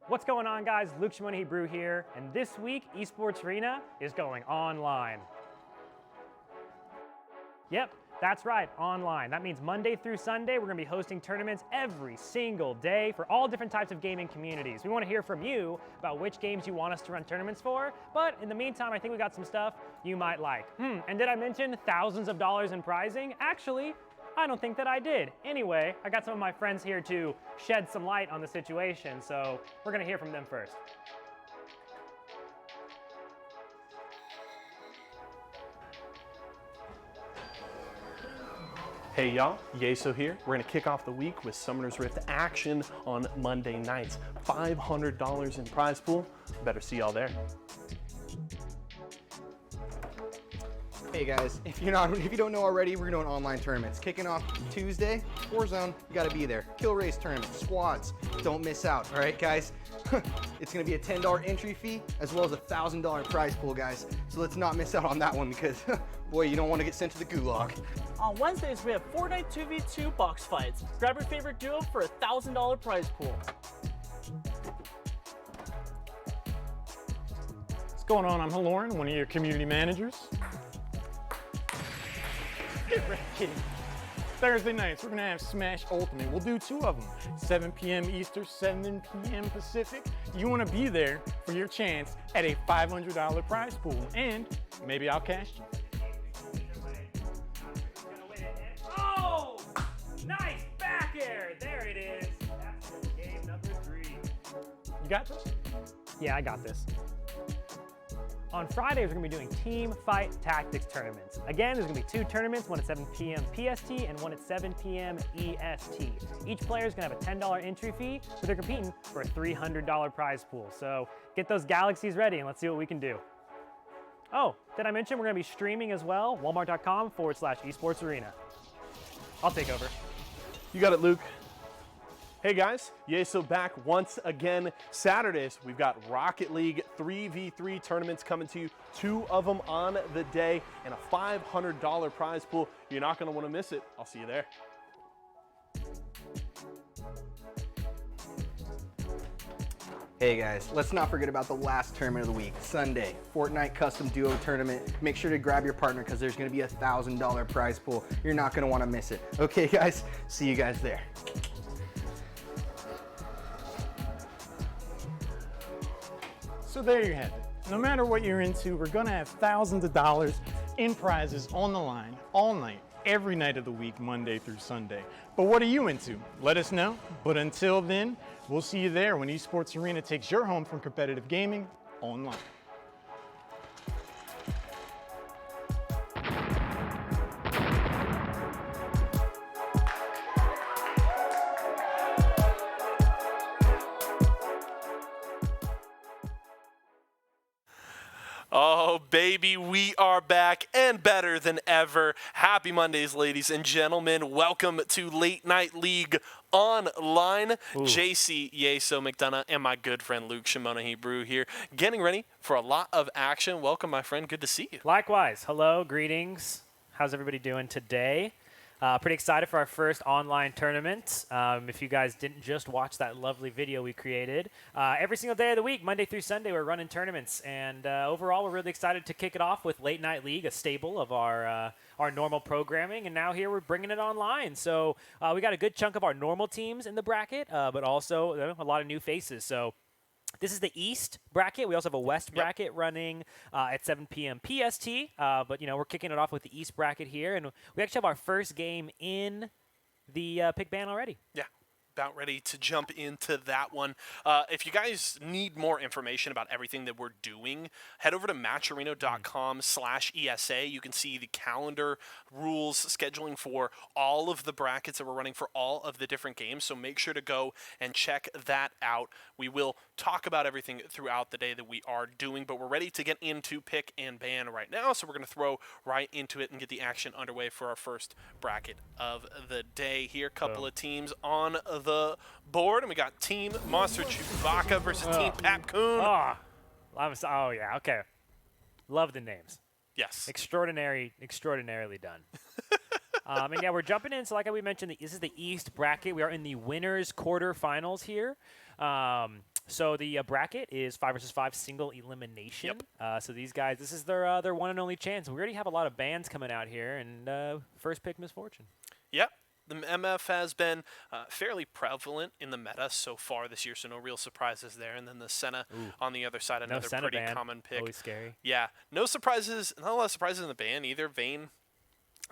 What's going on, guys? Luke Shimona Hebrew here, and this week Esports Arena is going online. Yep, that's right, online. That means Monday through Sunday, we're gonna be hosting tournaments every single day for all different types of gaming communities. We wanna hear from you about which games you want us to run tournaments for, but in the meantime, I think we got some stuff you might like. And did I mention thousands of dollars in prizing? Actually, I don't think that I did. Anyway, I got some of my friends here to shed some light on the situation, so we're gonna hear from them first. Hey y'all, Yeso here. We're gonna kick off the week with Summoner's Rift action on Monday nights. $500 in prize pool. Better see y'all there. Hey guys, if you don't know already, we're doing online tournaments. Kicking off Tuesday, Warzone, you gotta be there. Kill Race tournament, squads, don't miss out, all right guys? It's gonna be a $10 entry fee as well as a $1,000 prize pool, guys. So let's not miss out on that one because, boy, you don't wanna get sent to the gulag. On Wednesdays, we have Fortnite 2v2 box fights. Grab your favorite duo for a $1,000 prize pool. What's going on? I'm Lauren, one of your community managers. Get ready. Thursday nights, we're gonna have Smash Ultimate. We'll do 2 of them, 7 p.m. Eastern, 7 p.m. Pacific. You wanna be there for your chance at a $500 prize pool, and maybe I'll cash you. Oh, nice back air. There it is. That's game number 3. You got this? Yeah, I got this. On Fridays, we're gonna be doing Team Fight Tactics tournaments. Again, there's gonna be 2 tournaments, one at 7 p.m. PST and one at 7 p.m. EST. Each player is gonna have a $10 entry fee, but they're competing for a $300 prize pool. So get those galaxies ready and let's see what we can do. Oh, did I mention we're gonna be streaming as well? Walmart.com/esports arena. I'll take over. You got it, Luke. Hey guys, Yeso back once again. Saturdays, we've got Rocket League 3v3 tournaments coming to you, 2 of them on the day, and a $500 prize pool. You're not gonna wanna miss it. I'll see you there. Hey guys, let's not forget about the last tournament of the week, Sunday, Fortnite Custom Duo Tournament. Make sure to grab your partner because there's gonna be a $1,000 prize pool. You're not gonna wanna miss it. Okay guys, see you guys there. So there you have it. No matter what you're into, we're gonna have thousands of dollars in prizes on the line all night, every night of the week, Monday through Sunday. But what are you into? Let us know. But until then, we'll see you there when Esports Arena takes your home from competitive gaming online. Oh, baby, we are back and better than ever. Happy Mondays, ladies and gentlemen. Welcome to Late Night League Online. JC Yeso McDonough and my good friend Luke Shimona Hebrew here, getting ready for a lot of action. Welcome, my friend. Good to see you. Likewise, hello, greetings. How's everybody doing today? Pretty excited for our first online tournament. If you guys didn't just watch that lovely video we created, every single day of the week, Monday through Sunday, we're running tournaments. And overall, we're really excited to kick it off with Late Night League, a staple of our normal programming. And now here we're bringing it online. So we got a good chunk of our normal teams in the bracket, but also a lot of new faces. So this is the East bracket. We also have a West bracket running at 7 p.m. PST. But, we're kicking it off with the East bracket here. And we actually have our first game in the pick ban already. Yeah. About ready to jump into that one. If you guys need more information about everything that we're doing, head over to matchareno.com/ESA. You can see the calendar, rules, scheduling for all of the brackets that we're running for all of the different games. So make sure to go and check that out. We will talk about everything throughout the day that we are doing, but we're ready to get into pick and ban right now. So we're going to throw right into it and get the action underway for our first bracket of the day here. Couple of teams on the board, and we got Team Monster Chewbacca versus Team Papcoon. Oh, yeah, okay. Love the names. Yes. Extraordinarily done. And yeah, we're jumping in. So like we mentioned, this is the East bracket. We are in the winners quarterfinals here. So the bracket is 5 versus 5 single elimination. So these guys, this is their one and only chance. We already have a lot of bands coming out here, and first pick Misfortune. Yep. The MF has been fairly prevalent in the meta so far this year, so no real surprises there. And then the Senna on the other side, another Senna pretty ban. common pick. Always scary. Yeah, no surprises, not a lot of surprises in the ban either. Vayne,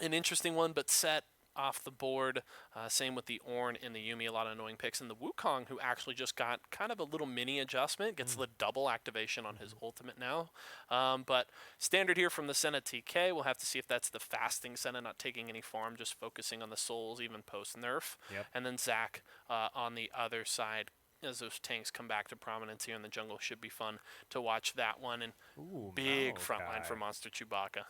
an interesting one, but Set off the board. Same with the Ornn and the Yuumi, a lot of annoying picks. And the Wukong, who actually just got kind of a little mini adjustment, gets the double activation on his ultimate now. But standard here from the Senna TK. We'll have to see if that's the fasting Senna, not taking any farm, just focusing on the souls, even post-nerf. Yep. And then Zac on the other side. As those tanks come back to prominence here in the jungle, should be fun to watch that one. And big front line for Monster Chewbacca.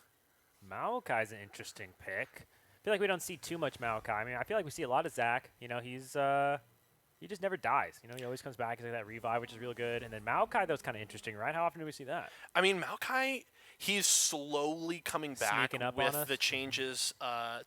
Maokai's an interesting pick. I feel like we don't see too much Maokai. I mean, I feel like we see a lot of Zac. You know, he just never dies. You know, he always comes back. He's like that revive, which is real good. And then Maokai, that was kind of interesting, right? How often do we see that? I mean, Maokai, he's slowly coming back Sneaking up on with us. the changes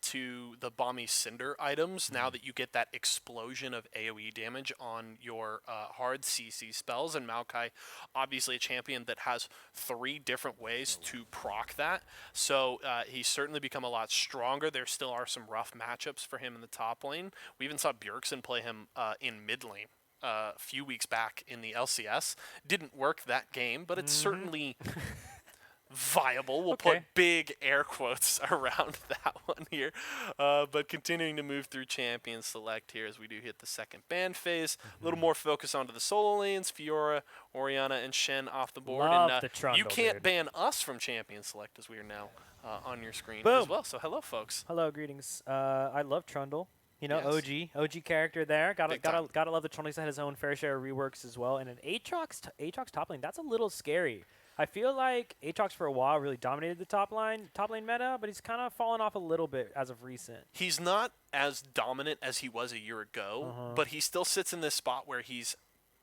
to the Bomby Cinder items. Now that you get that explosion of AoE damage on your hard CC spells, and Maokai, obviously a champion that has 3 different ways to proc that. So he's certainly become a lot stronger. There still are some rough matchups for him in the top lane. We even saw Bjergsen play him in mid lane a few weeks back in the LCS. Didn't work that game, but it's certainly viable. We'll Okay. put big air quotes around that one here. But continuing to move through Champion Select here as we do hit the second ban phase. A little more focus onto the solo lanes. Fiora, Orianna, and Shen off the board. Love and the Trundle, you can't dude. ban us from Champion Select as we are now on your screen Boom. as well. So hello, folks. Hello, greetings. I love Trundle. You know, Yes. OG character there. Big time. Gotta love the Trundle. He's had his own fair share of reworks as well. And an Aatrox top lane, that's a little scary. I feel like Aatrox for a while really dominated the top lane meta, but he's kind of fallen off a little bit as of recent. He's not as dominant as he was a year ago, but he still sits in this spot where he's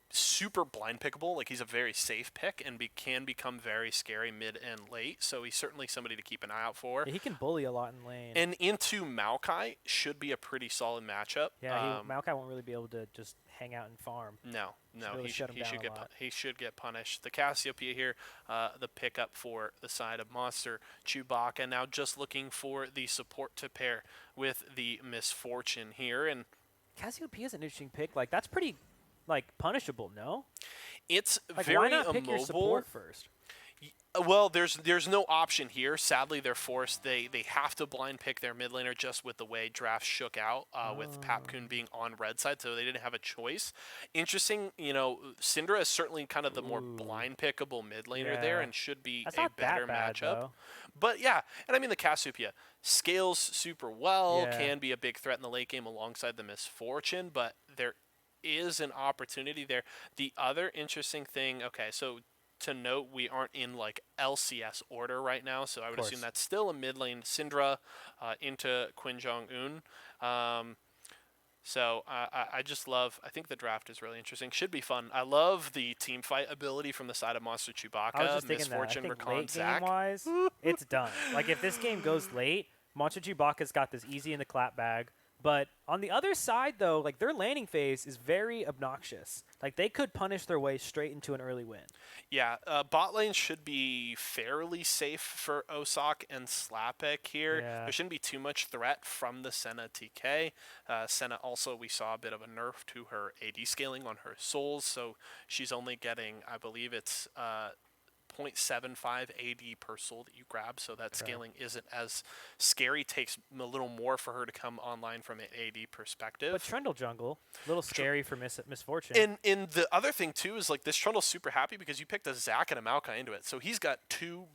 super blind pickable. Like, he's a very safe pick and can become very scary mid and late. So he's certainly somebody to keep an eye out for. Yeah, he can bully a lot in lane. And into Maokai should be a pretty solid matchup. Yeah, Maokai won't really be able to just hang out and farm. No, really he shut should, him down a get lot. he should get punished. The Cassiopeia here, the pickup for the side of Monster Chewbacca. Now just looking for the support to pair with the Misfortune here, and Cassiopeia is an interesting pick. Like, that's pretty, like, punishable, no? it's Like, very why not pick your immobile. support first? Well, there's no option here. Sadly, they're forced. They have to blind pick their mid laner just with the way draft shook out with Papkun being on red side, so they didn't have a choice. Interesting, you know, Syndra is certainly kind of the more blind pickable mid laner there Yeah. and should be That's a not better that bad, matchup. though. But yeah, and I mean the Cassiopeia scales super well, Yeah. can be a big threat in the late game alongside the Misfortune, but there is an opportunity there. The other interesting thing, okay, so to note, we aren't in like LCS order right now, so I would assume course. that's still a mid lane Syndra into Quinn Jong-un. So I just love, I think the draft is really interesting. Should be fun. I love the team fight ability from the side of Monster Chewbacca. I was just thinking that. I Misfortune, think Rakan, late Zac. game-wise, it's done. Like, if this game goes late, Monster Chewbacca's got this easy in the clap bag. But on the other side, though, like, their landing phase is very obnoxious. Like, they could punish their way straight into an early win. Yeah, bot lane should be fairly safe for Osok and Slapek here. Yeah. There shouldn't be too much threat from the Senna TK. Senna also, we saw a bit of a nerf to her AD scaling on her souls, so she's only getting, I believe it's 0.75 AD per soul that you grab, so that scaling isn't as scary. Takes a little more for her to come online from an AD perspective. But Trundle jungle, a little scary for Misfortune. And the other thing too is like this Trundle's super happy because you picked a Zac and a Maokai into it, so he's got 2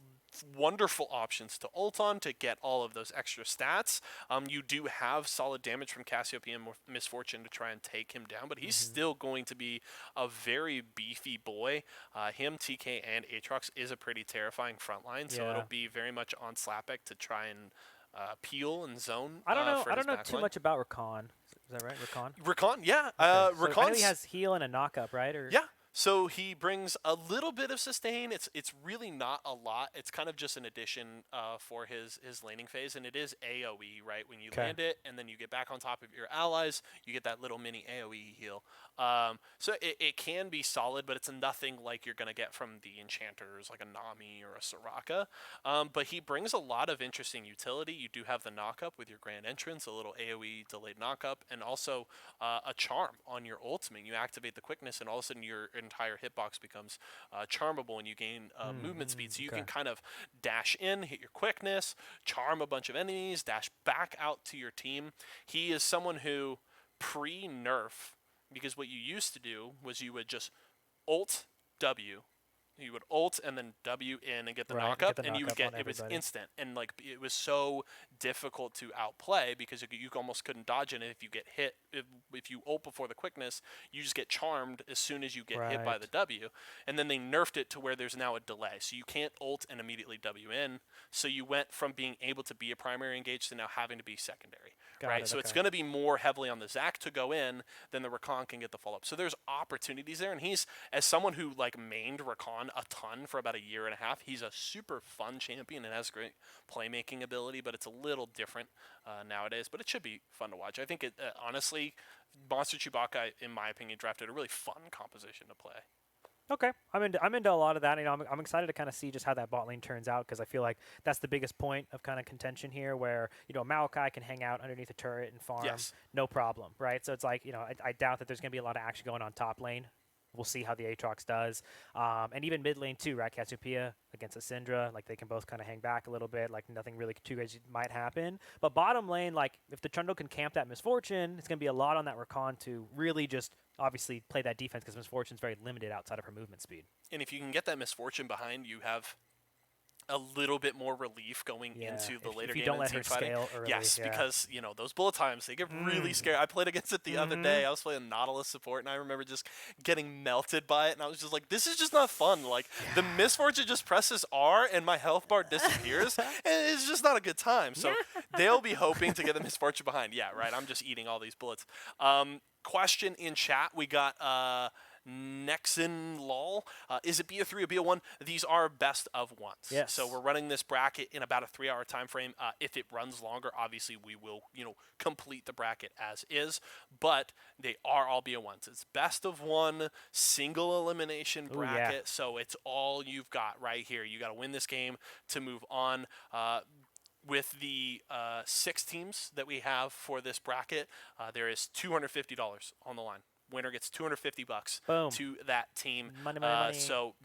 wonderful options to ult on to get all of those extra stats. You do have solid damage from Cassiopeia and Misfortune to try and take him down, but he's still going to be a very beefy boy. Him, TK, and Aatrox is a pretty terrifying front line, so Yeah. it'll be very much on Slapek to try and peel and zone. I don't know. For I his don't know too backline. much about Rakan. Is that right, Rakan? Rakan, yeah. So I know Rakan's he has heal and a knockup, right? Or yeah. So he brings a little bit of sustain. It's really not a lot. It's kind of just an addition for his laning phase, and it is AOE, right? When you land it, and then you get back on top of your allies, you get that little mini AOE heal. So it can be solid, but it's nothing like you're gonna get from the enchanters like a Nami or a Soraka. But he brings a lot of interesting utility. You do have the knockup with your Grand Entrance, a little AOE delayed knockup, and also a charm on your ultimate. You activate the quickness, and all of a sudden your entire hitbox becomes charmable, and you gain movement speed. So you can kind of dash in, hit your quickness, charm a bunch of enemies, dash back out to your team. He is someone who pre-nerf, because what you used to do was you would just ult W. You would ult and then W in and get the knockup, and you would get it was instant, and like it was so difficult to outplay because you almost couldn't dodge it. And if you get hit, if you ult before the quickness, you just get charmed as soon as you get hit by the W. And then they nerfed it to where there's now a delay, so you can't ult and immediately W in. So you went from being able to be a primary engage to now having to be secondary. So it's going to be more heavily on the Zac to go in than the Rakan can get the follow up. So there's opportunities there, and he's, as someone who like mained Rakan a ton for about a year and a half, he's a super fun champion and has great playmaking ability, but it's a little different nowadays. But it should be fun to watch. I think it honestly, Monster Chewbacca, in my opinion, drafted a really fun composition to play. Okay, I'm into a lot of that. You know, I'm excited to kind of see just how that bot lane turns out, because I feel like that's the biggest point of kind of contention here, where Maokai can hang out underneath a turret and farm, no problem, right? So it's like I doubt that there's gonna be a lot of action going on top lane. We'll see how the Aatrox does, and even mid lane too, right? Cassiopeia against a Syndra, like they can both kind of hang back a little bit, like nothing really too crazy might happen. But bottom lane, like if the Trundle can camp that Misfortune, it's gonna be a lot on that Rakan to really just obviously play that defense, because Misfortune's very limited outside of her movement speed. And if you can get that Misfortune behind, you have a little bit more relief going into the later if you game don't let her scale early, yes, because those bullet times, they get really scary. I played against it the other day. I was playing Nautilus support, and I remember just getting melted by it, and I was just like, this is just not fun. Like the Misfortune just presses R and my health bar disappears, and it's just not a good time. So they'll be hoping to get the Misfortune behind. Yeah, right. I'm just eating all these bullets. Question in chat, we got Nexon Lol. Is it BO3 or BO1? These are best of ones. Yes. So we're running this bracket in about a 3-hour time frame. If it runs longer, obviously we will, complete the bracket as is. But they are all BO1s. It's best of one, single elimination bracket. So it's all you've got right here. You got to win this game to move on. With the 6 teams that we have for this bracket, there is $250 on the line. Winner gets $250 to that team. Money. So,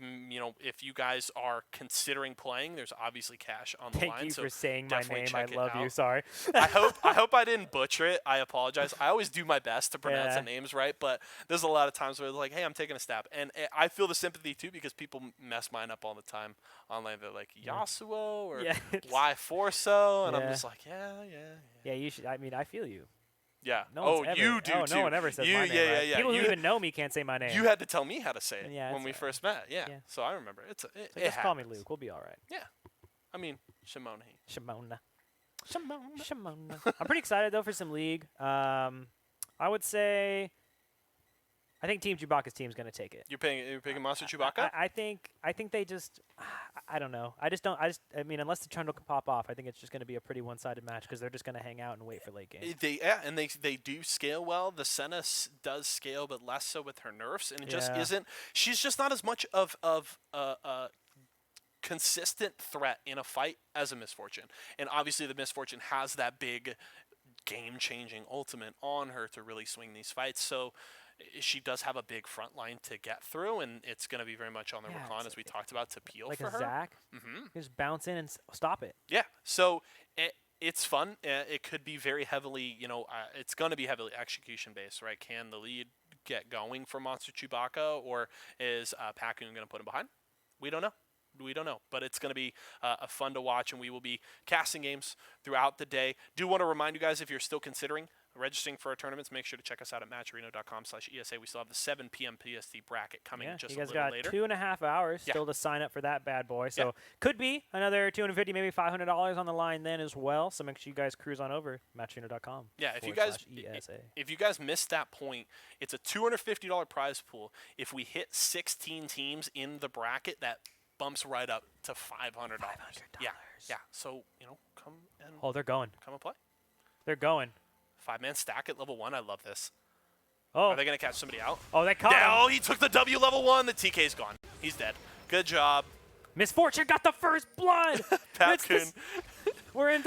if you guys are considering playing, there's obviously cash on the line. Thank you so for saying my name. I check it love you. out. Sorry. I hope I didn't butcher it. I apologize. I always do my best to pronounce the names right, but there's a lot of times where they're like, hey, I'm taking a stab. And I feel the sympathy, too, because people mess mine up all the time online. They're like, Yasuo or Y Forso, and I'm just like, yeah. You should. I mean, I feel you. Yeah. You do too. No one ever says my name. Right? Yeah. People who even know me can't say my name. You had to tell me how to say it when we right. first met. Yeah. So I remember. Just call me Luke. We'll be all right. Yeah. I mean, Shimona. I'm pretty excited though for some League. I would say, I think Team Chewbacca's team's gonna take it. You're picking Monster Chewbacca? I think they just. I don't know. I mean, unless the Trundle can pop off, I think it's just going to be a pretty one-sided match, because they're just going to hang out and wait for late game. They do scale well. The Senna does scale, but less so with her nerfs, and it just isn't. She's just not as much of a consistent threat in a fight as a Misfortune, and obviously the Misfortune has that big game-changing ultimate on her to really swing these fights. So she does have a big front line to get through, and it's going to be very much on the Rakan, as we talked about, to peel like for her. Like a Zac? Just bounce in and stop it. Yeah, so it's fun. It could be very heavily, it's going to be heavily execution-based, right? Can the lead get going for Monster Chewbacca, or is Pakun going to put him behind? We don't know, but it's going to be fun to watch, and we will be casting games throughout the day. Do want to remind you guys, if you're still considering registering for our tournaments, make sure to check us out at matcherino.com/ESA. We still have the 7 p.m. PST bracket coming Yeah, just you a guys little got later. 2.5 hours Yeah. still to sign up for that bad boy. So Yeah. could be another $250, maybe $500 on the line then as well. So make sure you guys cruise on over matcherino.com. Yeah, if you guys ESA. if you guys missed that point, it's a $250 prize pool. If we hit 16 teams in the bracket, that bumps right up to $500. Yeah, yeah. So come and Oh, they're going. come and play. They're going. 5-man stack at level 1. I love this. Oh, Are they gonna catch somebody out? oh, they caught Yeah, him. oh, he took the W level 1. The TK's gone. He's dead. Good job, Misfortune got the first blood. It's Papcoon. this- we're in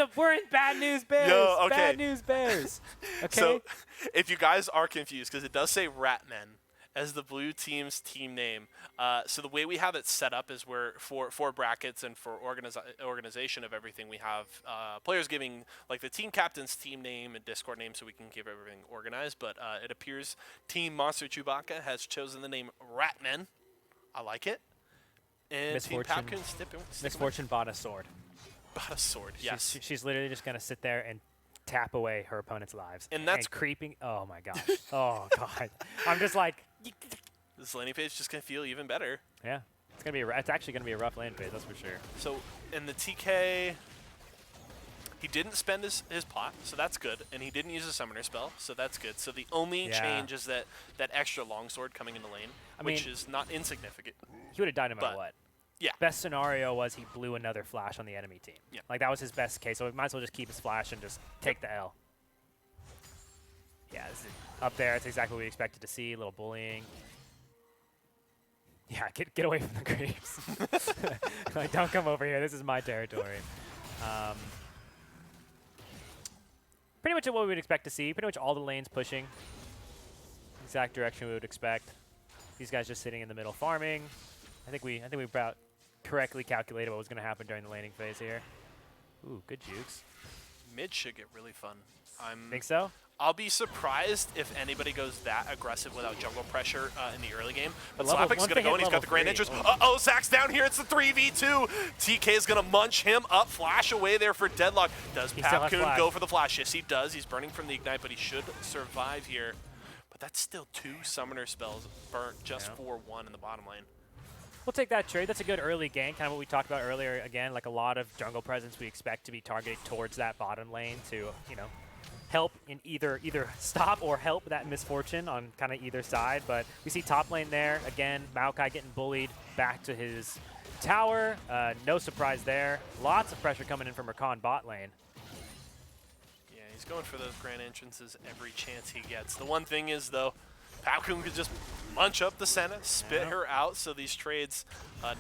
bad news bears. Yo, okay. Bad news bears. Okay. So, if you guys are confused, because it does say Ratmen as the blue team's team name, so the way we have it set up is where for brackets and for organization of everything, we have players giving like the team captain's team name and Discord name, so we can keep everything organized. But it appears Team Monster Chewbacca has chosen the name Ratmen. I like it. And Misfortune. Team Papcoon Misfortune bought a sword. bought a sword. Yes. She's literally just gonna sit there and tap away her opponent's lives. And that's creeping. Oh my gosh. Oh god. I'm just like, This laning phase is just gonna feel even better. yeah. It's gonna be. It's actually gonna be a rough lane phase. That's for sure. So in the TK, he didn't spend his pot, so that's good, and he didn't use a summoner spell, so that's good. So the only Yeah. change is that extra longsword coming into lane, which mean- is not insignificant. He would have died no matter But- what. Yeah. Best scenario was he blew another flash on the enemy team. Yeah. Like that was his best case. So we might as well just keep his flash and just take the L. Yeah, this is up there. It's exactly what we expected to see. A little bullying. Yeah, get away from the creeps. Like, don't come over here. This is my territory. Pretty much what we would expect to see. Pretty much all the lanes pushing. Exact direction we would expect. These guys just sitting in the middle farming. I think we about correctly calculated what was going to happen during the laning phase here. Ooh, good jukes. Mid should get really fun. Think so? I'll be surprised if anybody goes that aggressive without jungle pressure in the early game. But Level- Slapik's once going to they go, hit and he's got the level Grand 3, Entrance. oh. Uh-oh, Zach's down here. It's the 3v2. TK is going to munch him up, flash away there for Deadlock. Does He still has Papcoon flash. go for the flash? Yes, he does. He's burning from the Ignite, but he should survive here. But that's still 2 summoner spells burnt just Yeah. for 1 in the bottom lane. We'll take that trade. That's a good early gank, kind of what we talked about earlier. Again, like a lot of jungle presence we expect to be targeted towards that bottom lane to, help in either stop or help that Misfortune on kind of either side. But we see top lane there. Again, Maokai getting bullied back to his tower. No surprise there. Lots of pressure coming in from Rakan bot lane. Yeah, he's going for those Grand Entrances every chance he gets. The one thing is, though, Papcoon could just munch up the Senna, spit her out, so these trades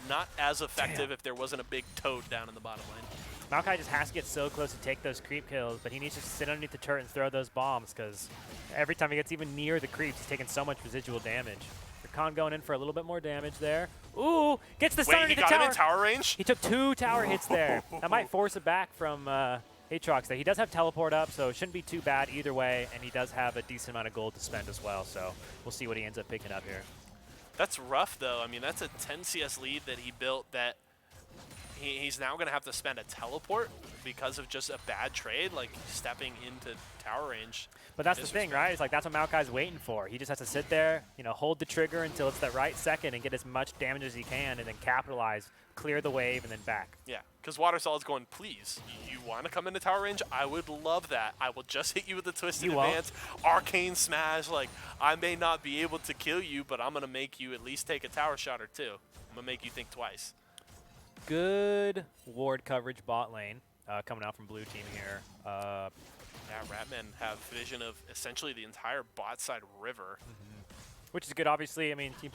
not as effective if there wasn't a big toad down in the bottom lane. Maokai just has to get so close to take those creep kills, but he needs to sit underneath the turret and throw those bombs, because every time he gets even near the creeps, he's taking so much residual damage. Rakan going in for a little bit more damage there. Ooh, gets the stun Wait, he underneath the got him tower. in tower range? He took 2 tower hits there. That might force it back from Aatrox there. He does have teleport up, so it shouldn't be too bad either way, and he does have a decent amount of gold to spend as well, so we'll see what he ends up picking up here. That's rough, though. I mean, that's a 10 CS lead that he built that he's now going to have to spend a teleport because of just a bad trade, like stepping into tower range. But that's the thing, right? It's like that's what Maokai's waiting for. He just has to sit there, hold the trigger until it's that right second and get as much damage as he can and then capitalize, clear the wave, and then back. Yeah, because Water Solid's going, please, you want to come into tower range? I would love that. I will just hit you with a Twisted You won't. Advance, Arcane Smash. Like, I may not be able to kill you, but I'm going to make you at least take a tower shot or 2. I'm going to make you think twice. Good ward coverage bot lane coming out from blue team here. Yeah, Ratmen have vision of essentially the entire bot side river. Which is good, obviously. I mean, Team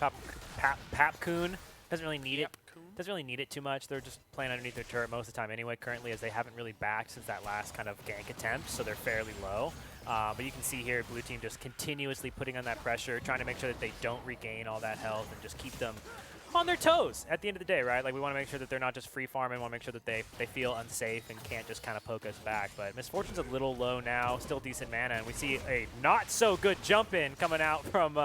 Papcoon doesn't really need it. Papcoon? Doesn't really need it too much. They're just playing underneath their turret most of the time anyway, currently, as they haven't really backed since that last kind of gank attempt, so they're fairly low. But you can see here, blue team just continuously putting on that pressure, trying to make sure that they don't regain all that health and just keep them on their toes at the end of the day, right? Like, we want to make sure that they're not just free farming. We want to make sure that they feel unsafe and can't just kind of poke us back. But Misfortune's a little low now, still decent mana, and we see a not so good jump in coming out from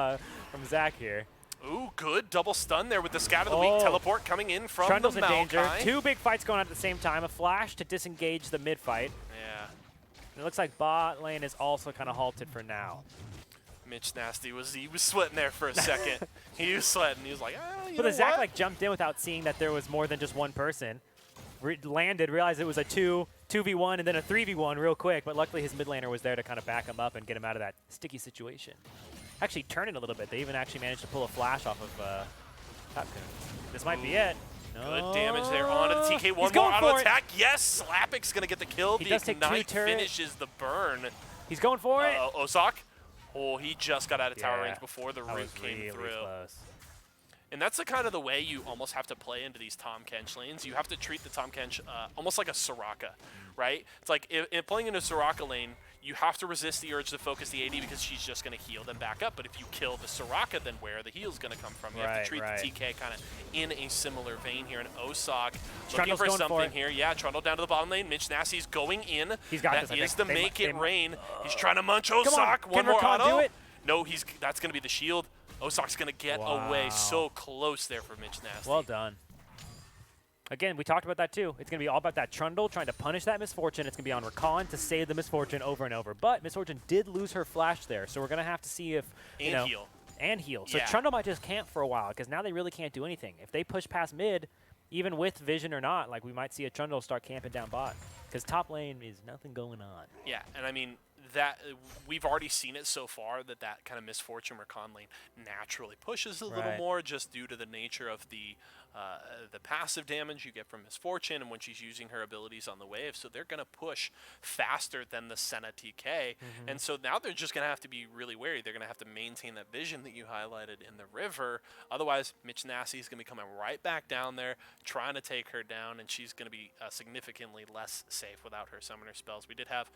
Zach here. Ooh, good double stun there with the Scout of the Week Oh. teleport coming in from Trundle's the in danger. Maokai. 2 big fights going on at the same time. A flash to disengage the mid fight. Yeah. It looks like bot lane is also kind of halted for now. Mitch Nasty was sweating there for a second. He was sweating. He was like, you But know the Zach what? like jumped in without seeing that there was more than just one person. Landed, realized it was a 2v1, and then a 3v1 real quick. But luckily his mid laner was there to kind of back him up and get him out of that sticky situation. Actually turning a little bit. They even actually managed to pull a flash off of Tapcoon. This might be it. Good damage there onto the TK. One He's going more auto for it. attack. Yes, Slapik's going to get the kill. He The does take two Ignite turret. finishes the burn. He's going for it. Ozak. Oh, he just got out of tower Yeah, range before the that root was came really through. close. And that's the kind of the way you almost have to play into these Tahm Kench lanes. You have to treat the Tahm Kench almost like a Soraka, right? It's like if playing in a Soraka lane, you have to resist the urge to focus the AD because she's just going to heal them back up. But if you kill the Soraka, then where are the heals going to come from? You have to treat the TK kind of in a similar vein here. And Ozak looking Trundle's for going for something it. here. Yeah, Trundle down to the bottom lane. Mitch Nasty's going in. He's got That this, I is think. the They make might- it they rain. He's trying to munch Come on, Ozak. can One more Rakan auto. do it? No, that's going to be the shield. Ozak's going to get away Wow. so close there for Mitch Nasty. Well done. Again, we talked about that too. It's going to be all about that Trundle trying to punish that Misfortune. It's going to be on Rakan to save the Misfortune over and over. But Misfortune did lose her flash there, so we're going to have to see if And heal. And heal. So Yeah. Trundle might just camp for a while because now they really can't do anything. If they push past mid, even with vision or not, like we might see a Trundle start camping down bot because top lane is nothing going on. Yeah, and I mean that we've already seen it so far that kind of Misfortune Rakan lane naturally pushes a little Right. more just due to the nature of the passive damage you get from Misfortune and when she's using her abilities on the wave. So they're going to push faster than the Senna TK. And so now they're just going to have to be really wary. They're going to have to maintain that vision that you highlighted in the river. Otherwise, Mitch Nasty is going to be coming right back down there trying to take her down, and she's going to be significantly less safe without her summoner spells. We did have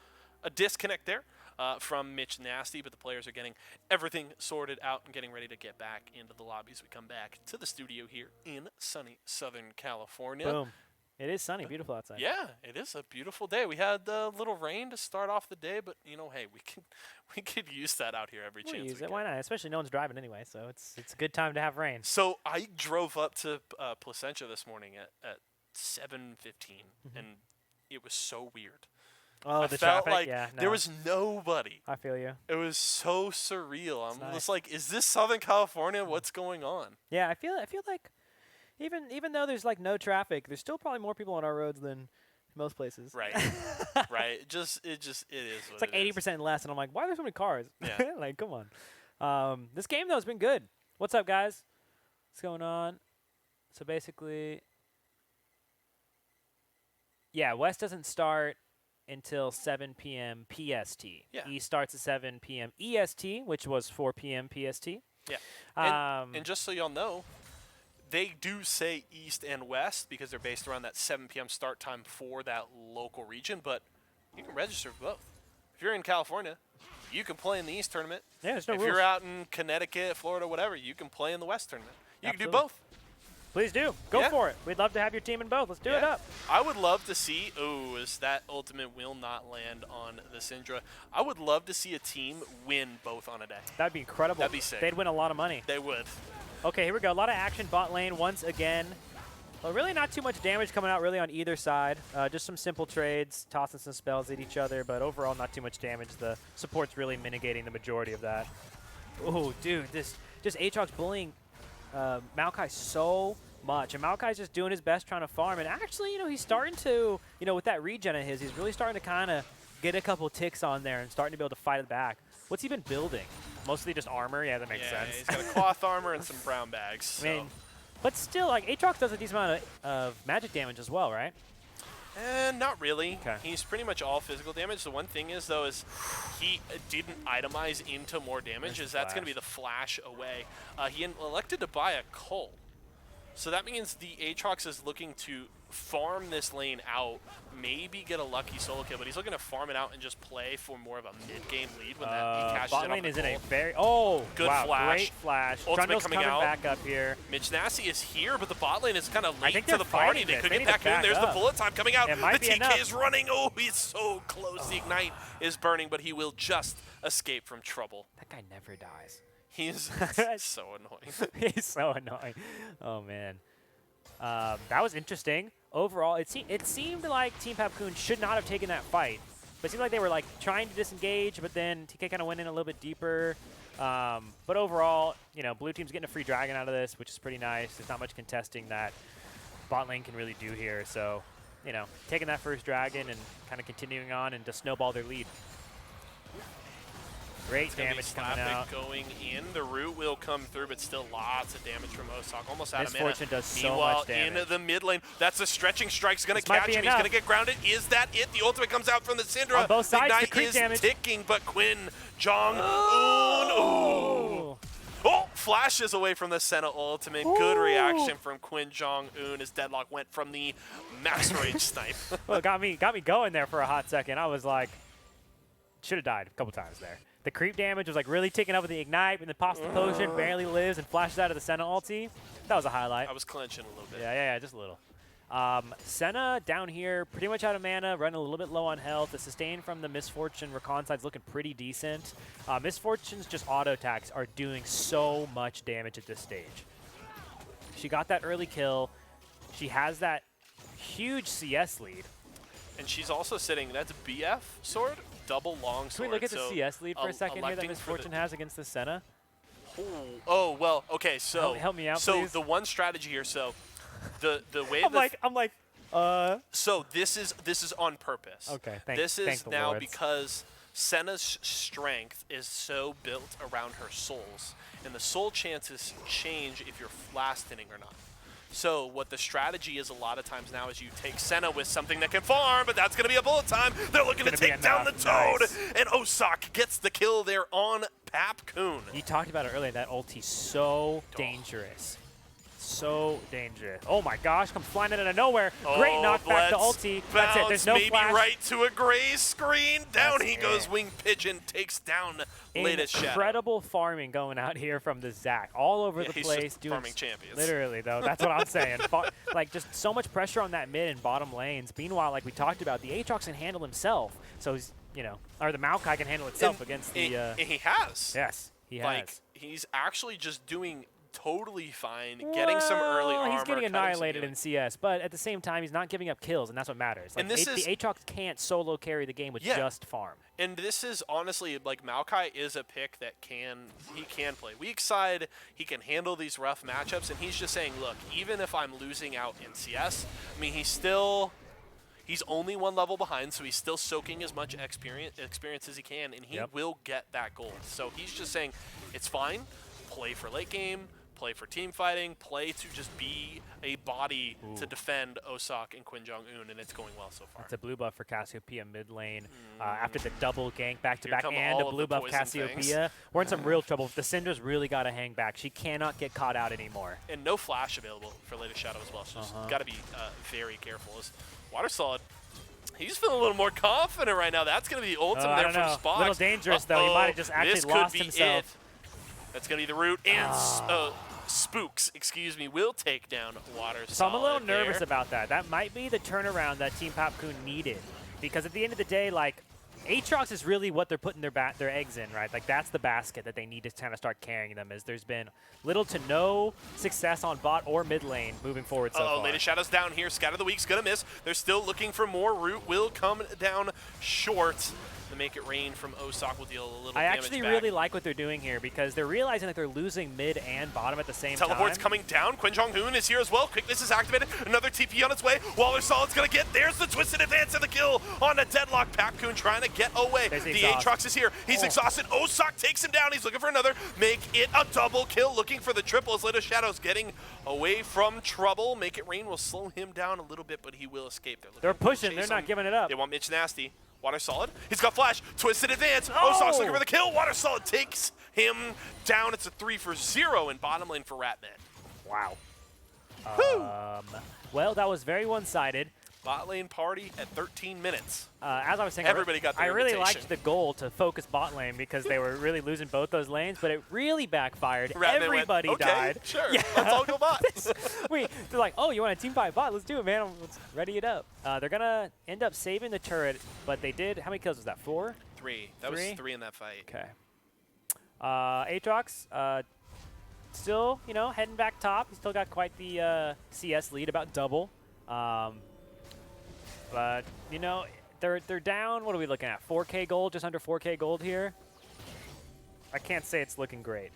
a disconnect there from Mitch Nasty, but the players are getting everything sorted out and getting ready to get back into the lobby as we come back to the studio here in sunny Southern California. Boom. It is sunny, beautiful outside. Yeah, it is a beautiful day. We had a little rain to start off the day, but hey, we could use that out here every We'll chance use we it. get. Why not? Especially no one's driving anyway, so it's a good time to have rain. So I drove up to Placentia this morning at 7:15, and it was so weird. Oh, I the felt traffic? like Yeah, there no. was nobody. I feel you. It was so surreal. I'm nice. just like, is this Southern California? What's going on? Yeah, I feel like even though there's like no traffic, there's still probably more people on our roads than most places. Right, right. It is. What It's like it is. 80% less, and I'm like, why are there so many cars? Yeah. Like, come on. This game though has been good. What's up, guys? What's going on? So basically, yeah, West doesn't start until 7 p.m. PST. Yeah. East starts at 7 p.m. EST, which was 4 p.m. PST. Yeah. And just so y'all know, they do say East and West because they're based around that 7 p.m. start time for that local region, but you can register for both. If you're in California, you can play in the East tournament. Yeah, there's no if rules. you're out in Connecticut, Florida, whatever, you can play in the West tournament. You can do Absolutely. both. Please do. Go Yeah. for it. We'd love to have your team in both. Let's do it Yeah. up. I would love to see. Oh, is that ultimate will not land on the Syndra? I would love to see a team win both on a day. That'd be incredible. That'd be sick. They'd win a lot of money. They would. Okay, here we go. A lot of action bot lane once again. Well, really not too much damage coming out really on either side. Just some simple trades, tossing some spells at each other, but overall not too much damage. The support's really mitigating the majority of that. Oh, dude, just Aatrox bullying Maokai so much. And Maokai's just doing his best trying to farm. And actually, he's starting to, with that regen of his, he's really starting to kind of get a couple ticks on there and starting to be able to fight it back. What's he been building? Mostly just armor? Yeah, that makes Yeah, sense. he's got a cloth armor and some brown bags. I mean, So. but still, like, Aatrox does a decent amount of magic damage as well, right? Not really. Okay. He's pretty much all physical damage. The one thing is, though, is he didn't itemize into more damage, There's as that's going to flash. be the flash away. He elected to buy a Cull. So that means the Aatrox is looking to farm this lane out, maybe get a lucky solo kill, but he's looking to farm it out and just play for more of a mid-game lead when that he cashes Bot in lane off the is in a Cull. very Good wow, flash. great flash. Ultimate Trundle's coming coming out. back up here. Mitch Nasty is here, but the bot lane is kind of late think to they're the party. fighting They this. could They get need to back in. back There's up. the bullet time coming out. It might The be TK enough. is running. Oh, he's so close. The Ignite is burning, but he will just escape from trouble. That guy never dies. He's so annoying. He's so annoying. Oh man, that was interesting. Overall, it seemed like Team Papcoon should not have taken that fight. But it seemed like they were like trying to disengage, but then TK kind of went in a little bit deeper. But overall, you know, blue team's getting a free dragon out of this, which is pretty nice. There's not much contesting that bot lane can really do here. So, you know, taking that first dragon and kind of continuing on and just snowball their lead. Great damage coming out. Going in. The root will come through, but still lots of damage from Osok. Almost out of mana. Misfortune does so Meanwhile, much damage. in the mid lane, that's a stretching strike's going to This might catch be him. He's enough. going to get grounded. Is that it? The ultimate comes out from the Syndra. On both sides, the Ignite creep is damage. ticking, but Quinn Jong-un. Oh. Oh, flashes away from the Senna ultimate. Good reaction from Quinn Jong-un as Deadlock went from the max range snipe. Well, it got me going there for a hot second. I was like, should have died a couple times there. The creep damage was like really ticking up with the ignite, and then pops the potion, barely lives, and flashes out of the Senna ulti. That was a highlight. I was clenching a little bit. Yeah, just a little. Senna down here, pretty much out of mana, running a little bit low on health. The sustain from the Misfortune Recon side's looking pretty decent. Misfortune's just auto attacks are doing so much damage at this stage. She got that early kill. She has that huge CS lead. And she's also sitting, that's BF sword, double long sword. Can we look at the so CS lead for a second here that electing for the- Misfortune has against the Senna? Oh, well, okay, so Help me out, so please. the one strategy here, so the way I'm like, so this is on purpose. Okay, This thank is the now Lords. because Senna's strength is so built around her souls, and the soul chances change if you're last hitting or not. So what the strategy is a lot of times now is you take Senna with something that can farm, but that's going to be a bullet time. They're looking to Gonna be take down the enough. Toad, Nice. and Osok gets the kill there on Papcoon. You talked about it earlier. That ulti's so dangerous. So dangerous. Oh my gosh, comes flying in out of nowhere. Great knockback to ulti. That's it. There's no maybe flash. right to a gray screen. Down That's he goes. it. Wing Pigeon takes down latest Shadow. Incredible farming going out here from the Zac. All over the he's place. just doing farming champions. Literally, though. That's what I'm saying. Like, just so much pressure on that mid and bottom lanes. Meanwhile, like we talked about, the Aatrox can handle himself. So he's, you know, or the Maokai can handle itself against the... And he has. yes, he has. Like, he's actually just doing totally fine, getting some early armor. He's getting cutting some annihilated healing. in CS, but at the same time, he's not giving up kills, and that's what matters. Like, And this is- the Aatrox can't solo carry the game with Yeah. just farm. And this is honestly, like, Maokai is a pick that he can play weak side, he can handle these rough matchups, and he's just saying, look, even if I'm losing out in CS, I mean, he's only one level behind, so he's still soaking as much experience as he can, and he will get that gold. So he's just saying, it's fine, play for late game, play for team fighting, play to just be a body to defend Osok and Quinn Jong-un, and it's going well so far. It's a blue buff for Cassiopeia mid lane. After the double gank back-to-back come and all a of blue the buff poison Cassiopeia, we're in some real trouble. The Syndra's really got to hang back. She cannot get caught out anymore. And no flash available for latest Shadow as well, so just got to be very careful. As Water Solid, he's feeling a little more confident right now. That's going to be the ultimate I there don't from know. Spox. A little dangerous, though. He might have just actually this lost could be himself. It. That's going to be the root. And Spooks, excuse me, will take down Water Solid. So I'm a little nervous there. about that. That might be the turnaround that Team Papcoon needed. Because at the end of the day, like, Aatrox is really what they're putting their eggs in, right? Like, that's the basket that they need to kind of start carrying them, as there's been little to no success on bot or mid lane moving forward so far. Latest Shadow's down here. Scatter the Weak's going to miss. They're still looking for more. Root will come down short. The Make It Rain from Osok will deal a little I damage actually back. really like what they're doing here, because they're realizing that they're losing mid and bottom at the same Teleport's time. coming down. Quinn Jong-un is here as well. Quickness is activated. Another TP on its way. Waller Solid's going to get. There's the twisted advance and the kill on a Deadlock. Papcoon trying to get away. There's The exhaust. Aatrox is here. He's exhausted. Osok takes him down. He's looking for another. Make it a double kill. Looking for the triple as Little Shadow's getting away from trouble. Make It Rain will slow him down a little bit, but he will escape. They're looking to pushing. chase They're not him. giving it up. They want Mitch Nasty. Water Solid. He's got flash. Twisted advance. Oh! Osok's looking for the kill. Water Solid takes him down. It's a 3-for-0 in bottom lane for Ratman. Wow. Well, that was very one-sided. Bot lane party at 13 minutes. As I was saying, Everybody got their I really invitation. liked the goal to focus bot lane, because they were really losing both those lanes, but it really backfired. Ratman Everybody went, okay, died. Sure, Yeah. let's all go bots. They're like, oh, you want a team fight bot? Let's do it, man. Let's ready it up. They're going to end up saving the turret, but they did. How many kills was that? 4? 3. That was 3 in that fight. Okay. Aatrox, still, you know, heading back top. He's still got quite the CS lead, about double. But, you know, they're down. What are we looking at? 4K gold, just under 4K gold here. I can't say it's looking great.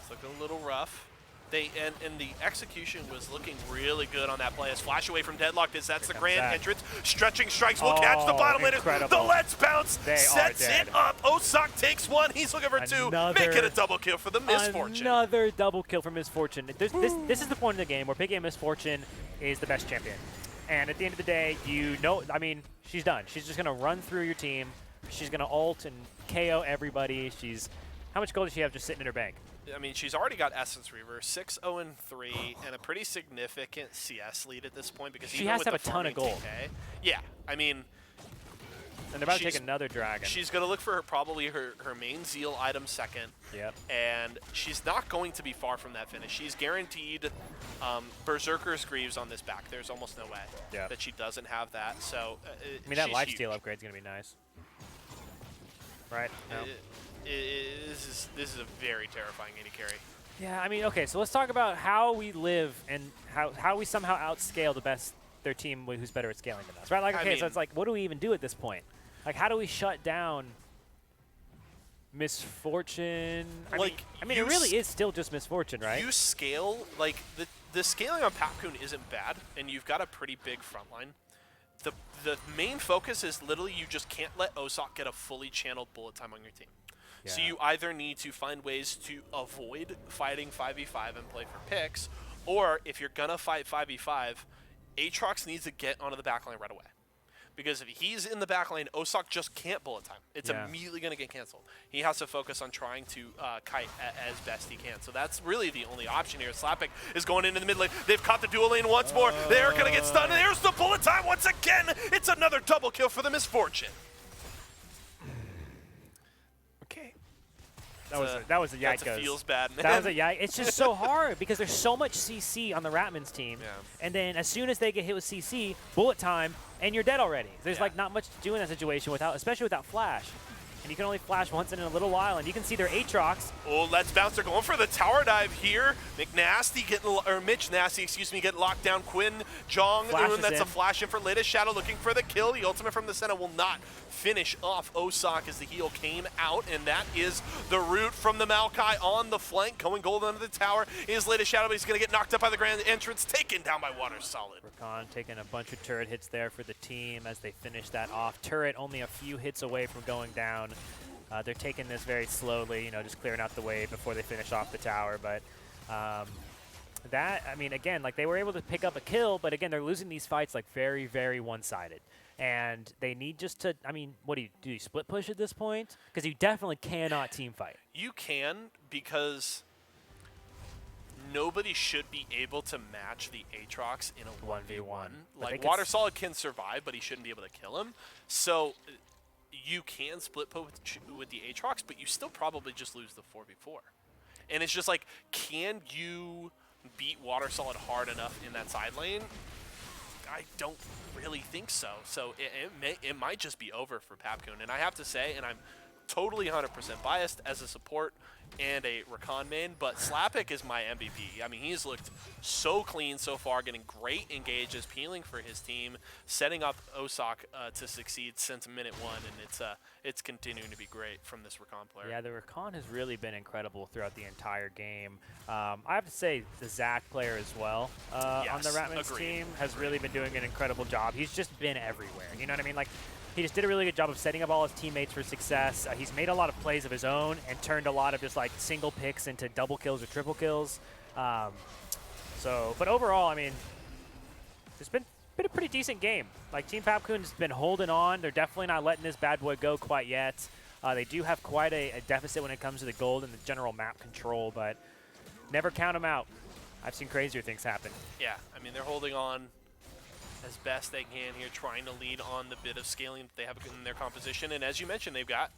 It's looking a little rough. And the execution was looking really good on that play. As flash away from Deadlock, that's the grand that. entrance. Stretching strikes will catch the bottom laner. Incredible. The Let's Bounce They sets are dead. it up. Osaka takes one. He's looking for two. Make it a double kill for the Misfortune. Another double kill for Misfortune. This is the point of the game where Big Game Misfortune is the best champion. And at the end of the day, I mean, she's done. She's just going to run through your team. She's going to ult and KO everybody. How much gold does she have just sitting in her bank? I mean, she's already got Essence Reaver, 6-0-3, and a pretty significant CS lead at this point because she even has with to have the a ton of farming gold. TK, yeah, I mean, And they're about to take another dragon. she's going to look for probably her main Zeal item second. Yep. And she's not going to be far from that finish. She's guaranteed Berserker's Greaves on this back. There's almost no way Yep. that she doesn't have that. So I mean, that lifesteal upgrade's going to be nice. Right? No. This is a very terrifying AD carry. Yeah, I mean, okay, so let's talk about how we live and how we somehow outscale their team who's better at scaling than us, right? Like, I okay, so mean- it's like, what do we even do at this point? Like, how do we shut down Misfortune? I mean, it really is still just Misfortune, right? You scale, like, the scaling on Papcoon isn't bad, and you've got a pretty big front line. The main focus is literally you just can't let Osaka get a fully channeled bullet time on your team. Yeah. So you either need to find ways to avoid fighting 5v5 and play for picks, or if you're going to fight 5v5, Aatrox needs to get onto the backline right away. Because if he's in the backline, Osaka just can't bullet time. It's immediately going to get canceled. He has to focus on trying to kite as best he can. So that's really the only option here. Slappic is going into the mid lane. They've caught the dual lane once more. They're going to get stunned. And there's the bullet time once again. It's another double kill for the Misfortune. Okay. That was a yikes. That feels bad. That was a yikes. It's just so hard because there's so much CC on the Ratman's team. Yeah. And then as soon as they get hit with CC, bullet time, and you're dead already. There's Yeah. like not much to do in that situation especially without flash. And you can only flash once in a little while, and you can see their Aatrox. Oh, Let's Bounce. They're going for the tower dive here. Mitch Nasty getting locked down. Quinn, Jong, Flashes that's in. a flash in for Latest Shadow looking for the kill. The ultimate from the center will not finish off Osaka as the heal came out, and that is the root from the Maokai on the flank. Going gold under the tower is Latest Shadow, but he's going to get knocked up by the grand entrance, taken down by Water Solid. Rakan taking a bunch of turret hits there for the team as they finish that off. Turret only a few hits away from going down. They're taking this very slowly, just clearing out the way before they finish off the tower. But I mean, again, like they were able to pick up a kill, but again, they're losing these fights like very, very one-sided. And they need just to, I mean, what do you split push at this point? Because you definitely cannot team fight. You can, because nobody should be able to match the Aatrox in a 1v1. Like, Water Solid can survive, but he shouldn't be able to kill him. So you can split push with the Aatrox, but you still probably just lose the 4v4. And it's just like, can you beat Water Solid hard enough in that side lane? I don't really think so. So it might just be over for Papcoon. And I have to say, and I'm totally 100% biased as a support and a Rakan main, but Slappic is my MVP. I mean, he's looked so clean so far, getting great engages, peeling for his team, setting up Osaka to succeed since minute one, and it's continuing to be great from this Rakan player. Yeah, the Rakan has really been incredible throughout the entire game. I have to say the Zac player as well on the Yes, Ratman's agreed. team has really been doing an incredible job. He's just been everywhere. You know what I mean? Like, he just did a really good job of setting up all his teammates for success. He's made a lot of plays of his own and turned a lot of just like single picks into double kills or triple kills. But overall, I mean, it's been a pretty decent game. Like, Team Papcoon's been holding on. They're definitely not letting this bad boy go quite yet. They do have quite a deficit when it comes to the gold and the general map control, but never count them out. I've seen crazier things happen. Yeah, I mean, they're holding on as best they can here, trying to lead on the bit of scaling that they have in their composition. And as you mentioned, they've got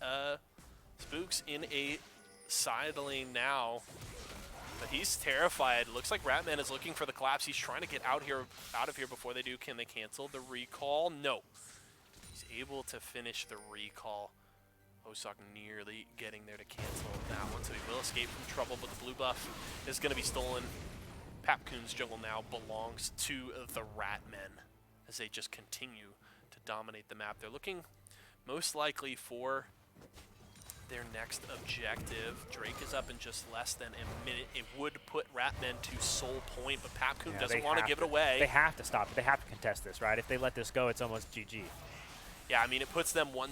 Spooks in a side lane now, but he's terrified. Looks like Ratman is looking for the collapse. He's trying to get out of here before they do. Can they cancel the recall? No. He's able to finish the recall. Osaka nearly getting there to cancel that one, so he will escape from trouble, but the blue buff is going to be stolen. Papcoon's jungle now belongs to the Ratmen as they just continue to dominate the map. They're looking most likely for their next objective. Drake is up in just less than a minute. It would put Ratman to sole point, but Papcoon Yeah, doesn't they want to have give it away. They have to stop it. They have to contest this, right? If they let this go, it's almost GG. Yeah, I mean, it puts them one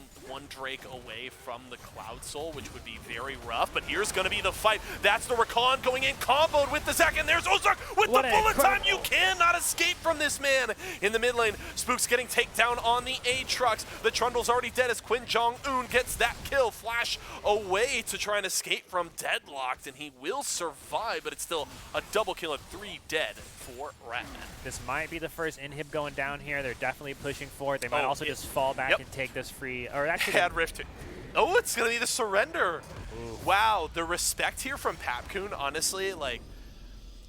Drake away from the Cloud Soul, which would be very rough. But here's going to be the fight. That's the Rakan going in, comboed with the second. There's Ozark with What the an bullet time. You incredible- cannot escape from this man in the mid lane. Spook's getting takedown on the Aatrox. The Trundle's already dead as Quinn Jong-un gets that kill. Flash away to try and escape from Deadlocked, and he will survive, but it's still a double kill of 3 dead for Ratman. This might be the first inhib going down here. They're definitely pushing for it. They might Oh, also yeah. just fall back Yep. and take this free. Or actually, Had Rift. Oh, it's going to be the surrender. Wow, the respect here from Papcoon, honestly, like,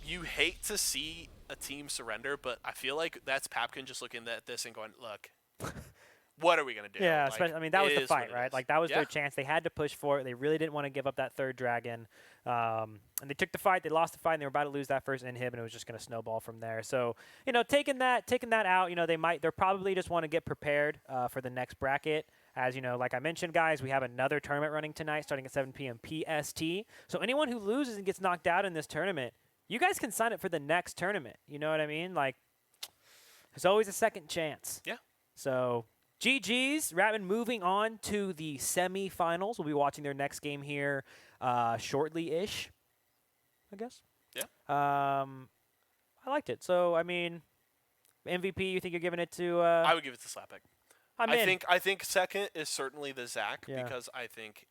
you hate to see a team surrender, but I feel like that's Papcoon just looking at this and going, look, what are we going to do? yeah, Like, especially, I mean, that was it the is what fight, it right? is. Like, that was Yeah. their chance. They had to push for it. They really didn't want to give up that third dragon. And they took the fight. They lost the fight, and they were about to lose that first inhib, and it was just going to snowball from there. So, you know, taking that out, you know, they'll probably just want to get prepared for the next bracket. As you know, like I mentioned, guys, we have another tournament running tonight starting at 7 p.m. PST. So anyone who loses and gets knocked out in this tournament, you guys can sign up for the next tournament. You know what I mean? Like, there's always a second chance. Yeah. So GG's. Ratman moving on to the semifinals. We'll be watching their next game here shortly-ish, I guess. Yeah. I liked it. So, I mean, MVP, you think you're giving it to I would give it to Slapek. I'm in. I think second is certainly the Zach, Yeah. because I think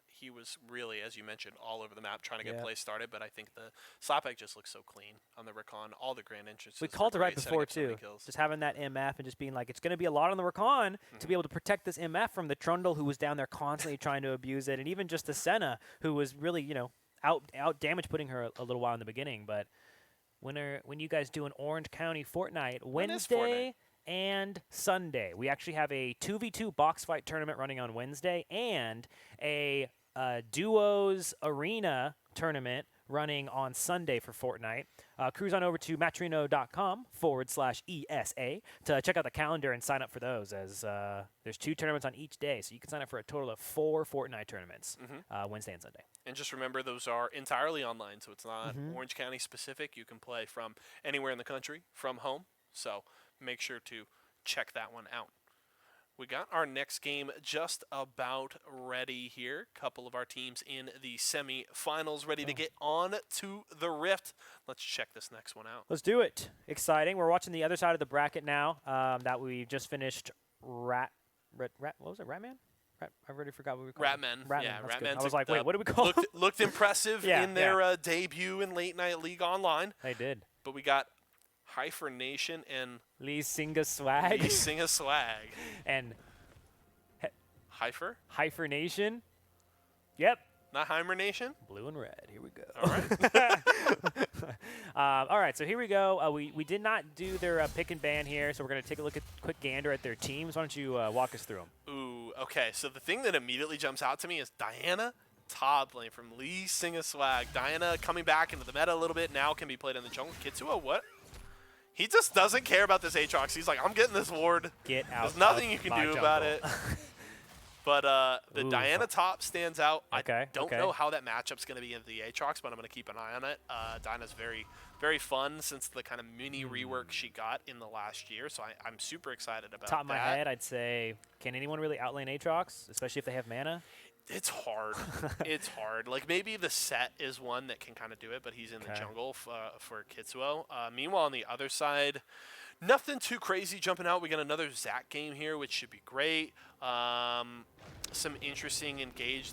he was really, as you mentioned, all over the map trying to get Yeah. plays started. But I think the Slapek just looks so clean on the Rakan. All the grand entrances. We were called it right great, setting before, up so many too. kills. Just having that MF and just being like, it's going to be a lot on the Rakan to be able to protect this MF from the Trundle, who was down there constantly trying to abuse it, and even just the Senna, who was really, you know, out damage putting her a little while in the beginning. But when you guys do an Orange County Fortnite, When is Wednesday and Sunday, we actually have a 2v2 box fight tournament running on Wednesday and a duos arena tournament running on Sunday for Fortnite. Cruise on over to matrino.com/ESA to check out the calendar and sign up for those, as there's 2 tournaments on each day. So you can sign up for a total of 4 Fortnite tournaments Wednesday and Sunday. And just remember, those are entirely online, so it's not Orange County specific. You can play from anywhere in the country, from home. So make sure to check that one out. We got our next game just about ready here. Couple of our teams in the semi-finals ready to get on to the Rift. Let's check this next one out. Let's do it. Exciting. We're watching the other side of the bracket now that we just finished what was it, Ratman? I already forgot what we called Ratman. it. Yeah, that's good. Ratman I was like, took wait, the- what do we call it? Looked impressive Yeah, in their debut in Late Night League Online. They did. But we got Hyper Nation and Lee Singa Swag Lee Sing a Swag. and Hyper? Hyper Nation. Yep. Not Heimer Nation? Blue and red. Here we go. All right. All right, so here we go. We did not do their pick and ban here, so we're going to take a quick gander at their teams. Why don't you walk us through them? Ooh, okay. So the thing that immediately jumps out to me is Diana top lane from Lee Sing a Swag. Diana coming back into the meta a little bit, now can be played in the jungle. Kitsuo, what? He just doesn't care about this Aatrox. He's like, I'm getting this ward. Get out. There's nothing of you can my do about jungle. it. But the Ooh. Diana top stands out. Okay, I don't okay. know how that matchup's going to be in the Aatrox, but I'm going to keep an eye on it. Diana's very, very fun since the kind of mini rework she got in the last year, so I'm super excited about Top of my that. head, I'd say, can anyone really outlane Aatrox, especially if they have mana? It's hard. It's hard. Like, maybe the set is one that can kind of do it, but he's in the Okay. jungle for Kitsuo. Meanwhile, on the other side, nothing too crazy jumping out. We got another Zac game here, which should be great. Some interesting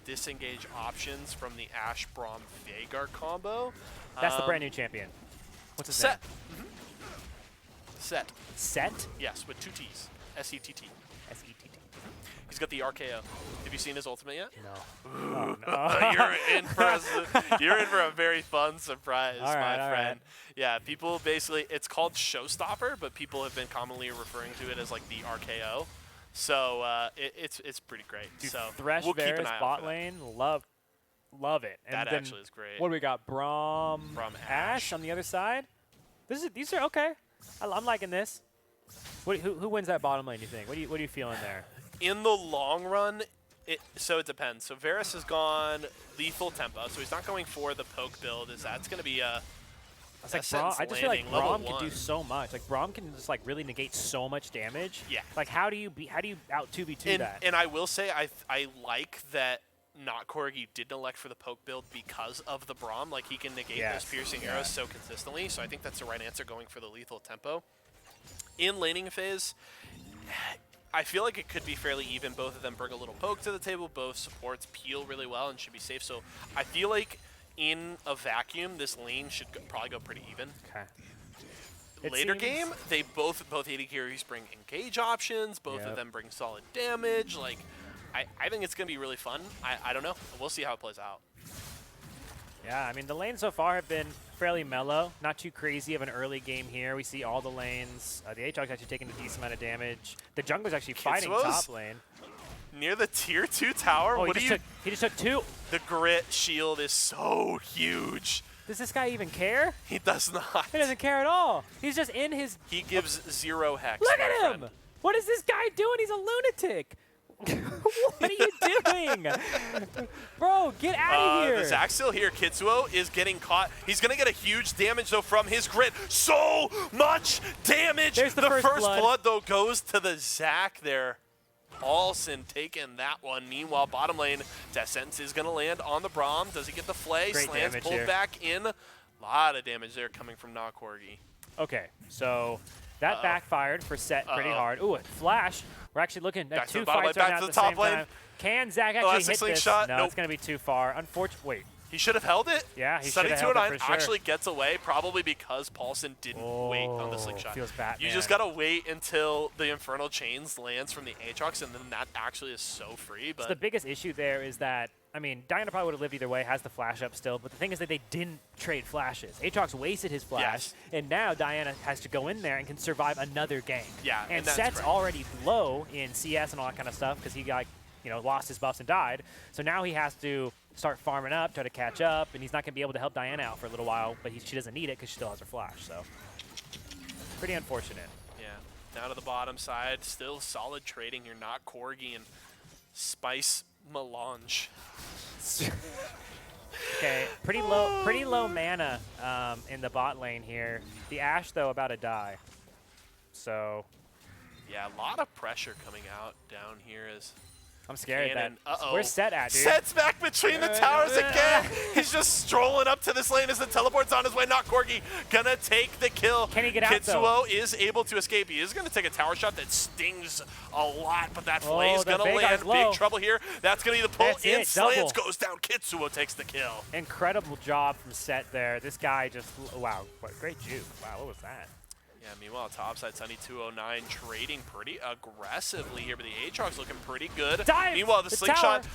disengage options from the Ashe Braum Veigar combo. That's the brand new champion. What's his Set. name? Set. Set? Yes, with 2 T's. S-E-T-T. S-E-T-T. He's got the RKO. Have you seen his ultimate yet? No. Oh, no. You're in for a very fun surprise, All right, my all friend. right. Yeah, people basically, it's called Showstopper, but people have been commonly referring to it as like the RKO. So it's pretty great. Dude, so Thresh we'll keep an Varus eye out bot for that. lane, love it. And That then actually is great. What do we got? Braum Braum Ashe Ashe. on the other side? These are okay. I'm liking this. Who wins that bottom lane, you think? What are you feeling there? In the long run, it depends. So Varus has gone lethal tempo, so he's not going for the poke build. That's going to be a It's like Ascent's I just feel like landing, level Braum can do 1. so much. Like Braum can just like really negate so much damage. Yeah. Like how do you out 2v2 that? And I will say I like that not Corgi didn't elect for the poke build because of the Braum. Like he can negate Yes. those piercing Yeah. arrows so consistently. So I think that's the right answer going for the lethal tempo. In laning phase, I feel like it could be fairly even. Both of them bring a little poke to the table. Both supports peel really well and should be safe. So I feel like in a vacuum, this lane should probably go pretty even. Okay. It Later seems- game, they both AD carries bring engage options. Both Yep. of them bring solid damage. Like, I think it's gonna be really fun. I don't know. We'll see how it plays out. Yeah, I mean the lanes so far have been fairly mellow. Not too crazy of an early game here. We see all the lanes. The Aatrox actually taking a decent amount of damage. The jungler's actually fighting Kitsuo's top lane. Near the tier 2 tower, Oh, what do you? he just took 2. The grit shield is so huge. Does this guy even care? He does not. He doesn't care at all. He's just in his. He gives 0 hex. Look my at him! friend. What is this guy doing? He's a lunatic. What are you doing? Bro, get out of here. The Zac still here. Kitsuo is getting caught. He's going to get a huge damage, though, from his grit. So much damage. There's the first blood. though, goes to the Zac there. Paulson taking that one. Meanwhile, bottom lane, Descent is going to land on the Braum. Does he get the flay? Great Slants damage pulled here. back in. A lot of damage there coming from Nakorgi. Okay, so that backfired for Set pretty hard. Ooh, a flash. We're actually looking at Back to 2 the bottom fights lane, right back now to at the the top same lane. time. Can Zac actually that's a hit this? slingshot. No, Nope. it's going to be too far. Unfortunately, wait. He should have held it. Yeah, he Sunny should have held it 209 for sure. actually gets away, probably because Paulson didn't wait on the slingshot. Feels bad, You just man. gotta wait until the Infernal Chains lands from the Aatrox, and then that actually is so free. But The biggest issue there is that, I mean, Diana probably would have lived either way, has the flash up still, but the thing is that they didn't trade flashes. Aatrox wasted his flash, Yes. and now Diana has to go in there and can survive another game. Yeah, and and that's Set's great. already low in CS and all that kind of stuff because he got, lost his buffs and died. So now he has to start farming up, try to catch up, and he's not going to be able to help Diana out for a little while, but she doesn't need it because she still has her flash, so pretty unfortunate. yeah, down to the bottom side, still solid trading here. Not Corgi and Spice Melange. Okay, pretty low mana in the bot lane here. The Ashe, though, about to die. So Yeah, a lot of pressure coming out down here as I'm scared Cannon. that. Uh-oh. Where's Set at, dude? Set's back between the towers again. He's just strolling up to this lane as the teleport's on his way. Not Corgi gonna take the kill. Can he get out, Kitsuo is able to escape. He is gonna take a tower shot that stings a lot, but that flay is the gonna Veigar's land. low. Big trouble here. That's gonna be the pull. That's In it, slants double. goes down. Kitsuo takes the kill. Incredible job from Set there. This guy just, wow, what great juke. Wow, what was that? Yeah, meanwhile, topside, Sunny 209 trading pretty aggressively here, but the Aatrox looking pretty good. Dive! Meanwhile, the The slingshot,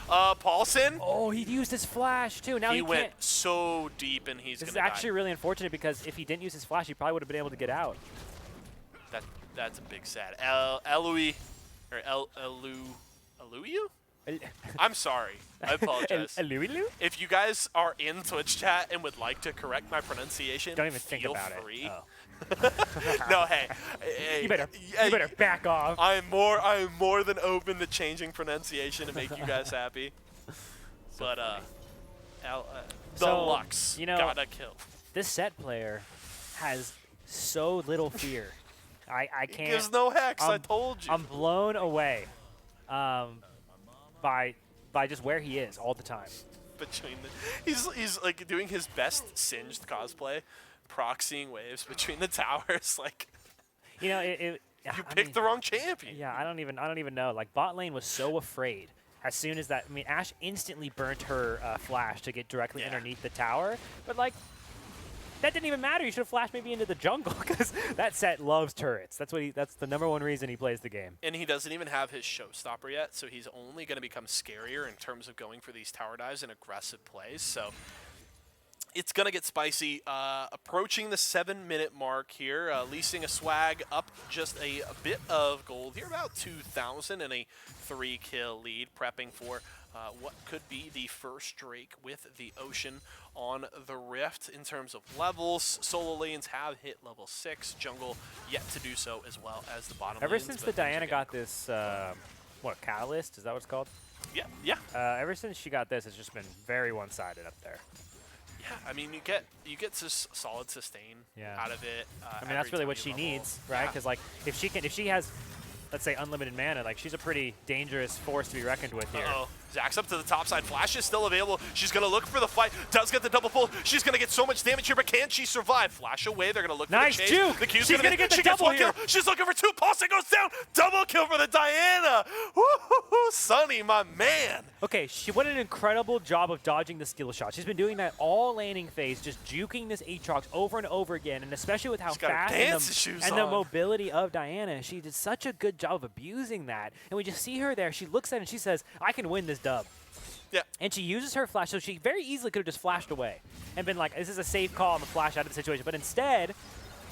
Paulson, Oh, he used his flash, too. Now he he went can't. so deep and he's This is gonna actually die. really unfortunate because if he didn't use his flash, he probably would have been able to get out. That's a big sad. Elui, or Eluyu? I'm sorry. I apologize. Louis? If you guys are in Twitch chat and would like to correct my pronunciation, Don't even think feel about free. it. Oh. No, hey, You better back off. I'm more than open to changing pronunciation to make you guys happy. But the So, Lux gotta kill. This Set player has so little fear. I He can't. gives no hex. I I'm- told you. I'm blown away by just where he is all the time. Between he's like doing his best singed cosplay, proxying waves between the towers. Like You know, you I picked mean, the wrong champion. Yeah, I don't even know. Like bot lane was so afraid as soon as that. I mean, Ashe instantly burnt her flash to get directly Yeah. underneath the tower, but like that didn't even matter. You should have flashed maybe into the jungle because that Set loves turrets. That's the #1 reason he plays the game. And he doesn't even have his showstopper yet, so he's only going to become scarier in terms of going for these tower dives and aggressive plays. So it's going to get spicy. Approaching the 7-minute mark here, leasing a swag up just a bit of gold here, about 2,000 and a 3-kill lead, prepping for what could be the first Drake with the Ocean on the Rift in terms of levels. Solo lanes have hit level 6. Jungle yet to do so, as well as the bottom Ever lanes, since the but things are Diana getting got this, what, Catalyst? Is that what it's called? Yeah, yeah, Ever since she got this, it's just been very one-sided up there. yeah. I mean, you get solid sustain Yeah. out of it. I mean, that's really what she needs, right? Because like, if she has, let's say, unlimited mana, like she's a pretty dangerous force to be reckoned with here. Uh-oh. Zack's up to the top side. Flash is still available. She's going to look for the fight. Does get the double pull. She's going to get so much damage here, but can she survive? Flash away. They're going to look Nice for the chase. juke. The Q's She's going to get the she gets double one here. kill. She's looking for 2. Paulson goes down. Double kill for the Diana. Woo-hoo-hoo. Sunny, my man. Okay, she what an incredible job of dodging the skill shot. She's been doing that all laning phase, just juking this Aatrox over and over again, and especially with how She's got her fast dance shoes and the on. mobility of Diana, she did such a good job of abusing that. And we just see her there. She looks at it and she says, "I can win this dub." Yeah. And she uses her flash, so she very easily could have just flashed away and been like, "This is a safe call. I'm gonna flash out of the situation." But instead,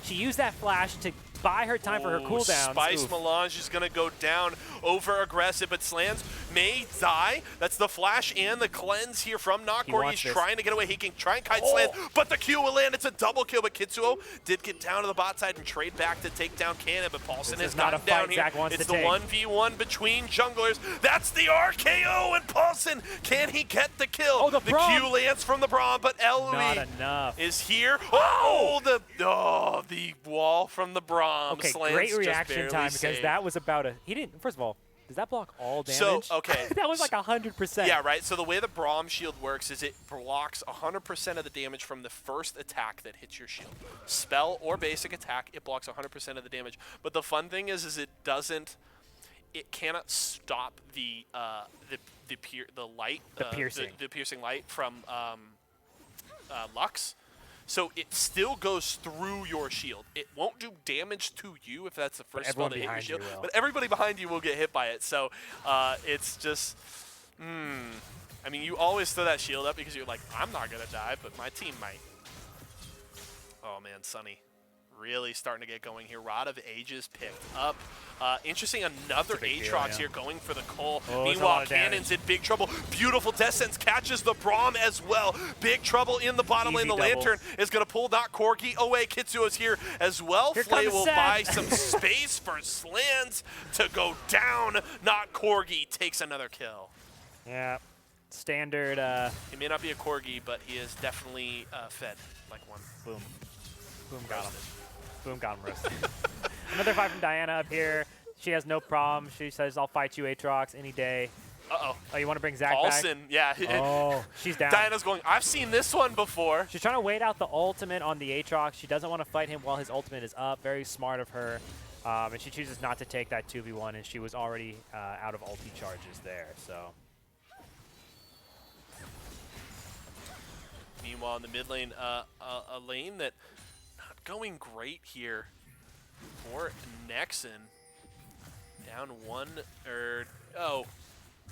she used that flash to buy her time for her cooldown. Spice Melange is going to go down over aggressive, but Slans may die. That's the flash and the cleanse here from Noccord. wants He's this. trying to get away. He can try and kite Slans, but the Q will land. It's a double kill, but Kitsuo did get down to the bot side and trade back to take down Cannon, but Paulson This has is not gotten a fight down here. Zach wants It's to the take. 1v1 between junglers. That's the RKO, and Paulson, can he get the kill? Oh, the Braum. Q lands from the Braum, but Not Elwi enough. is here. Oh, the wall from the Braum. Okay, Slans great just reaction barely time because saved. that was about a. He didn't. First of all, does that block all damage? So, okay. that was like 100%. Yeah, right. So the way the Braum shield works is it blocks 100% of the damage from the first attack that hits your shield. Spell or basic attack, it blocks 100% of the damage. But the fun thing is it doesn't. It cannot stop the light, piercing. the piercing light from Lux. So it still goes through your shield. It won't do damage to you if that's the first spell everyone to hit your behind you shield. will. But everybody behind you will get hit by it. So it's just, I mean, you always throw that shield up because you're like, I'm not gonna die, but my team might. Oh man, Sunny, really starting to get going here. Rod of Ages picked up. Interesting, another big deal, Aatrox yeah. here going for the Cole. Oh, it's a lot Meanwhile, of damage. Cannon's in big trouble. Beautiful Death Sense catches the Braum as well. Big trouble in the bottom lane. Easy The doubles. Lantern is going to pull Not Corgi away. Kitsuo's here as well. Here Flay comes will Seth. buy some space for Slans to go down. Not Corgi takes another kill. Yeah. Standard. He may not be a Corgi, but he is definitely fed like one. Boom. Boom got him. Boom got him roasted. Another fight from Diana up here. She has no problem. She says, "I'll fight you, Aatrox, any day." Uh-oh. Oh, you want to bring Zach Paulson, yeah. back? Oh, she's down. Diana's going, I've seen this one before. She's trying to wait out the ultimate on the Aatrox. She doesn't want to fight him while his ultimate is up. Very smart of her. And she chooses not to take that 2v1, and she was already out of ulti charges there. So. Meanwhile, in the mid lane, a lane that not going great here for Nexon. Down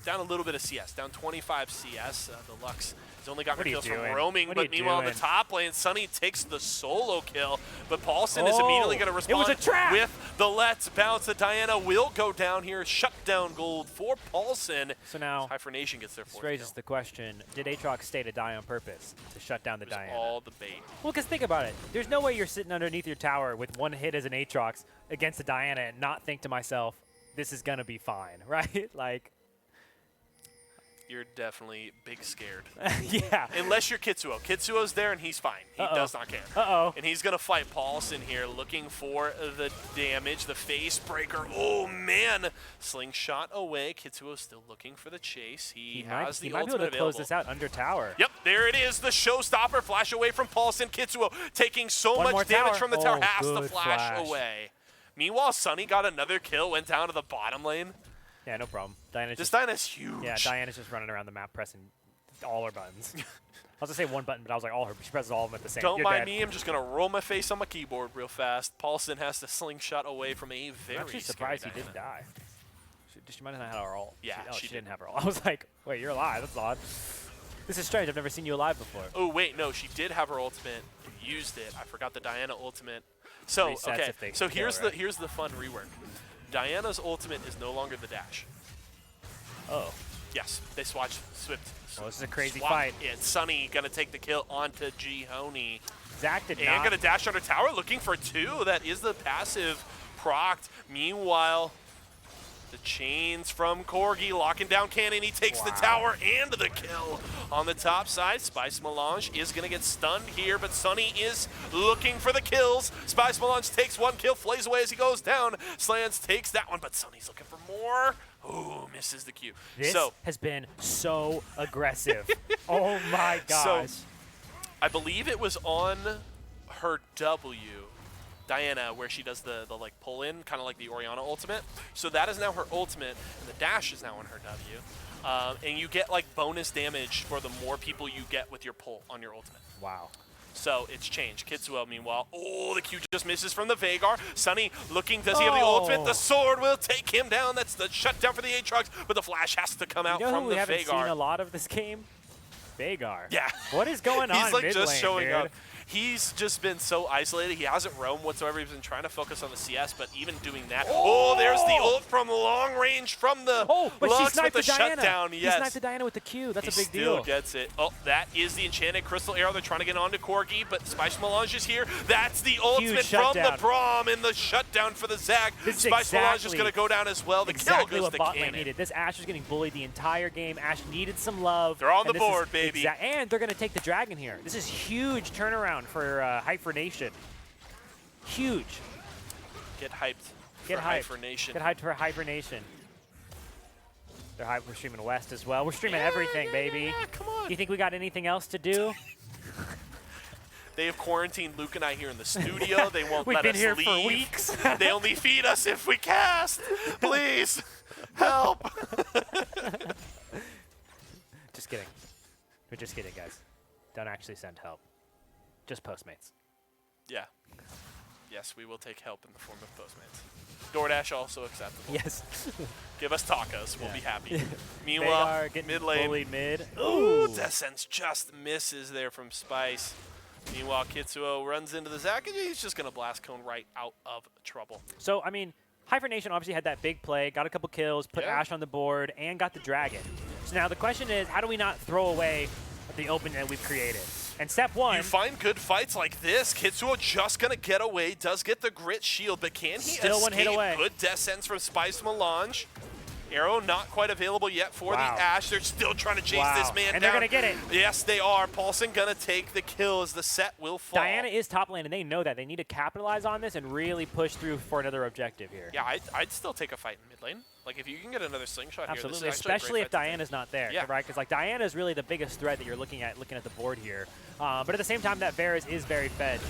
down a little bit of CS. Down 25 CS. The Lux has only gotten What are you kills from doing? roaming, What are but you meanwhile, in the doing? top lane, Sunny takes the solo kill, but Paulson is immediately going to it was respond a trap! with the Let's Bounce. The Diana will go down here. Shut down gold for Paulson. So now, Hyphenation gets their this fourth raises kill. the question, did Aatrox stay to die on purpose to shut down the It was Diana? all the bait. Well, because think about it. There's no way you're sitting underneath your tower with one hit as an Aatrox against a Diana and not think to myself, this is going to be fine, right? Like, You're definitely big scared. yeah. Unless you're Kitsuo. Kitsuo's there and he's fine. He does not care. Uh-oh. And he's going to fight Paulson here, looking for the damage, the face breaker. Oh, man. Slingshot away. Kitsuo's still looking for the chase. He has the he might be ultimate able to close available. this out under tower. Yep, there it is. The showstopper. Flash away from Paulson. Kitsuo taking so One more much damage tower. from the tower. Oh, Has to good flash flash. away. Meanwhile, Sunny got another kill, went down to the bottom lane. Yeah, no problem. Diana's This just, Diana's huge. yeah, Diana's just running around the map pressing all her buttons. I was going to say one button, but I was like, all her. She presses all of them at the same time. Don't mind me, I'm just going to roll my face on my keyboard real fast. Paulson has to slingshot away from a very I'm actually scary surprised he Diana. didn't die. She might not have had her ult. Yeah, she she didn't have her ult. I was like, wait, you're alive. That's odd. This is strange. I've never seen you alive before. Oh, wait, no, she did have her ultimate. Used it. I forgot the Diana ultimate. So, Resets okay, if they so kill, here's right? the fun rework. Diana's ultimate is no longer the dash. Oh. Yes, they swatched Swift. Well, this is a crazy swap fight. it. Sunny gonna take the kill onto Gihoni. Zach did And not. gonna dash under tower, looking for 2. That is the passive procced. Meanwhile, the chains from Corgi locking down Cannon. He takes the tower and the kill on the top side. Spice Melange is gonna get stunned here, but Sunny is looking for the kills. Spice Melange takes 1 kill, flays away as he goes down. Slans takes that one, but Sunny's looking for more. Ooh, misses the Q. This So has been so aggressive. Oh my gosh. I believe it was on her W, Diana, where she does the like pull in, kind of like the Orianna ultimate. So that is now her ultimate, and the dash is now on her W. And you get like bonus damage for the more people you get with your pull on your ultimate. Wow. So it's changed. Kitsuo, meanwhile, oh, the Q just misses from the Veigar. Sunny looking, does he have the ultimate? The sword will take him down. That's the shutdown for the Aatrox, but the flash has to come out You know from who we the haven't seen a Veigar. lot of this game? Veigar. Yeah. What is going on He's like mid just lane, showing dude? up. He's just been so isolated. He hasn't roamed whatsoever. He's been trying to focus on the CS, but even doing that. Oh, there's the ult from long range from the Oh, but she Lux with sniped the the Diana. shutdown. He Yes. sniped the Diana with the Q. That's He a big still deal. gets it. Oh, that is the enchanted crystal arrow. They're trying to get onto Corgi, but Spice Melange is here. That's the ultimate from the shutdown. Braum and the shutdown for the Zac. This is Spice Melange is exactly- going to go down as well. The Exactly kill goes what to bot lane Cannon. needed. This Ashe was getting bullied the entire game. Ashe needed some love. They're on and the this is board, baby. and they're going to take the dragon here. This is huge turnaround for Hyper Nation. Huge. Get hyped Get for hyped. Hyper Nation. Get hyped for Hyper Nation. They're hyped. We're streaming West as well. We're streaming everything, baby. Yeah, come on. You think we got anything else to do? They have quarantined Luke and I here in the studio. They won't We've let been us here leave. for weeks. They only feed us if we cast. Please, help. Just kidding. We're just kidding, guys. Don't actually send help. Just Postmates. Yeah. Yes, we will take help in the form of Postmates. DoorDash also acceptable. Yes. Give us tacos. We'll Yeah. be happy. They Meanwhile, are getting mid lane. bullied mid. Ooh, Descents just misses there from Spice. Meanwhile, Kitsuo runs into the Zac, and he's just going to blast cone right out of trouble. So, I mean, Hyper Nation obviously had that big play, got a couple kills, put Yeah. Ashe on the board, and got the dragon. So now the question is, how do we not throw away the opening that we've created? And step one, You find good fights like this. Kitsuo just going to get away, does get the grit shield, but can he Still escape? one hit away. Good descents from Spice Melange. Arrow not quite available yet for Wow. the Ashe. They're still trying to chase Wow. this man And down. they're gonna get it. Yes, they are. Paulson going to take the kill as the set will fall. Diana is top lane, and they know that. They need to capitalize on this and really push through for another objective here. Yeah, I'd still take a fight in mid lane. Like, if you can get another slingshot Absolutely, here, this is actually a especially great if fight to take. Diana's not there, Yeah. right? Because like Diana is really the biggest threat that you're looking at the board here. But at the same time, that Varus is very fed.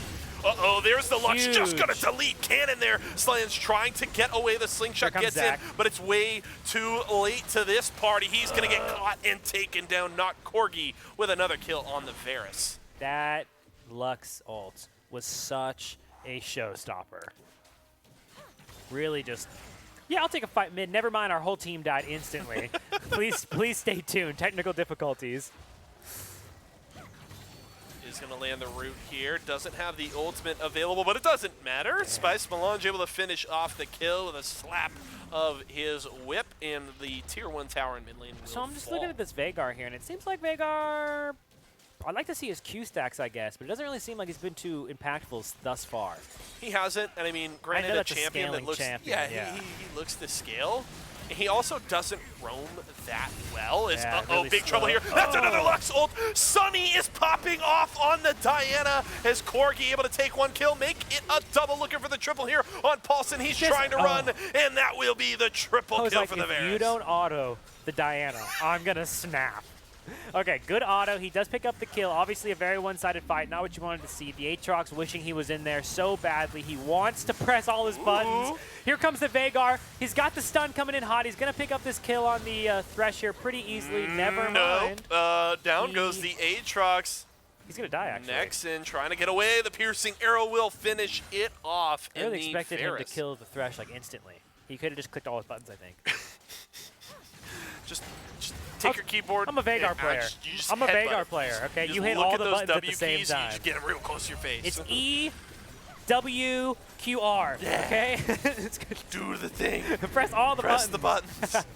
Uh-oh, there's the Lux just Huge. gonna delete Cannon there. Slan's trying to get away. The slingshot Here comes gets Zac. in, but it's way too late to this party. He's gonna get caught and taken down, not Corgi, with another kill on the Varus. That Lux ult was such a showstopper. Really just, yeah, I'll take a fight mid. Never mind, our whole team died instantly. please stay tuned. Technical difficulties. Is gonna land the root here. Doesn't have the ultimate available, but it doesn't matter. Spice Melange able to finish off the kill with a slap of his whip, and the tier 1 tower in mid lane will So I'm just fall. looking at this Veigar here, and it seems like Veigar, I'd like to see his Q stacks, I guess, but it doesn't really seem like he's been too impactful thus far. He hasn't, and I mean, granted, know a that's a champion that scaling looks, champion, yeah. He looks to scale. He also doesn't roam that well. It's, Yeah, uh-oh, really big trouble slow. here. That's another Lux ult. Sunny is popping off on the Diana. As Corgi able to take one kill, make it a double. Looking for the triple here on Paulson. He's trying to run, and that will be the triple I was kill like, for the if Varus. you don't auto the Diana, I'm going to snap. Okay, good auto. He does pick up the kill. Obviously a very one-sided fight. Not what you wanted to see. The Aatrox wishing he was in there so badly. He wants to press all his buttons. Here comes the Veigar. He's got the stun coming in hot. He's going to pick up this kill on the Thresh here pretty easily. Never mind. Down goes the Aatrox. He's going to die, actually. Nexen trying to get away. The piercing arrow will finish it off. I really in the expected him to Varus. kill the Thresh like instantly. He could have just clicked all his buttons, I think. Just take your keyboard. I'm a Veigar and, player. you just I'm a headbutt Veigar it. player, okay? Just You hit look all at the those buttons at W the same keys, time. You just get them real close to your face. It's E, W, Q, R, okay? It's good. Do the thing. Press all the Press buttons. the buttons.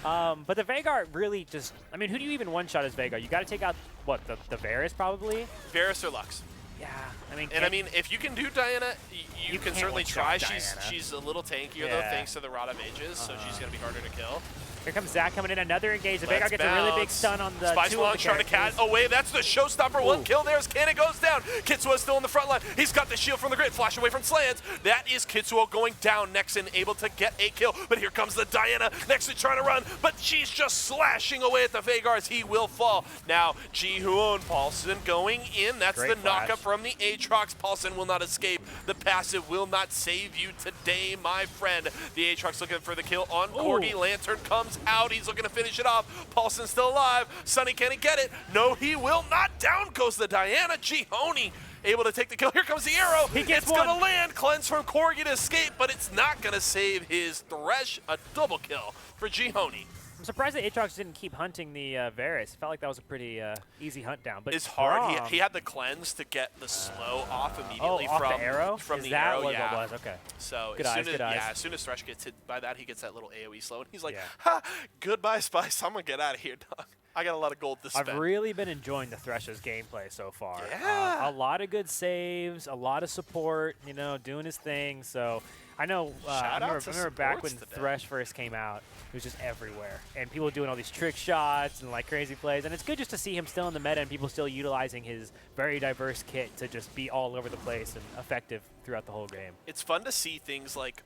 But the Veigar really just, I mean, who do you even one-shot as Veigar? You got to take out, what, the Varus probably? Varus or Lux. Yeah, I mean, And I mean, if you can do Diana, you can can't certainly one-shot try. Diana. She's a little tankier though, Yeah. thanks to the Rod of Ages, so she's gonna be harder to kill. here comes Zach coming in, another engage. The Veigar Let's gets a really big bounce. stun on the Spice two of Launch the trying to cat characters. away. That's the showstopper. One Ooh. kill there as Cannon goes down. Kitsuo still in the front line. He's got the shield from the grid. Flash away from Slans. That is Kitsuo going down. Nexon able to get a kill, but here comes the Diana. Nexon trying to run, but she's just slashing away at the Veigar as he will fall. Now, Ji-Hoon Paulson going in. That's Great the flash. knockup from the Aatrox. Paulson will not escape. The passive will not save you today, my friend. The Aatrox looking for the kill on Corgi. Lantern comes out. He's looking to finish it off. Paulson's still alive. Sunny, can he get it? No, he will not. Down goes the Diana. Gihoni able to take the kill. Here comes the arrow. He gets It's going to one. land. Cleanse from Corgi to escape, but it's not going to save his Thresh. A double kill for Gihoni. I'm surprised that Aatrox didn't keep hunting the Varus. Felt like that was a pretty easy hunt down. But It's hard. Braum- He had the cleanse to get the slow off immediately off from the arrow? From Is the that arrow, what yeah. it was? Okay. So Good as eyes, soon good as, eyes. yeah, as soon as Thresh gets hit by that, he gets that little AoE slow, and he's like, Yeah. "Ha, goodbye, Spice. I'm gonna get out of here, dog. I got a lot of gold to spend." I've really been enjoying the Thresh's gameplay so far. Yeah. A lot of good saves, a lot of support, you know, doing his thing. So I know, Shout I out to remember back when supports today. Thresh first came out, it was just everywhere. And people doing all these trick shots and like crazy plays. And it's good just to see him still in the meta and people still utilizing his very diverse kit to just be all over the place and effective throughout the whole game. It's fun to see things like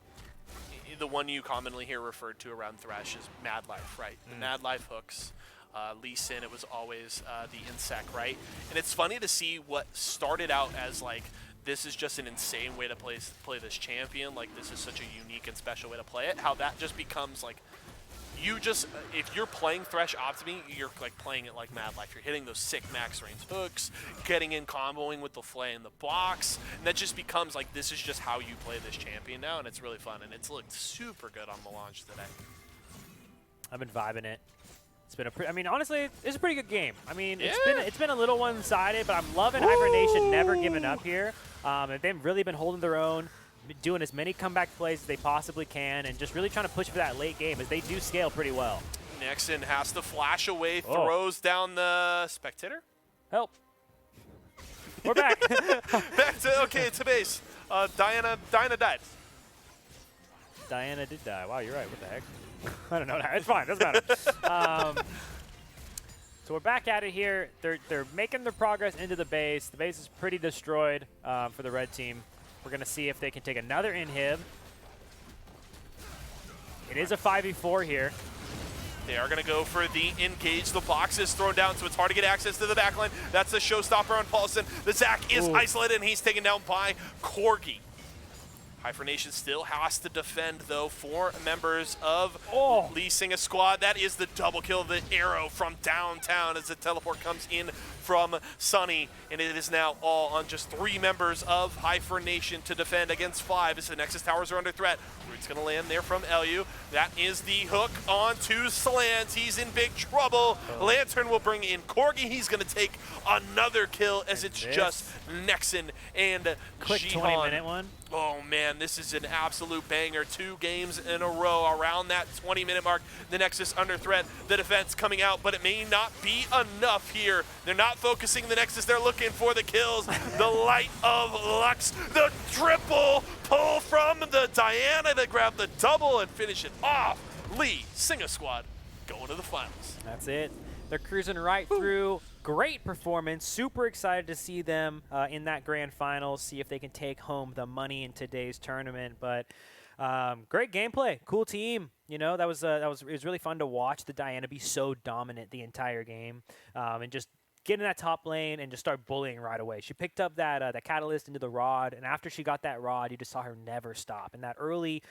the one you commonly hear referred to around Thresh is Mad Life, right? The Mad Life hooks. Lee Sin, it was always the insect, right? And it's funny to see what started out as like, this is just an insane way to play this champion. Like, this is such a unique and special way to play it. How that just becomes like, you just, if you're playing Thresh Optimi, you're like playing it like Mad Life. You're hitting those sick max range hooks, getting in comboing with the Flay in the box, and that just becomes like, this is just how you play this champion now, and it's really fun, and it's looked super good on the launch today. I've been vibing it. It's been I mean, honestly, it's a pretty good game. I mean, Yeah. it's been a little one-sided, but I'm loving Hibernation never giving up here. And they've really been holding their own, doing as many comeback plays as they possibly can, and just really trying to push for that late game as they do scale pretty well. Nexon has to flash away, Oh. throws down the Spectator. Help. We're back. Back to, okay, to base. Diana died. Diana did die. Wow, you're right. What the heck? I don't know. It's fine. Doesn't matter. So we're back at it here. They're making their progress into the base. The base is pretty destroyed for the red team. We're going to see if they can take another inhib. It is a 5v4 here. They are going to go for the engage. The box is thrown down, so it's hard to get access to the backline. That's the showstopper on Paulson. The Zac is Ooh. isolated, and he's taken down by Corgi. Hyphenation still has to defend, though, 4 members of Oh. Lee Singa's squad. That is the double kill of the arrow from downtown as the teleport comes in from Sunny. And it is now all on just 3 members of Hyphenation to defend against 5 as the Nexus towers are under threat. Root's going to land there from Elu. That is the hook onto Slans. He's in big trouble. Lantern will bring in Corgi. He's going to take another kill as it's this? just Nexon and Quick Jihan. 20-minute one. Oh man, this is an absolute banger. 2 games in a row around that 20-minute mark. The Nexus under threat, the defense coming out, but it may not be enough here. They're not focusing the Nexus, they're looking for the kills. The Light of Lux, the triple pull from the Diana to grab the double and finish it off. Lee, Singa squad, going to the finals. That's it. They're cruising right through. Great performance. Super excited to see them in that grand final. See if they can take home the money in today's tournament. But great gameplay. Cool team. You know, it was really fun to watch the Diana be so dominant the entire game and just get in that top lane and just start bullying right away. She picked up that catalyst into the rod, and after she got that rod, you just saw her never stop. And that early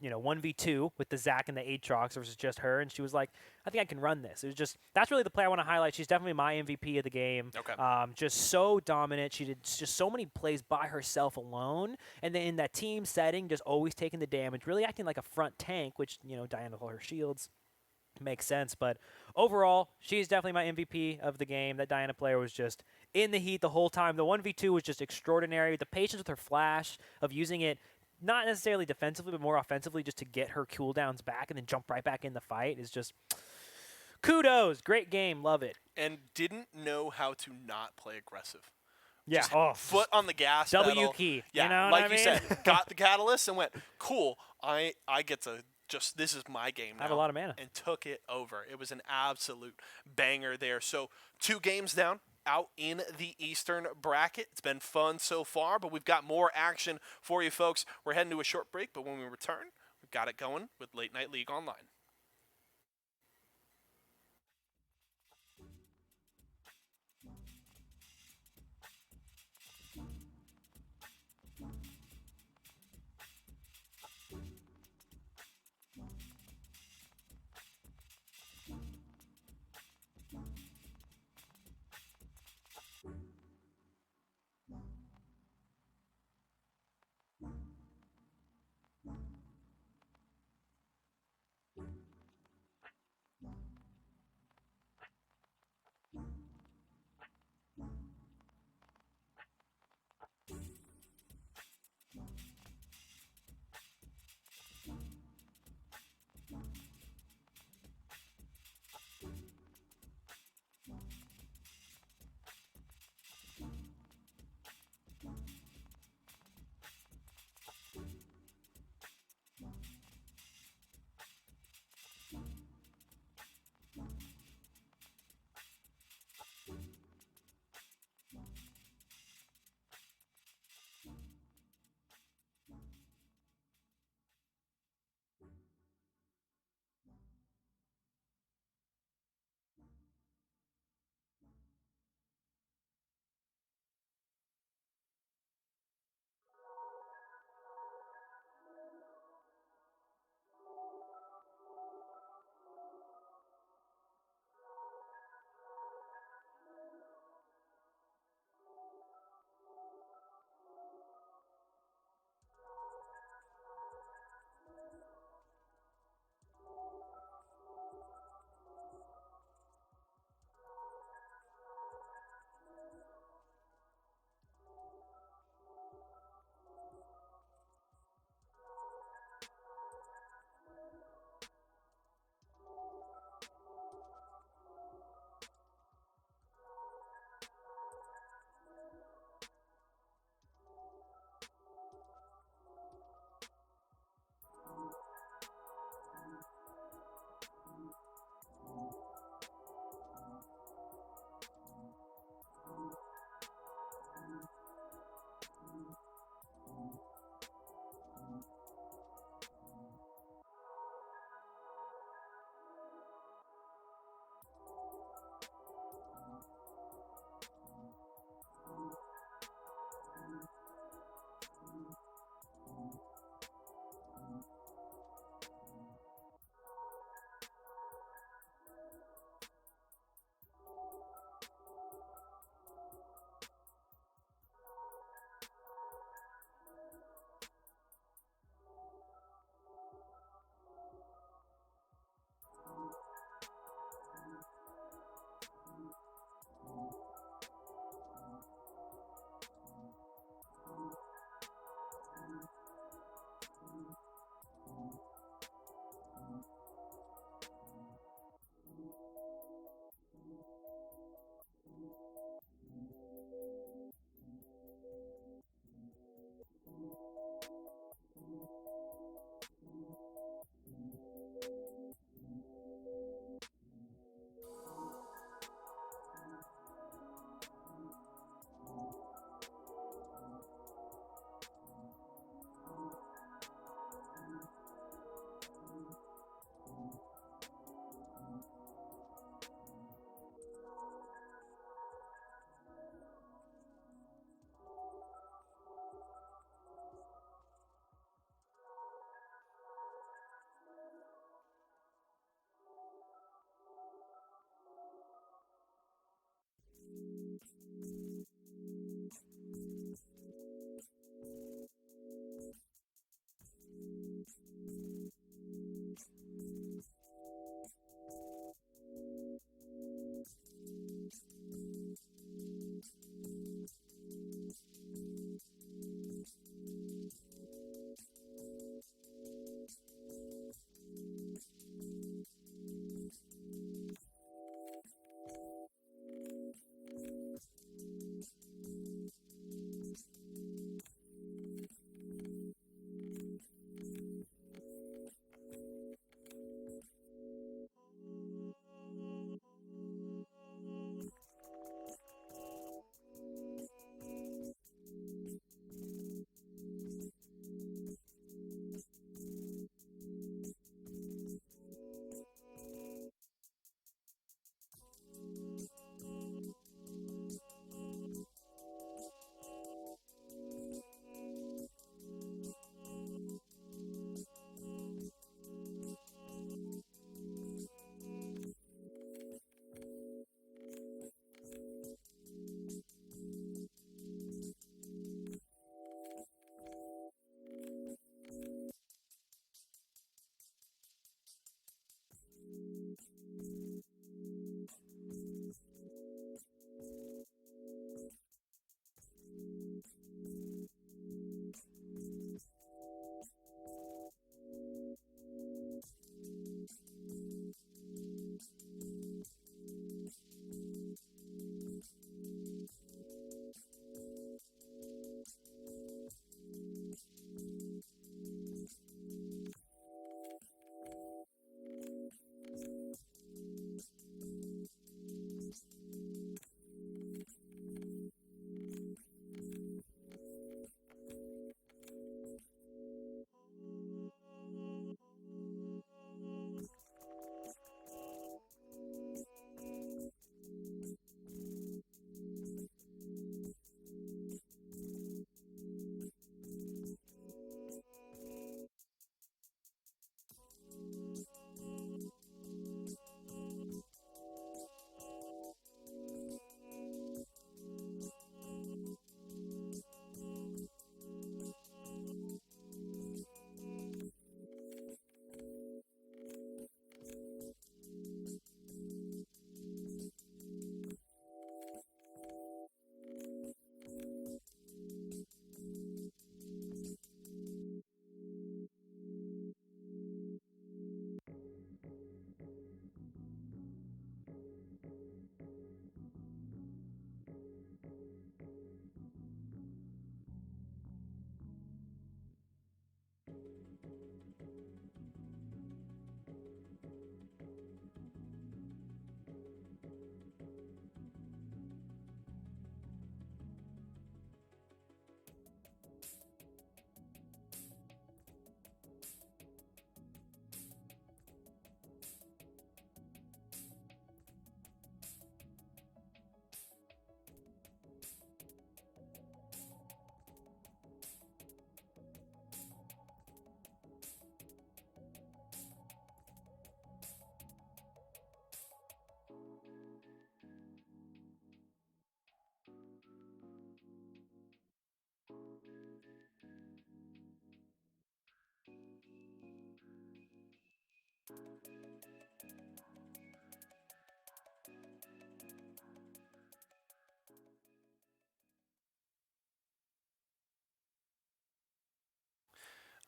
1v2 with the Zac and the Aatrox versus just her, and she was like, I think I can run this. It was just, that's really the play I want to highlight. She's definitely my MVP of the game. Okay. Just so dominant. She did just so many plays by herself alone, and then in that team setting, just always taking the damage, really acting like a front tank, which, you know, Diana with all her shields makes sense. But overall, she's definitely my MVP of the game. That Diana player was just in the heat the whole time. The 1v2 was just extraordinary. The patience with her flash, of using it not necessarily defensively, but more offensively, just to get her cooldowns back and then jump right back in the fight is just kudos. Great game. Love it. And didn't know how to not play aggressive. Yeah. Just Oh, foot on the gas W pedal. key. Yeah, You know what like I you mean? said, got the catalyst and went, cool, I get to just, this is my game now. I have a lot of mana. And took it over. It was an absolute banger there. So 2 games down, out in the Eastern bracket. It's been fun so far, but we've got more action for you folks. We're heading to a short break, but when we return, we've got it going with Late Night League Online.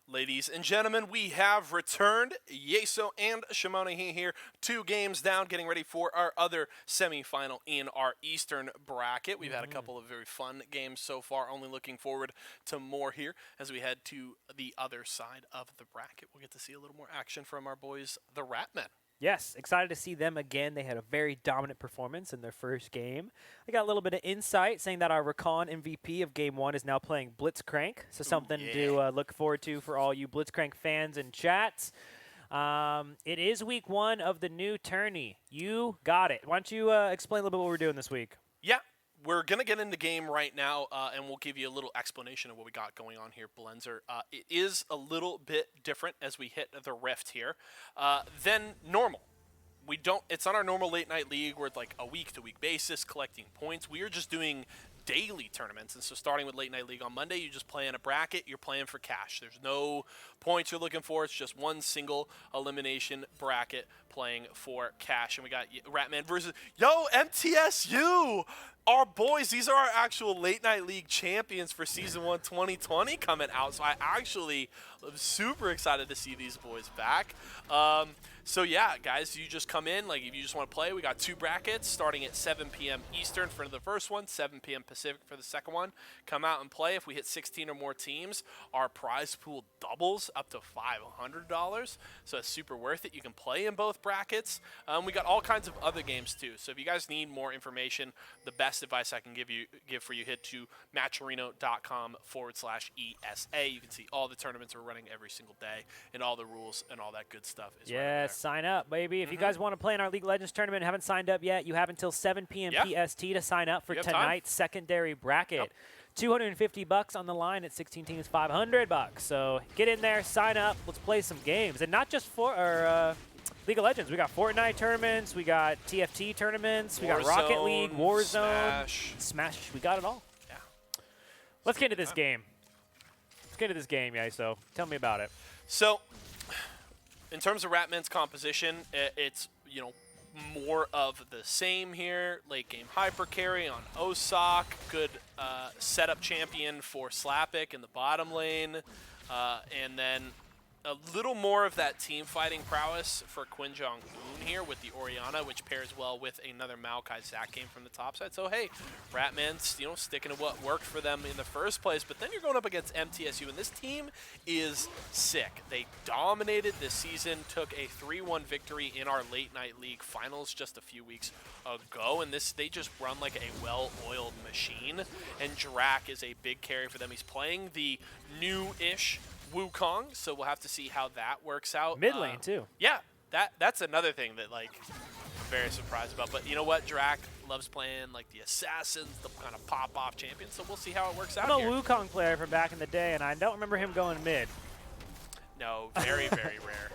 Ladies and gentlemen, we have returned. Yeso and Shimona here, 2 games down, getting ready for our other semifinal in our Eastern bracket. We've had a couple of very fun games so far, only looking forward to more here as we head to the other side of the bracket. We'll get to see a little more action from our boys, the Ratmen. Yes, excited to see them again. They had a very dominant performance in their first game. I got a little bit of insight saying that our Rakan MVP of Game 1 is now playing Blitzcrank, so something to look forward to for all you Blitzcrank fans in chats. It is week 1 of the new tourney. You got it. Why don't you explain a little bit what we're doing this week? Yeah. We're going to get into game right now, and we'll give you a little explanation of what we got going on here, Blenzer. It is a little bit different as we hit the Rift here than normal. It's not our normal late night league where it's like a week-to-week basis collecting points. We are just doing daily tournaments. And so starting with Late Night League on Monday, you just play in a bracket, you're playing for cash. There's no points you're looking for. It's just one single elimination bracket playing for cash. And we got Ratman versus, MTSU! Our boys, these are our actual Late Night League champions for Season 1 2020 coming out. So I actually am super excited to see these boys back. So yeah, guys, you just come in. Like, if you just want to play, we got 2 brackets starting at 7 p.m. Eastern for the first one, 7 p.m. Pacific for the second one. Come out and play. If we hit 16 or more teams, our prize pool doubles up to $500. So it's super worth it. You can play in both brackets. We got all kinds of other games too. So if you guys need more information, the best advice I can give for you, hit to matcharino.com/ESA. You can see all the tournaments we're running every single day and all the rules and all that good stuff. Yes, sign up, baby. If you guys want to play in our League of Legends tournament and haven't signed up yet, you have until 7 p.m. PST to sign up for tonight's secondary bracket. Yep. $250 on the line at 16 teams, $500. So get in there, sign up. Let's play some games, and not just for our League of Legends. We got Fortnite tournaments, we got TFT tournaments, we got Rocket League, Warzone, Smash. We got it all. Yeah. Let's get into this game. So tell me about it. So, in terms of Ratman's composition, it's more of the same here. Late game hyper carry on Osak, good setup champion for Slapik in the bottom lane, and then a little more of that team fighting prowess for Quinn Jong-un here with the Orianna, which pairs well with another Maokai Zac game from the top side. So hey, Ratman's sticking to what worked for them in the first place, but then you're going up against MTSU, and this team is sick. They dominated this season, took a 3-1 victory in our Late Night League finals just a few weeks ago, and they just run like a well-oiled machine, and Drak is a big carry for them. He's playing the new-ish Wukong, so we'll have to see how that works out. Mid lane too. Yeah, that's another thing that I'm very surprised about. But you know what, Drak loves playing like the assassins, the kind of pop-off champion. So we'll see how it works out. I'm a Wukong player from back in the day, and I don't remember him going mid. No, very very rare.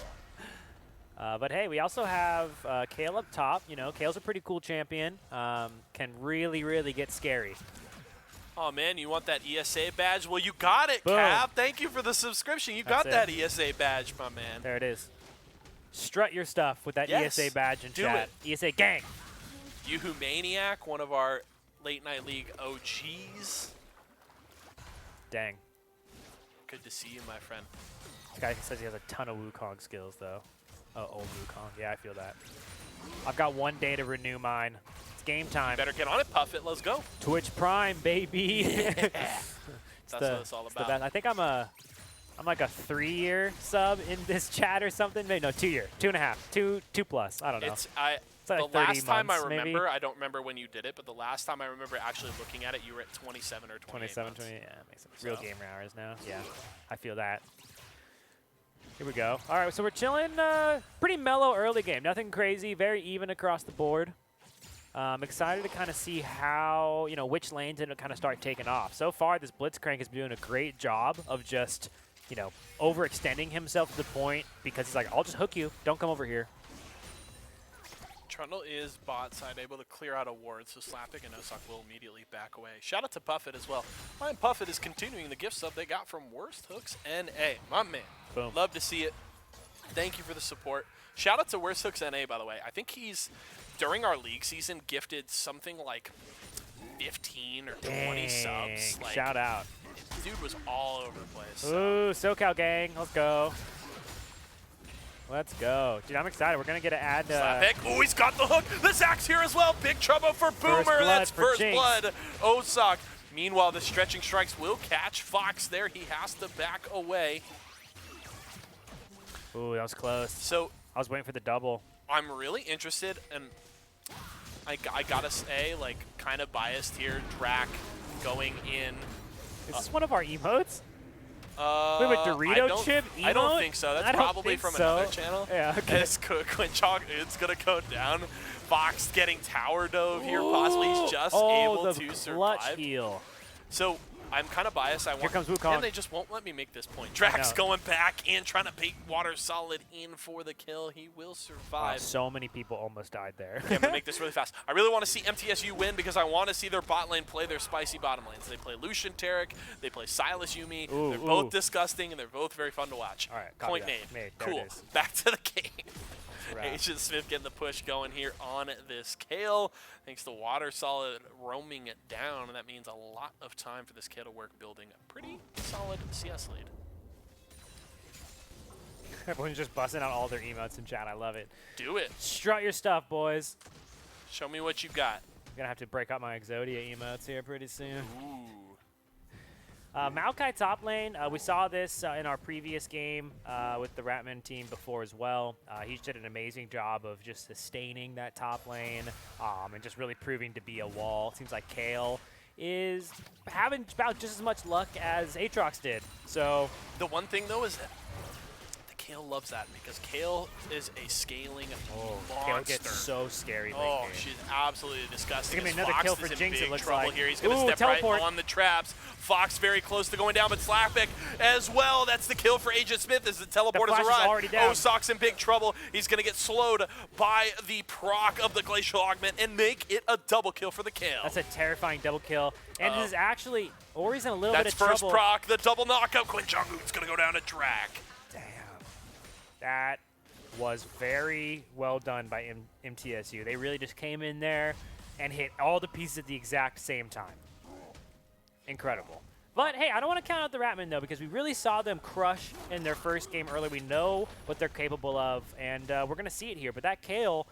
But hey, we also have Kayle up top. Kale's a pretty cool champion. Can really get scary. Oh, man, you want that ESA badge? Well, you got it, Boom. Cap. Thank you for the subscription. You got that it. ESA badge, my man. There it is. Strut your stuff with that Yes, ESA badge in do chat. ESA gang. Yuhu Maniac, one of our Late Night League OGs. Dang. Good to see you, my friend. This guy says he has a ton of Wukong skills, though. Old Wukong. Yeah, I feel that. I've got one day to renew mine. It's game time. Better get on it, Puffit. Let's go. Twitch Prime, baby. That's what it's all about. I think I'm like a 3-year sub in this chat or something. Maybe no, 2-year, 2.5, 2+. I don't know. It's like the 30 last time I months, maybe. remember, I don't remember when you did it, but the last time I remember actually looking at it, you were at 27 or 28 27, months. 28. Yeah, makes sense. Real gamer hours now. Yeah, I feel that. Here we go. All right, so we're chilling. Pretty mellow early game. Nothing crazy. Very even across the board. I'm excited to kind of see how, which lanes it'll kind of start taking off. So far, this Blitzcrank is doing a great job of just, overextending himself to the point because he's like, I'll just hook you. Don't come over here. Trundle is bot side, able to clear out a ward, so Slapik and Osak will immediately back away. Shout out to Puffit as well. My Puffit is continuing the gift sub they got from Worst Hooks NA. My man. Boom. Love to see it. Thank you for the support. Shout out to Worst Hooks NA, by the way. I think he's, during our league season, gifted something like 15 or 20 subs. Like, Shout out. dude was all over the place. Ooh, SoCal gang. Let's go. Let's go. Dude, I'm excited. We're going to get to add... Slappick. Ooh, he's got the hook. The Zax here as well. Big trouble for Boomer. blood That's for first Jinx. blood. Osak. Meanwhile, the stretching strikes will catch Fox there. He has to back away. Ooh, that was close. So I was waiting for the double. I'm really interested, and I gotta say, like, kind of biased here. Drac going in. Is this one of our emotes? Wait, with Dorito chip I don't emote? think so. That's I don't probably think from so. another channel. Yeah, okay. It's Quinchog. It's gonna go down. Fox getting tower dove here. Possibly he's just able the to clutch survive. heal. So I'm kind of biased. Here comes Wukong. And they just won't let me make this point. Drax know. going back and trying to bait Water Solid in for the kill. He will Wow, survive. so many people almost died there. Okay, I'm gonna make this really fast. I really want to see MTSU win because I want to see their bot lane play their spicy bottom lanes. They play Lucian Tarek, they play Silas Yumi. Ooh, they're both ooh. disgusting and they're both very fun to watch. All right, copy Point that. made. Made. There Cool. it is. Back to the game. Wrap. Agent Smith getting the push going here on this Kale. Thanks to Water Solid roaming it down, and that means a lot of time for this Kale to work building a pretty solid CS lead. Everyone's just busting out all their emotes in chat. I love it. Do it. Strut your stuff, boys. Show me what you got. I'm going to have to break out my Exodia emotes here pretty soon. Ooh. Maokai top lane, we saw this in our previous game with the Ratman team before as well. He did an amazing job of just sustaining that top lane and just really proving to be a wall. Seems like Kale is having about just as much luck as Aatrox did. So The one thing, though, is that Kale loves that because Kale is a scaling Kale monster. gets so scary late Oh, game. she's absolutely disgusting. It's gonna be As another Fox kill for is in Jinx, it big looks trouble like. here. He's going to Ooh, step teleport. right on the traps. Fox very close to going down, but Slappick as well. That's the kill for Agent Smith as the teleport has flash is arrived. already down. Osak's in big trouble. He's going to get slowed by the proc of the Glacial Augment and make it a double kill for the Kale. That's a terrifying double kill. And this is actually, Ori's in a little That's bit of first trouble. proc, the double knockout. Quinn Jong-un's going to go down to Drac. Damn. That was very well done by MTSU. They really just came in there and hit all the pieces at the exact same time. Incredible. But hey, I don't want to count out the Ratman though, because we really saw them crush in their first game early. We know what they're capable of, and we're going to see it here. But that Kale,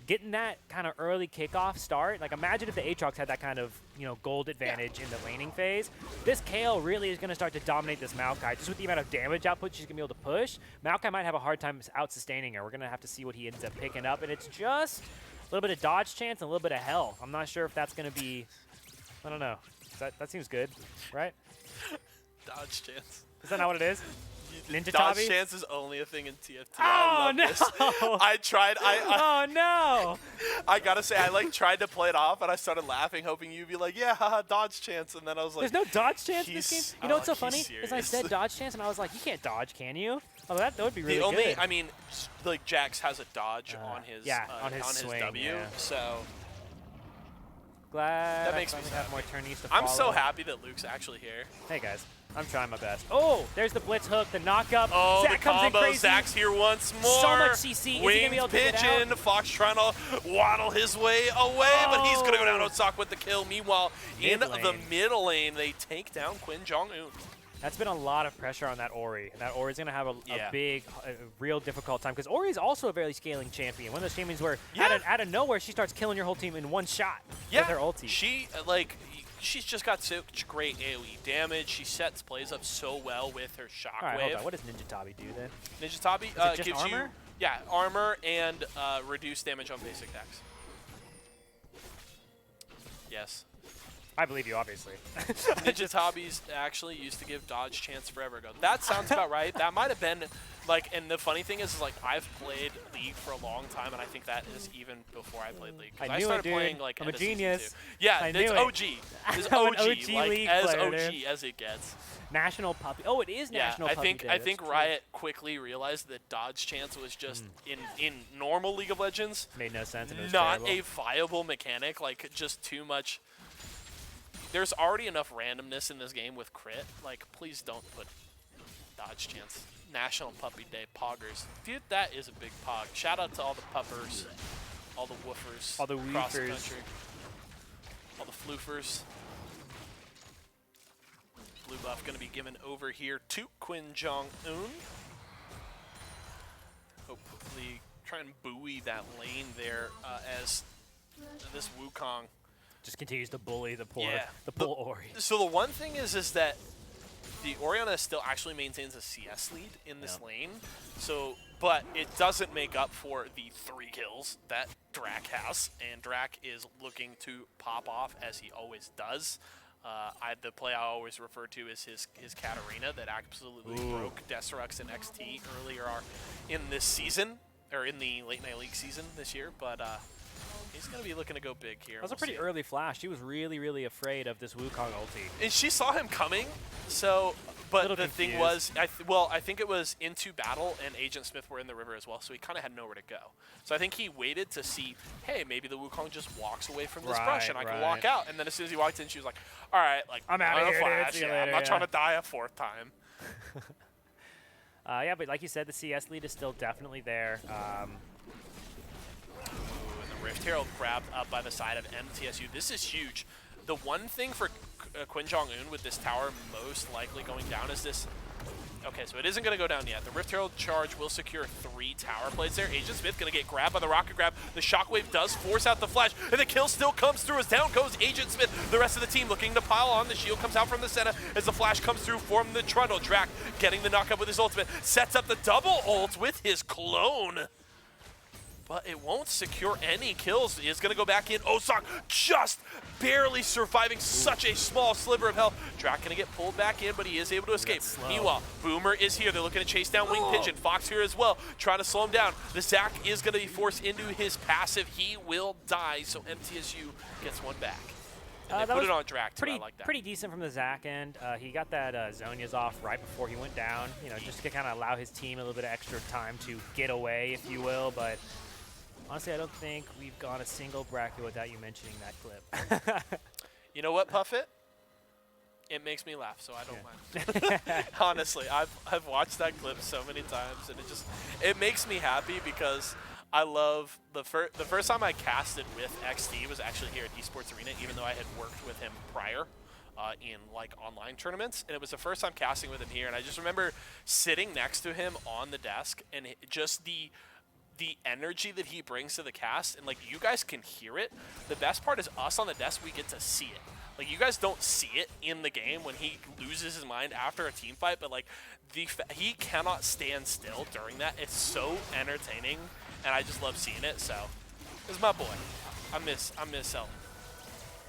getting that kind of early kickoff start, like imagine if the Aatrox had that kind of, you know, gold advantage in the laning phase. This Kale really is going to start to dominate this Maokai. Just with the amount of damage output she's going to be able to push, Maokai might have a hard time out-sustaining her. We're going to have to see what he ends up picking up, and it's just a little bit of dodge chance and a little bit of health. I'm not sure if that's going to be, I don't know. That seems good, right? Dodge chance. Is that not what it is? Ninja Dodge Tabi? chance is only a thing in TFT. Oh, I love no. this. I tried. Oh, no. I gotta say, I like tried to play it off, and I started laughing, hoping you'd be like, "Yeah, haha, dodge chance," and then I was like, There's no dodge chance in this game? he's- You know what's so he's funny? Is I serious. said dodge chance, and I was like, you can't dodge, can you? Oh, that would be really the only, good. I mean, like Jax has a dodge on his, yeah, on his swing, W, yeah. so Glad That makes I me finally have sad. more turnies to I'm follow. so happy that Luke's actually here. Hey, guys. I'm trying my best. Oh, there's the blitz hook, the knockup. Oh, Zach the comes in combo. crazy. Zach's here once more. So much CC. Is he gonna be Winged able to get it pigeon. out? Fox trying to waddle his way away, but he's going to go down Oh. Osak with the kill. Meanwhile, in Mid the lane. middle lane, they take down Quinn Jong-un. That's been a lot of pressure on that Ori. And that Ori's going to have a Yeah. big, real difficult time. Because Ori is also a very scaling champion. One of those champions where Yeah. out of nowhere, she starts killing your whole team in one shot Yeah, with her ulti. she she's just got such great AoE damage. She sets plays up so well with her All right, hold shockwave. on. What does Ninja Tabi do then? Ninja Tabi it just gives armor? you armor and reduced damage on basic attacks. Yes. I believe you, obviously. Ninja Tabi's actually used to give dodge chance forever ago. That sounds about right. That might have been and the funny thing is like I've played League for a long time, and I think that is even before I played League. 'Cause I knew it, started dude. playing like I'm end a of season genius. 2. Yeah, I it's knew it. OG. It's I'm an OG, OG like League as player, OG dude. as it gets. National Puppy. Oh, it is Yeah, National I Puppy think Day. I That's think true. Riot quickly realized that dodge chance was just in normal League of Legends Made no sense. And it was not terrible. a viable mechanic. Like just too much. There's already enough randomness in this game with crit. Like please don't put dodge chance. National Puppy Day poggers. Dude, that is a big pog. Shout out to all the puppers, all the woofers, All the across the woofers. country, all the floofers. Blue buff going to be given over here to Quinn Jong-un. Hopefully try and buoy that lane there as this Wukong. Just continues to bully the poor, Yeah. the poor Ori. So the one thing is that the Orianna still actually maintains a CS lead in this Yeah. lane. So, but it doesn't make up for the 3 kills that Drac has, and Drac is looking to pop off as he always does. The play I always refer to is his Katarina that absolutely broke Deserux and XT earlier in this season, or in the Late Night League season this year. But he's going to be looking to go big here. That was a pretty early flash. She was really, really afraid of this Wukong ulti. And she saw him coming, so. But Little the thing confused. was, I think it was into battle, and Agent Smith were in the river as well, so he kind of had nowhere to go. So I think he waited to see, hey, maybe the Wukong just walks away from this brush, and I can walk out. And then as soon as he walked in, she was like, all right, like, I'm outta gonna here, dude. flash. See you Yeah, later, I'm not yeah. trying to die a 4th time. Yeah, but like you said, the CS lead is still definitely there. Ooh, and the Rift Herald grabbed up by the side of MTSU. This is huge. The one thing for Quinn Jong-un with this tower most likely going down is this. Okay, so it isn't going to go down yet. The Rift Herald charge will secure 3 tower plates there. Agent Smith going to get grabbed by the rocket grab. The Shockwave does force out the flash, and the kill still comes through as down goes Agent Smith. The rest of the team looking to pile on. The shield comes out from the center as the flash comes through from the Trundle. Drac getting the knockup with his ultimate. Sets up the double ult with his clone. But it won't secure any kills. He is going to go back in. Osok just barely surviving such a small sliver of health. Drac going to get pulled back in, but he is able to escape. slow. Meanwhile, Boomer is here. They're looking to chase down Wing Pigeon. Fox here as well, trying to slow him down. The Zac is going to be forced into his passive. He will die, so MTSU gets one back. And That they put was it on Drac, too. Pretty, I like that. pretty decent from the Zac end. He got that Zhonya's off right before he went down, just to kind of allow his team a little bit of extra time to get away, if you will. But honestly, I don't think we've gone a single bracket without you mentioning that clip. You know what, Puffit? It makes me laugh, so I don't mind. Honestly, I've watched that clip so many times, and it makes me happy because I love the first time I casted with XD was actually here at Esports Arena, even though I had worked with him prior in like online tournaments, and it was the first time casting with him here, and I just remember sitting next to him on the desk, and just the energy that he brings to the cast, and like you guys can hear it. The best part is us on the desk, we get to see it. Like you guys don't see it in the game when he loses his mind after a team fight, but like he cannot stand still during that. It's so entertaining, and I just love seeing it. So this is my boy. I miss Selton.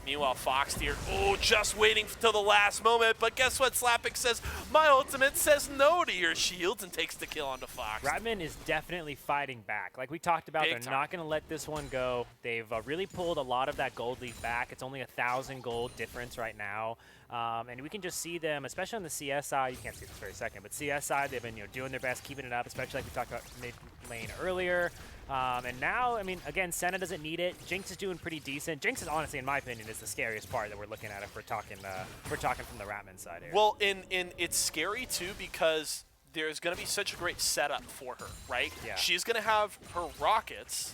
Meanwhile, Fox here, just waiting till the last moment, but guess what? Slappic says, my ultimate says no to your shields, and takes the kill onto Fox. Ratman is definitely fighting back. Like we talked about, Big they're time. not going to let this one go. They've really pulled a lot of that gold lead back. It's only 1,000 gold difference right now. And we can just see them, especially on the CS side. You can't see this very second, but CS side, they've been doing their best, keeping it up, especially like we talked about mid lane earlier. And now, I mean, again, Senna doesn't need it. Jinx is doing pretty decent. Jinx is honestly, in my opinion, is the scariest part that we're looking at if we're talking from the Ratman side here. Well, it's scary too because there's going to be such a great setup for her, right? Yeah. She's going to have her rockets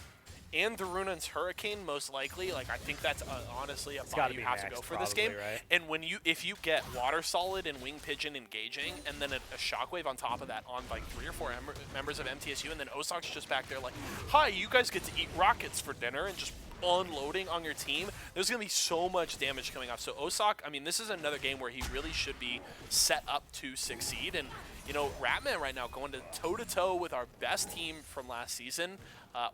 and the Runan's Hurricane most likely. Like I think that's honestly a buy gotta you be have to next, go for this game. probably, right? And if you get Water Solid and Wing Pigeon engaging, and then a Shockwave on top of that on like 3 or 4 members of MTSU, and then Osok's just back there like, hi, you guys get to eat rockets for dinner, and just unloading on your team, there's going to be so much damage coming off. So Osok, I mean, this is another game where he really should be set up to succeed. And Ratman right now going to toe-to-toe with our best team from last season,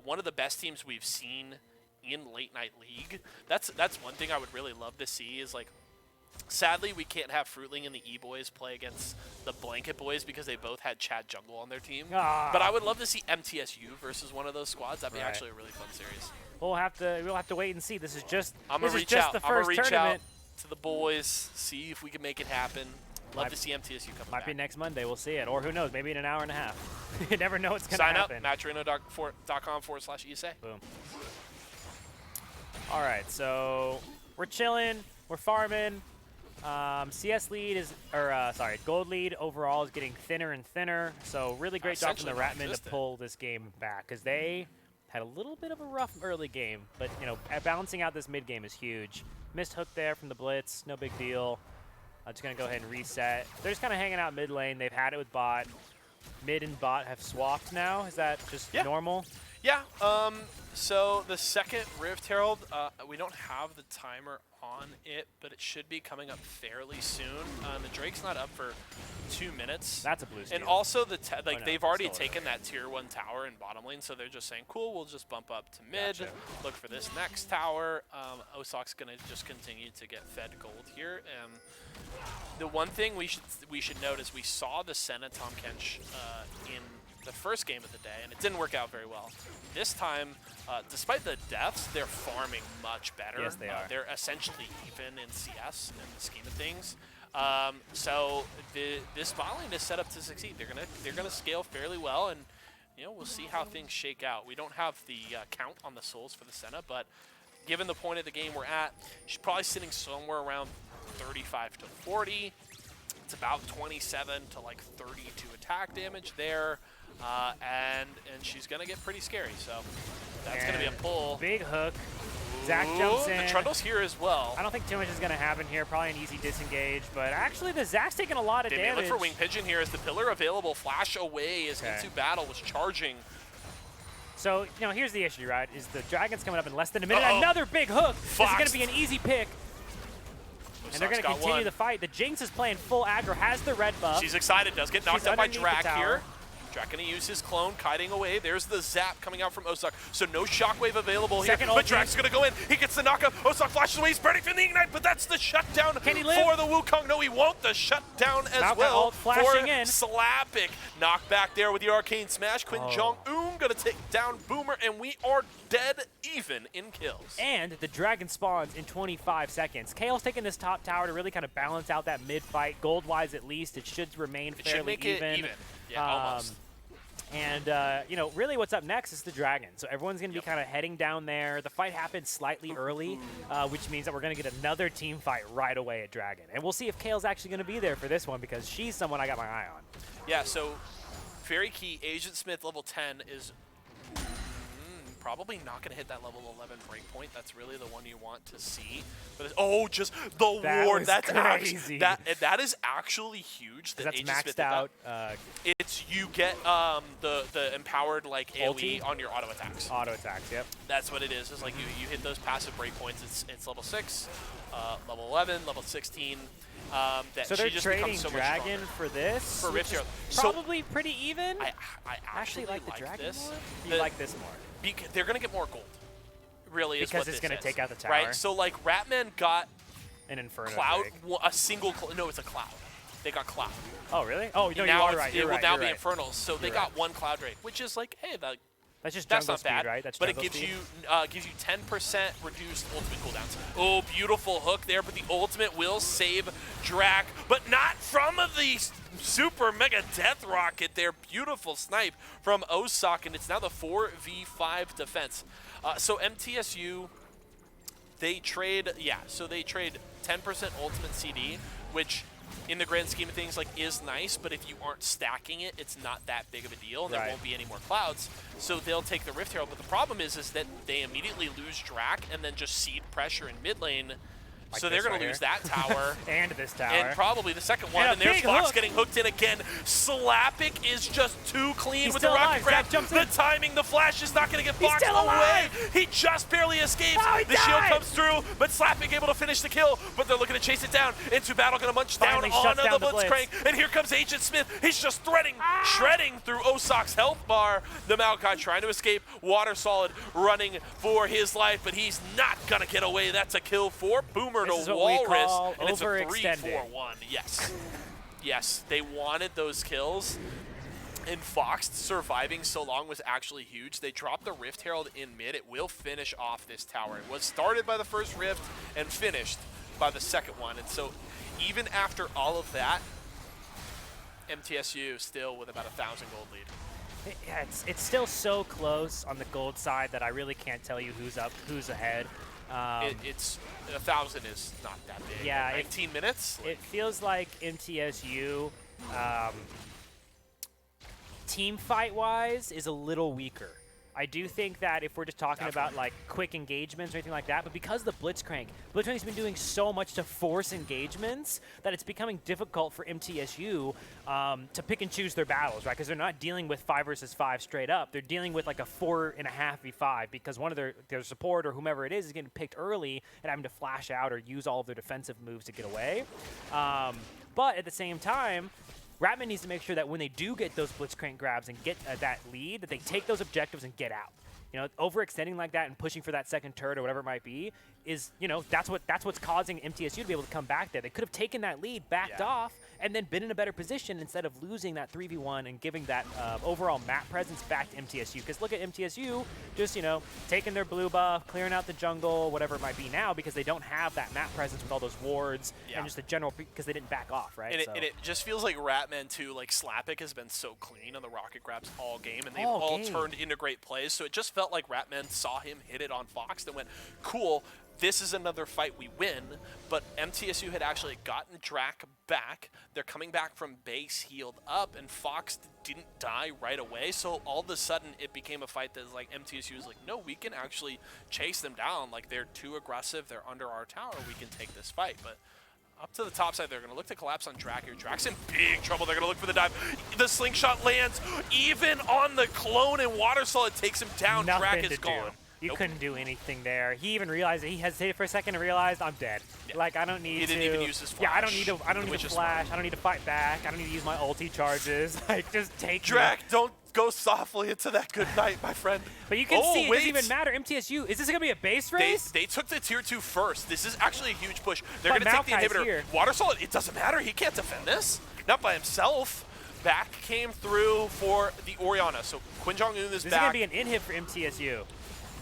one of the best teams we've seen in Late Night League. That's one thing I would really love to see is like, sadly we can't have Fruitling and the E-Boys play against the Blanket Boys because they both had Chad Jungle on their team. But I would love to see MTSU versus one of those squads. That'd be Right. actually a really fun series. we'll have to wait and see. This is just I'm this gonna is reach just out. the I'm gonna first reach out tournament. to the boys, see if we can make it happen. Love to see MTSU come Might back. be next Monday. We'll see it, or who knows? Maybe in an hour and a half. You never know what's gonna Sign up, happen. matcherino.com/ESA. Boom. All right, so we're chilling, we're farming. CS lead is, sorry, gold lead overall is getting thinner and thinner. So really great job from the Essentially Ratmen to non-existent. pull this game back because they had a little bit of a rough early game, but you know, balancing out this mid game is huge. Missed hook there from the blitz, no big deal. I'm just gonna go ahead and reset. They're just kind of hanging out mid lane. They've had it with bot. Mid and bot have swapped now. Is that just Yeah. normal? Yeah, so the second Rift Herald, we don't have the timer on it, but it should be coming up fairly soon. The Drake's not up for 2 minutes. That's a blue steal. And also, the no, they've it's already still taken that tier 1 tower in bottom lane, so they're just saying, cool, we'll just bump up to mid, Gotcha. look for this next tower. Osak's going to just continue to get fed gold here. The one thing we should note is we saw the Senna Tahm Kench in the first game of the day, and it didn't work out very well. This time, despite the deaths, they're farming much better. Yes, they are. They're essentially even in CS in the scheme of things. So this bot lane is set up to succeed. They're gonna scale fairly well, and you know, we'll see how things shake out. We don't have the count on the souls for the Senna, but given the point of the game we're at, she's probably sitting somewhere around 35 to 40. It's about 27 to like 32 attack damage there. And she's gonna get pretty scary, so that's gonna be a And pull. Big hook. Zach jumps Ooh, in. The Trundle's here as well. I don't think too much is going to happen here. Probably an easy disengage, but actually the Zach's taking a lot of They may damage. look for Wing Pigeon here as the pillar available. Flash away as Okay. Into Battle was charging. So, you know, here's the issue, right? Is the Dragon's coming up in less than a minute. Uh-oh. Another big hook. This is going Foxed. to be an easy pick. And they're going to continue the fight. The Jinx is playing full aggro, has the red buff. She's excited, does get knocked She's out by underneath the Drak tower. here. Drak gonna use his clone, kiting away. There's the zap coming out from Osak. So no shockwave available Second here. But ulti. Drak's gonna go in. He gets the knockup. Osak flashes away. He's burning from the ignite, but that's the shutdown Can he live? for the Wukong. No, he won't. The shutdown as Maokai well ult flashing for in. Slapic. Knocked back there with the arcane smash. Quinn Oh. Jong-un gonna take down Boomer, and we are dead even in kills. And the Dragon spawns in 25 seconds. Kale's taking this top tower to really kind of balance out that mid-fight. Gold-wise, at least, it should remain It fairly should make it even. Yeah, almost. And, you know, really what's up next is the Dragon. So everyone's going to be kind of heading down there. The fight happens slightly early, which means that we're going to get another team fight right away at Dragon. And we'll see if Kale's actually going to be there for this one because she's someone I got my eye on. Yeah, so very key. Agent Smith level 10 is probably not going to hit that level 11 breakpoint. That's really the one you want to see. But just the That ward. was That's crazy. that is actually huge. That That's Agent Smith maxed did that. out It's you get the empowered like AoE Ulti? on your auto attacks. auto attacks, yep. That's what it is. It's like you hit those passive breakpoints. It's level 6, level 11, level 16. That So she they're just trading becomes so much Dragon stronger. for this? For which Rift is Herald. So- probably pretty even. I actually like the Dragon this. more. The- You like this more? They're going to get more gold. Really is Because what it's this gonna is. take out the tower. Right? So like Ratman got An Inferno Cloud, Drake. a single, no, it's a Cloud. They got Cloud. Oh, really? Oh, no, you now are right. it You're will right. now you're be right. Infernals. So they You're got right. one Cloud Drake, which is like, hey, That's just that's jungle not speed, bad. right? That's but it jungle gives speed. you 10% reduced ultimate cooldowns. Oh, beautiful hook there, but the ultimate will save Drak, but not from the super mega death rocket there. Beautiful snipe from Osak, and it's now the 4v5 defense. So MTSU, they trade 10% ultimate CD, which in the grand scheme of things like is nice, but if you aren't stacking it, it's not that big of a deal, and there Right. won't be any more clouds. So they'll take the Rift Herald, but the problem is that they immediately lose Drak and then just seed pressure in mid lane. Like So they're this going right to lose here. that tower. And this tower. And probably the second one, And a and there's big Fox hook. getting hooked in again. Slapic is just too clean He's with the still rocket alive. grab. Zach jumps The in. timing, the flash is not going to get He's Fox still away. alive. He just barely escapes. Oh, he the shield died. comes through, but Slapic able to finish the kill, but they're looking to chase it down. Into Battle going to munch Finally down shuts onto down the the Blitz. Blitzcrank, and here comes Agent Smith. He's just shredding through Osak's health bar. The Maokai trying to escape. Water Solid running for his life, but he's not going to get away. That's a kill for Boomer This is to what we Walrus, call and it's a overextended. 3-4-1. Yes. Yes, they wanted those kills. And Fox surviving so long was actually huge. They dropped the Rift Herald in mid. It will finish off this tower. It was started by the first Rift and finished by the second one. And so even after all of that, MTSU still with about 1,000 gold lead. Yeah, it's still so close on the gold side that I really can't tell you who's up, who's ahead. It's 1,000 is not that big. Yeah, 19 minutes. It feels like MTSU, team fight wise, is a little weaker. I do think that if we're just talking about like quick engagements or anything like that, but because of the Blitzcrank has been doing so much to force engagements that it's becoming difficult for MTSU to pick and choose their battles, right? Because they're not dealing with 5 versus 5 straight up. They're dealing with like a 4.5v5 because one of their support or whomever it is getting picked early and having to flash out or use all of their defensive moves to get away. But at the same time, Ratman needs to make sure that when they do get those Blitzcrank grabs and get that lead, that they take those objectives and get out. You know, overextending like that and pushing for that second turret or whatever it might be is, you know, that's what's causing MTSU to be able to come back there. They could have taken that lead, backed off, and then been in a better position instead of losing that 3v1 and giving that overall map presence back to MTSU. Because look at MTSU just, you know, taking their blue buff, clearing out the jungle, whatever it might be now, because they don't have that map presence with all those wards and just the general, because they didn't back off, right? And it just feels like Ratman too, like Slapik has been so clean on the rocket grabs all game, and they've all turned into great plays. So it just felt like Ratman saw him hit it on Fox and went, cool, this is another fight we win. But MTSU had actually gotten Drac back. They're coming back from base healed up, and Fox didn't die right away. So all of a sudden it became a fight that's like MTSU was like, no, we can actually chase them down. Like, they're too aggressive, they're under our tower, we can take this fight. But up to the top side, they're going to look to collapse on Drac here. Drac's in big trouble. They're going to look for the dive. The slingshot lands even on the clone, and Water Solid takes him down. Nothing Drac is gone. You couldn't do anything there. He even realized it. He hesitated for a second and realized, I'm dead. Like, I don't need to. He didn't even use his flash. Yeah, I don't need to flash. I don't need to fight back. I don't need to use my ulti charges. Like, just take Drac, me. don't go softly into that good night, my friend. But you can see it doesn't even matter. MTSU, is this going to be a base race? They took the tier 2 first. This is actually a huge push. They're going to take the Maokai's inhibitor. here. Water Solid, it doesn't matter. He can't defend this. Not by himself. Back came through for the Orianna. So Quinn Jong-un is back. This is going to be an inhib for MTSU.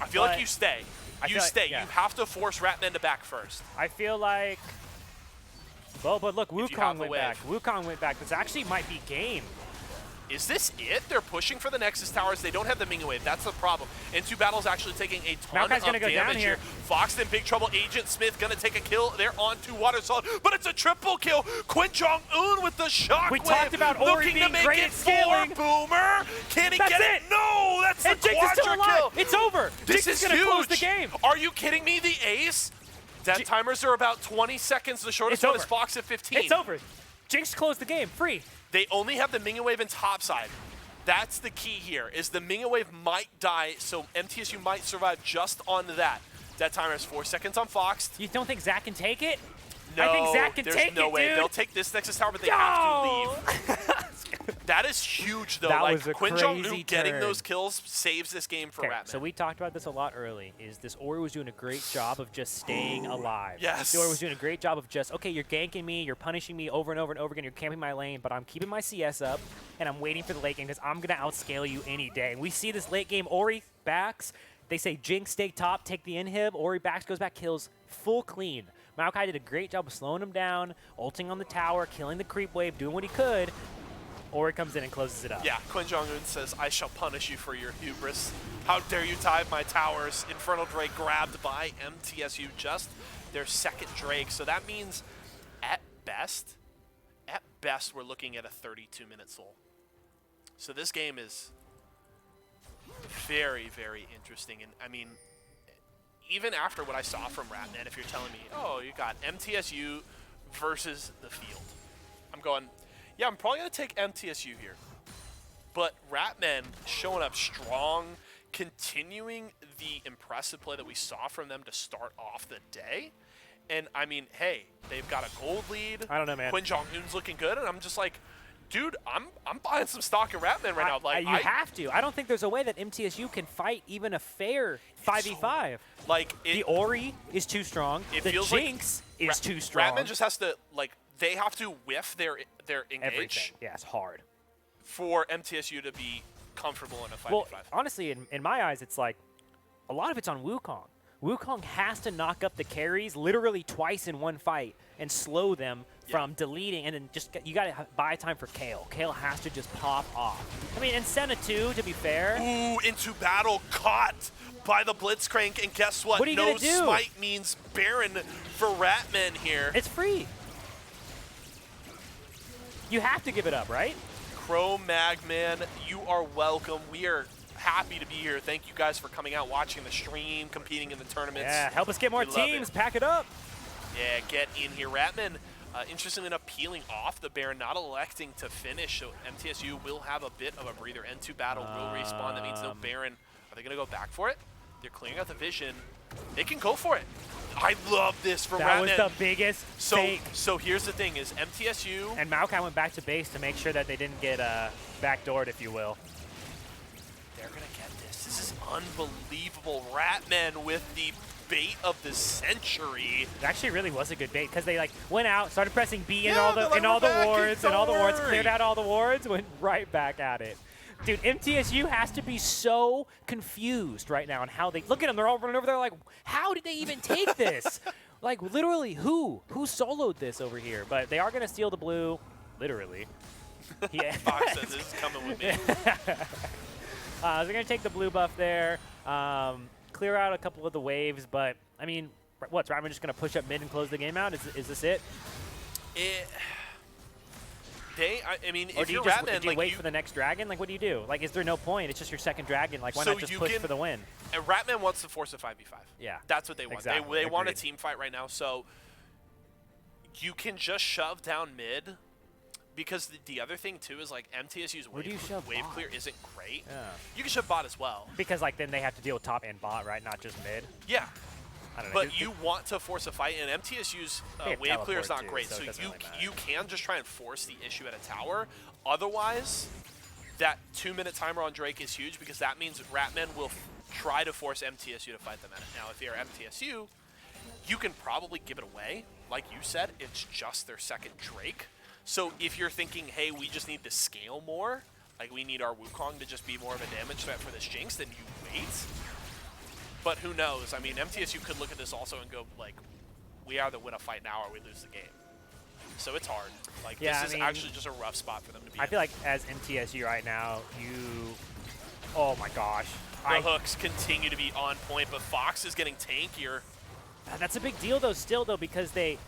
I feel like you stay. You stay. Yeah. You have to force Ratman to back first. I feel like... Well, but look, Wukong went back. Wukong went back. This actually might be game. Is this it? They're pushing for the Nexus Towers. They don't have the Mingyu Wave. That's the problem. N2 Battle's actually taking a ton Maokai's of go damage down here. Fox in big trouble. Agent Smith gonna take a kill. They're on to Water Solid, but it's a triple kill. Quinn Jong-un with the shockwave. We talked about Ori being great at scaling. Boomer. Can he get it? No, that's and the quadra kill. It's over. This Jinx is gonna huge. close the game. Are you kidding me? The ace? Death timers are about 20 seconds. The shortest one is Fox at 15. It's over. Jinx closed the game. Free. They only have the Mingyu Wave in topside. That's the key here, is the Mingyu Wave might die, so MTSU might survive just on that. That timer is 4 seconds on Fox. You don't think Zach can take it? No, I think Zach can there's take no it, way. dude. They'll take this Nexus Tower, but they have to leave. That is huge, though. That like, was a Quinn crazy Jong-un getting turn. those kills saves this game for Ratman. So we talked about this a lot early, is this Ori was doing a great job of just staying alive. Yes. The Ori was doing a great job of just, okay, you're ganking me, you're punishing me over and over and over again, you're camping my lane, but I'm keeping my CS up, and I'm waiting for the late game because I'm going to outscale you any day. And we see this late game, Ori backs, they say Jinx stay top, take the inhib, Ori backs, goes back, kills, full clean. Maokai did a great job of slowing him down, ulting on the tower, killing the creep wave, doing what he could. Ori comes in and closes it up. Yeah, Quinn Jong-un says, I shall punish you for your hubris. How dare you dive my towers? Infernal Drake grabbed by MTSU, just their second Drake. So that means, at best, we're looking at a 32-minute soul. So this game is very, very interesting. And I mean, even after what I saw from Ratman, if you're telling me, oh, you got MTSU versus the field, I'm going, yeah, I'm probably going to take MTSU here. But Ratman showing up strong, continuing the impressive play that we saw from them to start off the day. And, I mean, hey, they've got a gold lead. I don't know, man. Quinn Jong-un's looking good, and I'm just like, dude, I'm buying some stock in Ratman right now. Like, you have to. I don't think there's a way that MTSU can fight even a fair 5v5. Like, the Ori is too strong. The Jinx is too strong. Ratman just has to, like, they have to whiff their engage. Everything. Yeah, it's hard. For MTSU to be comfortable in a 5v5. Well, honestly, in my eyes, it's like a lot of it's on Wukong. Wukong has to knock up the carries literally twice in one fight and slow them from deleting, and then just you got to buy time for Kale. Kale has to just pop off. I mean, and Senna too, to be fair. Ooh, into battle, caught by the Blitzcrank, and guess what? What are you no gonna do? smite means Baron for Ratman here. It's free. You have to give it up, right? Crow Magman, you are welcome. We are happy to be here. Thank you guys for coming out, watching the stream, competing in the tournaments. Yeah, help us get more We love teams. it. Pack it up. Yeah, get in here. Ratman, interestingly enough, peeling off the Baron, not electing to finish, so MTSU will have a bit of a breather. N2 battle will respawn. That means no Baron. Are they going to go back for it? They're clearing out the vision. They can go for it. I love this for That Ratman. was the biggest fake. So here's the thing: is MTSU And Maokai went back to base to make sure that they didn't get backdoored, if you will. they're gonna get this. This is unbelievable. Ratman with the bait of the century. It actually really was a good bait because they like went out, started pressing B in Yeah, all they're the like, in all "We're the back, wards and all the don't wards, worry." cleared out all the wards, went right back at it. Dude, MTSU has to be so confused right now on how they look at them. They're all running over there like, how did they even take this? Like literally, who soloed this over here? But they are gonna steal the blue, literally. Yeah. Fox says this is coming with me. They're going to take the blue buff there, clear out a couple of the waves, but, I mean, what's Ratman just going to push up mid and close the game out? Is this it? I mean, Or if do you're you, just, Ratman, do you like wait for the next dragon? Like, what do you do? Like, is there no point? It's just your second dragon. Like, why So not just you push can- for the win? and Ratman wants to force a 5v5. Yeah. That's what they want. Exactly. They want a Agreed. team fight right now, so you can just shove down mid, because the other thing, too, is, like, MTSU's Where do you wave, shove wave bot? clear isn't great. Yeah. You can shove bot as well. Because, like, then they have to deal with top and bot, right? Not just mid. Yeah. I don't know. But you want to force a fight, and MTSU's They have wave clear is teleport not too, great, so so it doesn't really matter. you can just try and force the issue at a tower. Otherwise, that 2-minute timer on Drake is huge, because that means Ratman will try to force MTSU to fight them at it. Now, if you're MTSU, you can probably give it away. Like you said, it's just their second Drake. So if you're thinking, hey, we just need to scale more, like we need our Wukong to just be more of a damage threat for this Jinx, then you wait. But who knows? I mean, MTSU could look at this also and go, like, we either win a fight now or we lose the game. So it's hard. Like, Yeah, this is I mean, actually just a rough spot for them to be I in. feel like as MTSU right now, oh my gosh. The hooks continue to be on point, but Fox is getting tankier. That's a big deal, though, still, though, because they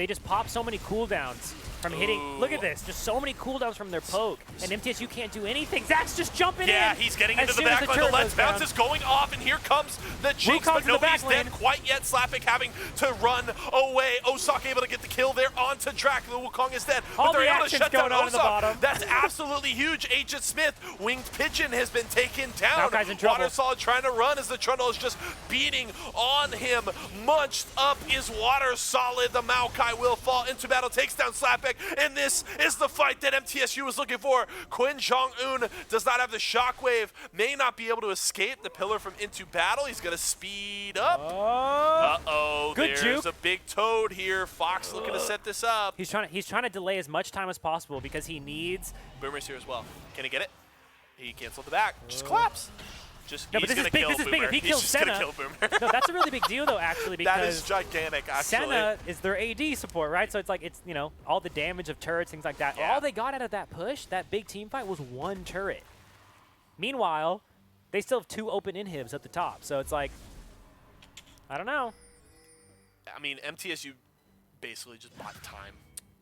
just pop so many cooldowns from hitting. Ooh. Look at this. Just so many cooldowns from their poke. And MTSU can't do anything. Zach's just jumping in. Yeah, he's getting as into the soon as back line. turret The Let's goes Bounce down. is going off, and here comes the Jinx, Wukong's but in the nobody's back dead lane. quite yet. Slappic having to run away. Osaka able to get the kill there onto Drac. The Wukong is dead, All but they're the able to action's shut down going on in the Osaka. bottom. That's absolutely huge. Agent Smith, Winged Pigeon, has been taken down. Maokai's in trouble. Water Solid trying to run as the Trundle is just beating on him. Munched up is Water Solid. The Maokai will fall into battle, takes down Slappic, and this is the fight that MTSU was looking for. Quinn Jong-un does not have the shockwave, may not be able to escape the pillar from into battle. He's going to speed up. Oh. Uh-oh, Good there's juke. a big toad here. Fox looking to set this up. He's trying to delay as much time as possible because he needs. Boomer's here as well. Can he get it? He canceled the back. Just collapse. Just, No, but he's this is gonna big. kill This is big. Boomer. If he He's kills just gonna Senna, kill Boomer. no, that's a really big deal though, actually, because That is gigantic, actually. Senna is their AD support, right? So it's like it's all the damage of turrets, things like that. Yeah. All they got out of that push, that big team fight, was one turret. Meanwhile, they still have 2 open inhibs at the top. So it's like, I don't know. I mean, MTSU basically just bought time.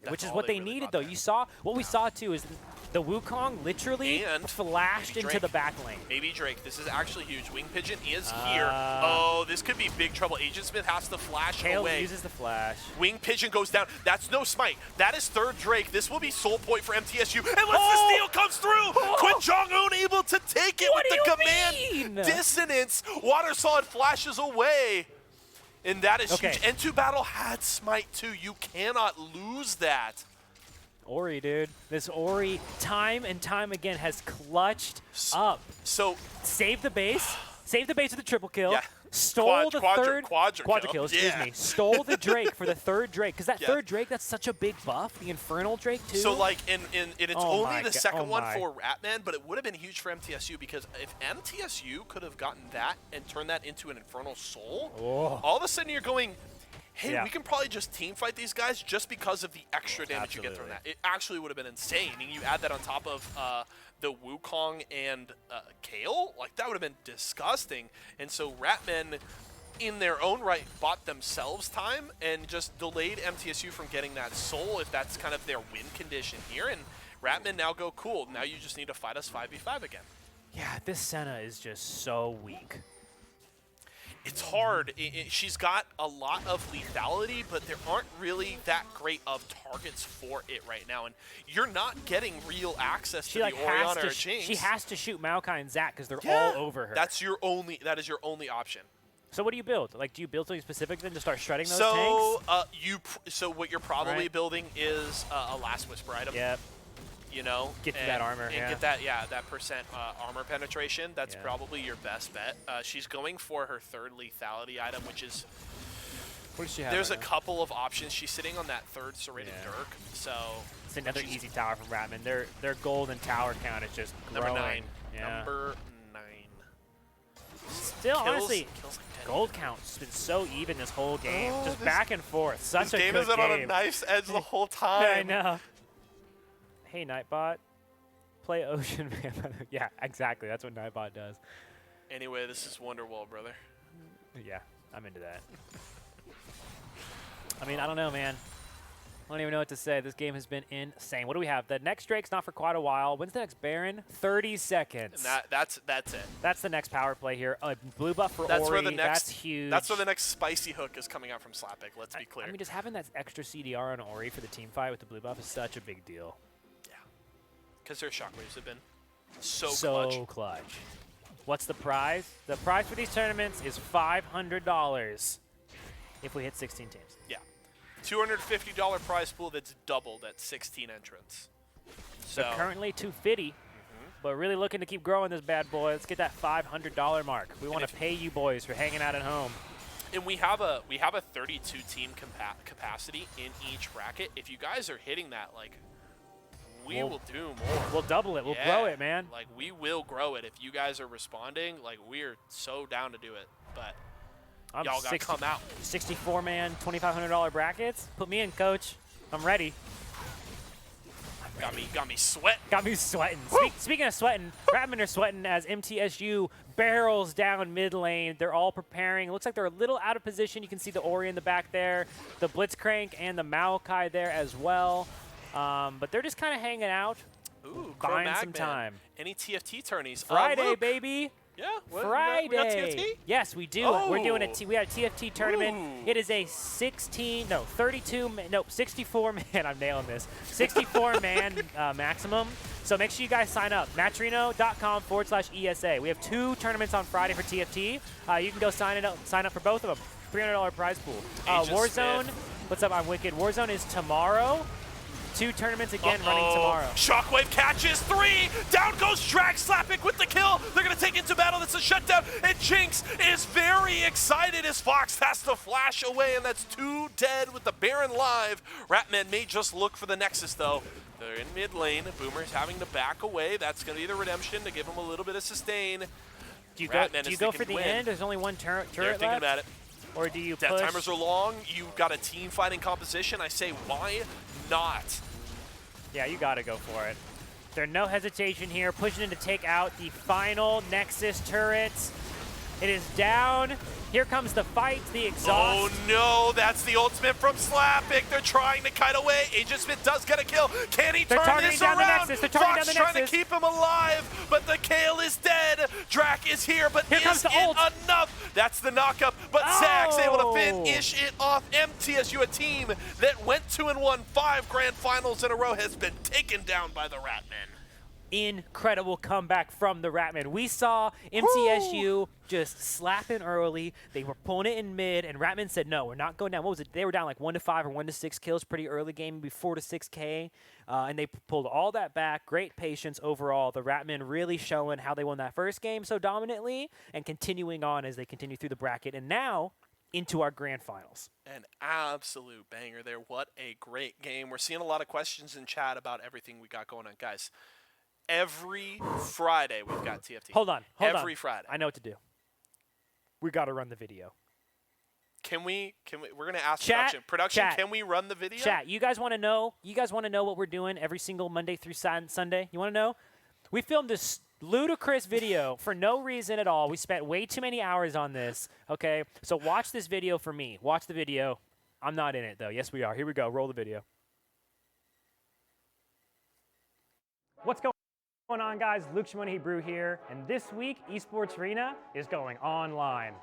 Which is all what they really needed, bought though. there. You saw what we saw too is the Wukong literally And flashed maybe into Drake. the back lane. Maybe Drake. This is actually huge. Wing Pigeon is here. Oh, this could be big trouble. Agent Smith has to flash Kale away. uses the flash. Wing Pigeon goes down. That's no smite. That is third Drake. This will be soul point for MTSU. Unless Oh! the steal comes through. Quinn Jong-un able to take it What with do the you command mean? dissonance. Water Solid flashes away. And that is Okay. huge. N2 Battle had smite too. You cannot lose that. Ori, dude. This Ori, time and time again, has clutched up. So Saved the base. Saved the base with a triple kill. Yeah. Stole the third. Quadra kill, kill. excuse Yeah. me. Stole the Drake for the third Drake. Because that Yeah. third Drake, that's such a big buff. The Infernal Drake, too. So, like, and it's Oh only my the go- second oh one my. for Ratman, but it would have been huge for MTSU because if MTSU could have gotten that and turned that into an Infernal Soul, Oh. all of a sudden you're going, hey, Yeah. we can probably just team fight these guys just because of the extra damage you get from that. It actually would have been insane. And you add that on top of the Wukong and Kale, like that would have been disgusting. And so Ratmen, in their own right, bought themselves time and just delayed MTSU from getting that soul if that's kind of their win condition here. And Ratmen now go, cool, now you just need to fight us 5v5 again. Yeah, this Senna is just so weak. It's hard. She's got a lot of lethality, but there aren't really that great of targets for it right now. And you're not getting real access She to like the Orianna has or to. Jinx. She has to shoot Maokai and Zac because they're Yeah. all over her. That is your only option. So what do you build? Like, do you build something specific then to start shredding those So tanks? so what you're probably Right. building is a Last Whisper item. Yep. You know, Get to that armor, and yeah. get that percent armor penetration. That's Yeah. probably your best bet. She's going for her third lethality item, which is What does she have? there's a couple of options. She's sitting on that third serrated Yeah. Dirk, so It's another she's- easy tower from Ratman. Their golden tower count is just number growing. 9. Yeah. Number 9. Still, Kills- honestly, kills like 10. gold count's been so even this whole game. Oh, just this- back and forth. Such This a game good has been game. on a knife's edge the whole time. I know. Hey, Nightbot. Play Ocean Man. Yeah, exactly. That's what Nightbot does. Anyway, this is Wonderwall, brother. Yeah, I'm into that. I mean, I don't know, man. I don't even know what to say. This game has been insane. What do we have? The next Drake's not for quite a while. When's the next Baron? 30 seconds. And that's it. That's the next power play here. Blue buff for That's Ori. where the next That's huge. That's where the next spicy hook is coming out from Slappic. Let's be clear. I mean, just having that extra CDR on Ori for the team fight with the blue buff is such a big deal. Because their shockwaves have been so clutch. What's the prize? The prize for these tournaments is $500 if we hit 16 teams. Yeah. $250 prize pool that's doubled at 16 entrants. So Currently 250, but really looking to keep growing this bad boy. Let's get that $500 mark. We want to pay you boys for hanging out at home. and we have a 32 team capacity in each bracket. If you guys are hitting that, like, we will do more. We'll double it. We'll Yeah, grow it, man. Like, we will grow it. If you guys are responding, like, we're so down to do it. But I'm y'all got to come out. 64-man, $2,500 brackets. Put me in, coach. I'm ready. Got me sweating. Got me sweating. Speaking of sweating, Ratman are sweating as MTSU barrels down mid lane. They're all preparing. It looks like they're a little out of position. You can see the Ori in the back there, the Blitzcrank and the Maokai there as well. But they're just kind of hanging out, Ooh, buying Cro-Mag some Man. time. Any TFT tourneys? Friday, Luke. baby. Yeah. What, Friday. We got TFT? Yes, we do. We're doing Oh. we got a TFT tournament. Ooh. It is a 64 man. I'm nailing this. 64 man maximum. So make sure you guys sign up. Matcherino.com/ESA. We have 2 tournaments on Friday for TFT. You can go sign up for both of them. $300 prize pool. Agent Warzone. Smith. What's up? I'm Wicked. Warzone is tomorrow. 2 tournaments again running tomorrow. Shockwave catches 3. Down goes Drag Slappic with the kill. They're going to take into battle. That's a shutdown. And Jinx is very excited as Fox has to flash away. And that's 2 dead with the Baron live. Ratman may just look for the Nexus, though. They're in mid lane. Boomer's having to back away. That's going to be the redemption to give him a little bit of sustain. Do you Ratman go is for thinking the win. end? There's only one turret They're thinking left? about it. Or do you Death push? timers are long. You've got a team fighting composition. I say, why not? Yeah, you got to go for it. There's no hesitation here. Pushing in to take out the final Nexus turrets. It is down. Here comes the fight, the exhaust. Oh no, that's the ultimate from Slappic. They're trying to kite away. Agent Smith does get a kill. Can he They're turn targeting this down the around? Nexus. They're targeting Fox down the trying Nexus. to keep him alive, but the Kale is dead. Drac is here, but Here comes is the it ult. enough? That's the knockup, but Zach's able to Oh. finish it off. MTSU, a team that went 2-1, 5 grand finals in a row, has been taken down by the Ratmen. Incredible comeback from the Ratman. We saw MTSU just slapping early. They were pulling it in mid, and Ratman said, no, we're not going down. What was it? They were down like 1 to 5 or 1 to 6 kills pretty early game, maybe 4 to 6K. And they pulled all that back. Great patience overall. The Ratmen really showing how they won that first game so dominantly and continuing on as they continue through the bracket. And now into our grand finals. An absolute banger there. What a great game. We're seeing a lot of questions in chat about everything we got going on. Guys, every Friday we've got TFT. Hold on. Every Friday. I know what to do. We got to run the video. Can we? We're gonna ask Chat, Production, chat. can we run the video? Chat, you guys want to know? You guys want to know what we're doing every single Monday through Sunday? You want to know? We filmed this ludicrous video for no reason at all. We spent way too many hours on this. Okay, so watch this video for me. Watch the video. I'm not in it though. Yes, we are. Here we go. Roll the video. What's going on, guys? Luke Shimon Hebrew here, and this week Esports Arena is going online.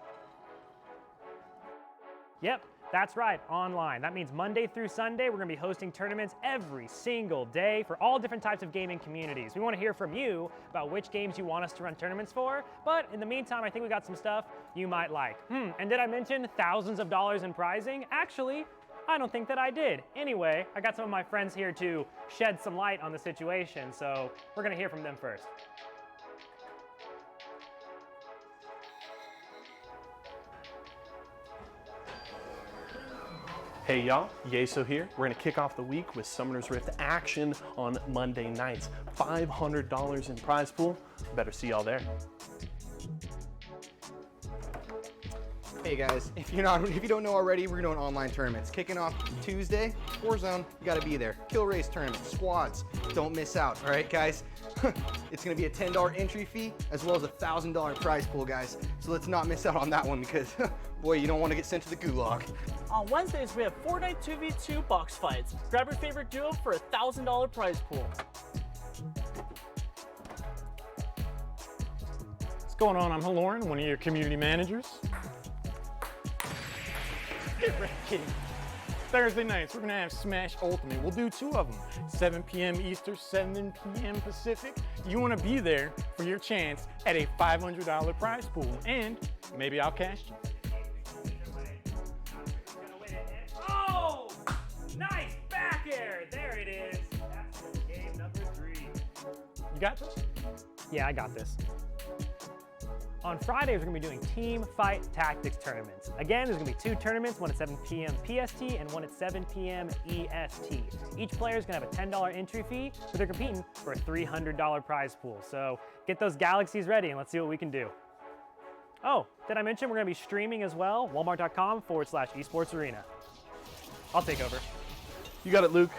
Yep, that's right, online. That means Monday through Sunday, we're gonna be hosting tournaments every single day for all different types of gaming communities. We wanna hear from you about which games you want us to run tournaments for, but in the meantime, I think we got some stuff you might like. And did I mention thousands of dollars in prizing? Actually, I don't think that I did. Anyway, I got some of my friends here to shed some light on the situation, so we're gonna hear from them first. Hey y'all, Yeso here. We're gonna kick off the week with Summoner's Rift action on Monday nights. $500 in prize pool. Better see y'all there. Hey guys, if you don't know already, we're doing online tournaments. Kicking off Tuesday, Warzone, you gotta be there. Kill race tournament, squads, don't miss out, all right guys? It's gonna be a $10 entry fee as well as a $1,000 prize pool, guys. So let's not miss out on that one because, boy, you don't wanna get sent to the gulag. On Wednesdays, we have Fortnite 2v2 box fights. Grab your favorite duo for a $1,000 prize pool. What's going on? I'm Haloran, one of your community managers. Kidding. Thursday nights, we're gonna have Smash Ultimate. We'll do 2 of them, 7 p.m. Eastern, 7 p.m. Pacific. You wanna be there for your chance at a $500 prize pool, and maybe I'll cash you. Oh! Nice back air! There it is. That's game number 3. You got this? Yeah, I got this. On Fridays, we're gonna be doing Team Fight Tactics tournaments. Again, there's gonna be 2 tournaments, one at 7 p.m. PST and one at 7 p.m. EST. Each player is gonna have a $10 entry fee, but they're competing for a $300 prize pool. So get those galaxies ready and let's see what we can do. Oh, did I mention we're gonna be streaming as well? Walmart.com/esportsarena. I'll take over. You got it, Luke.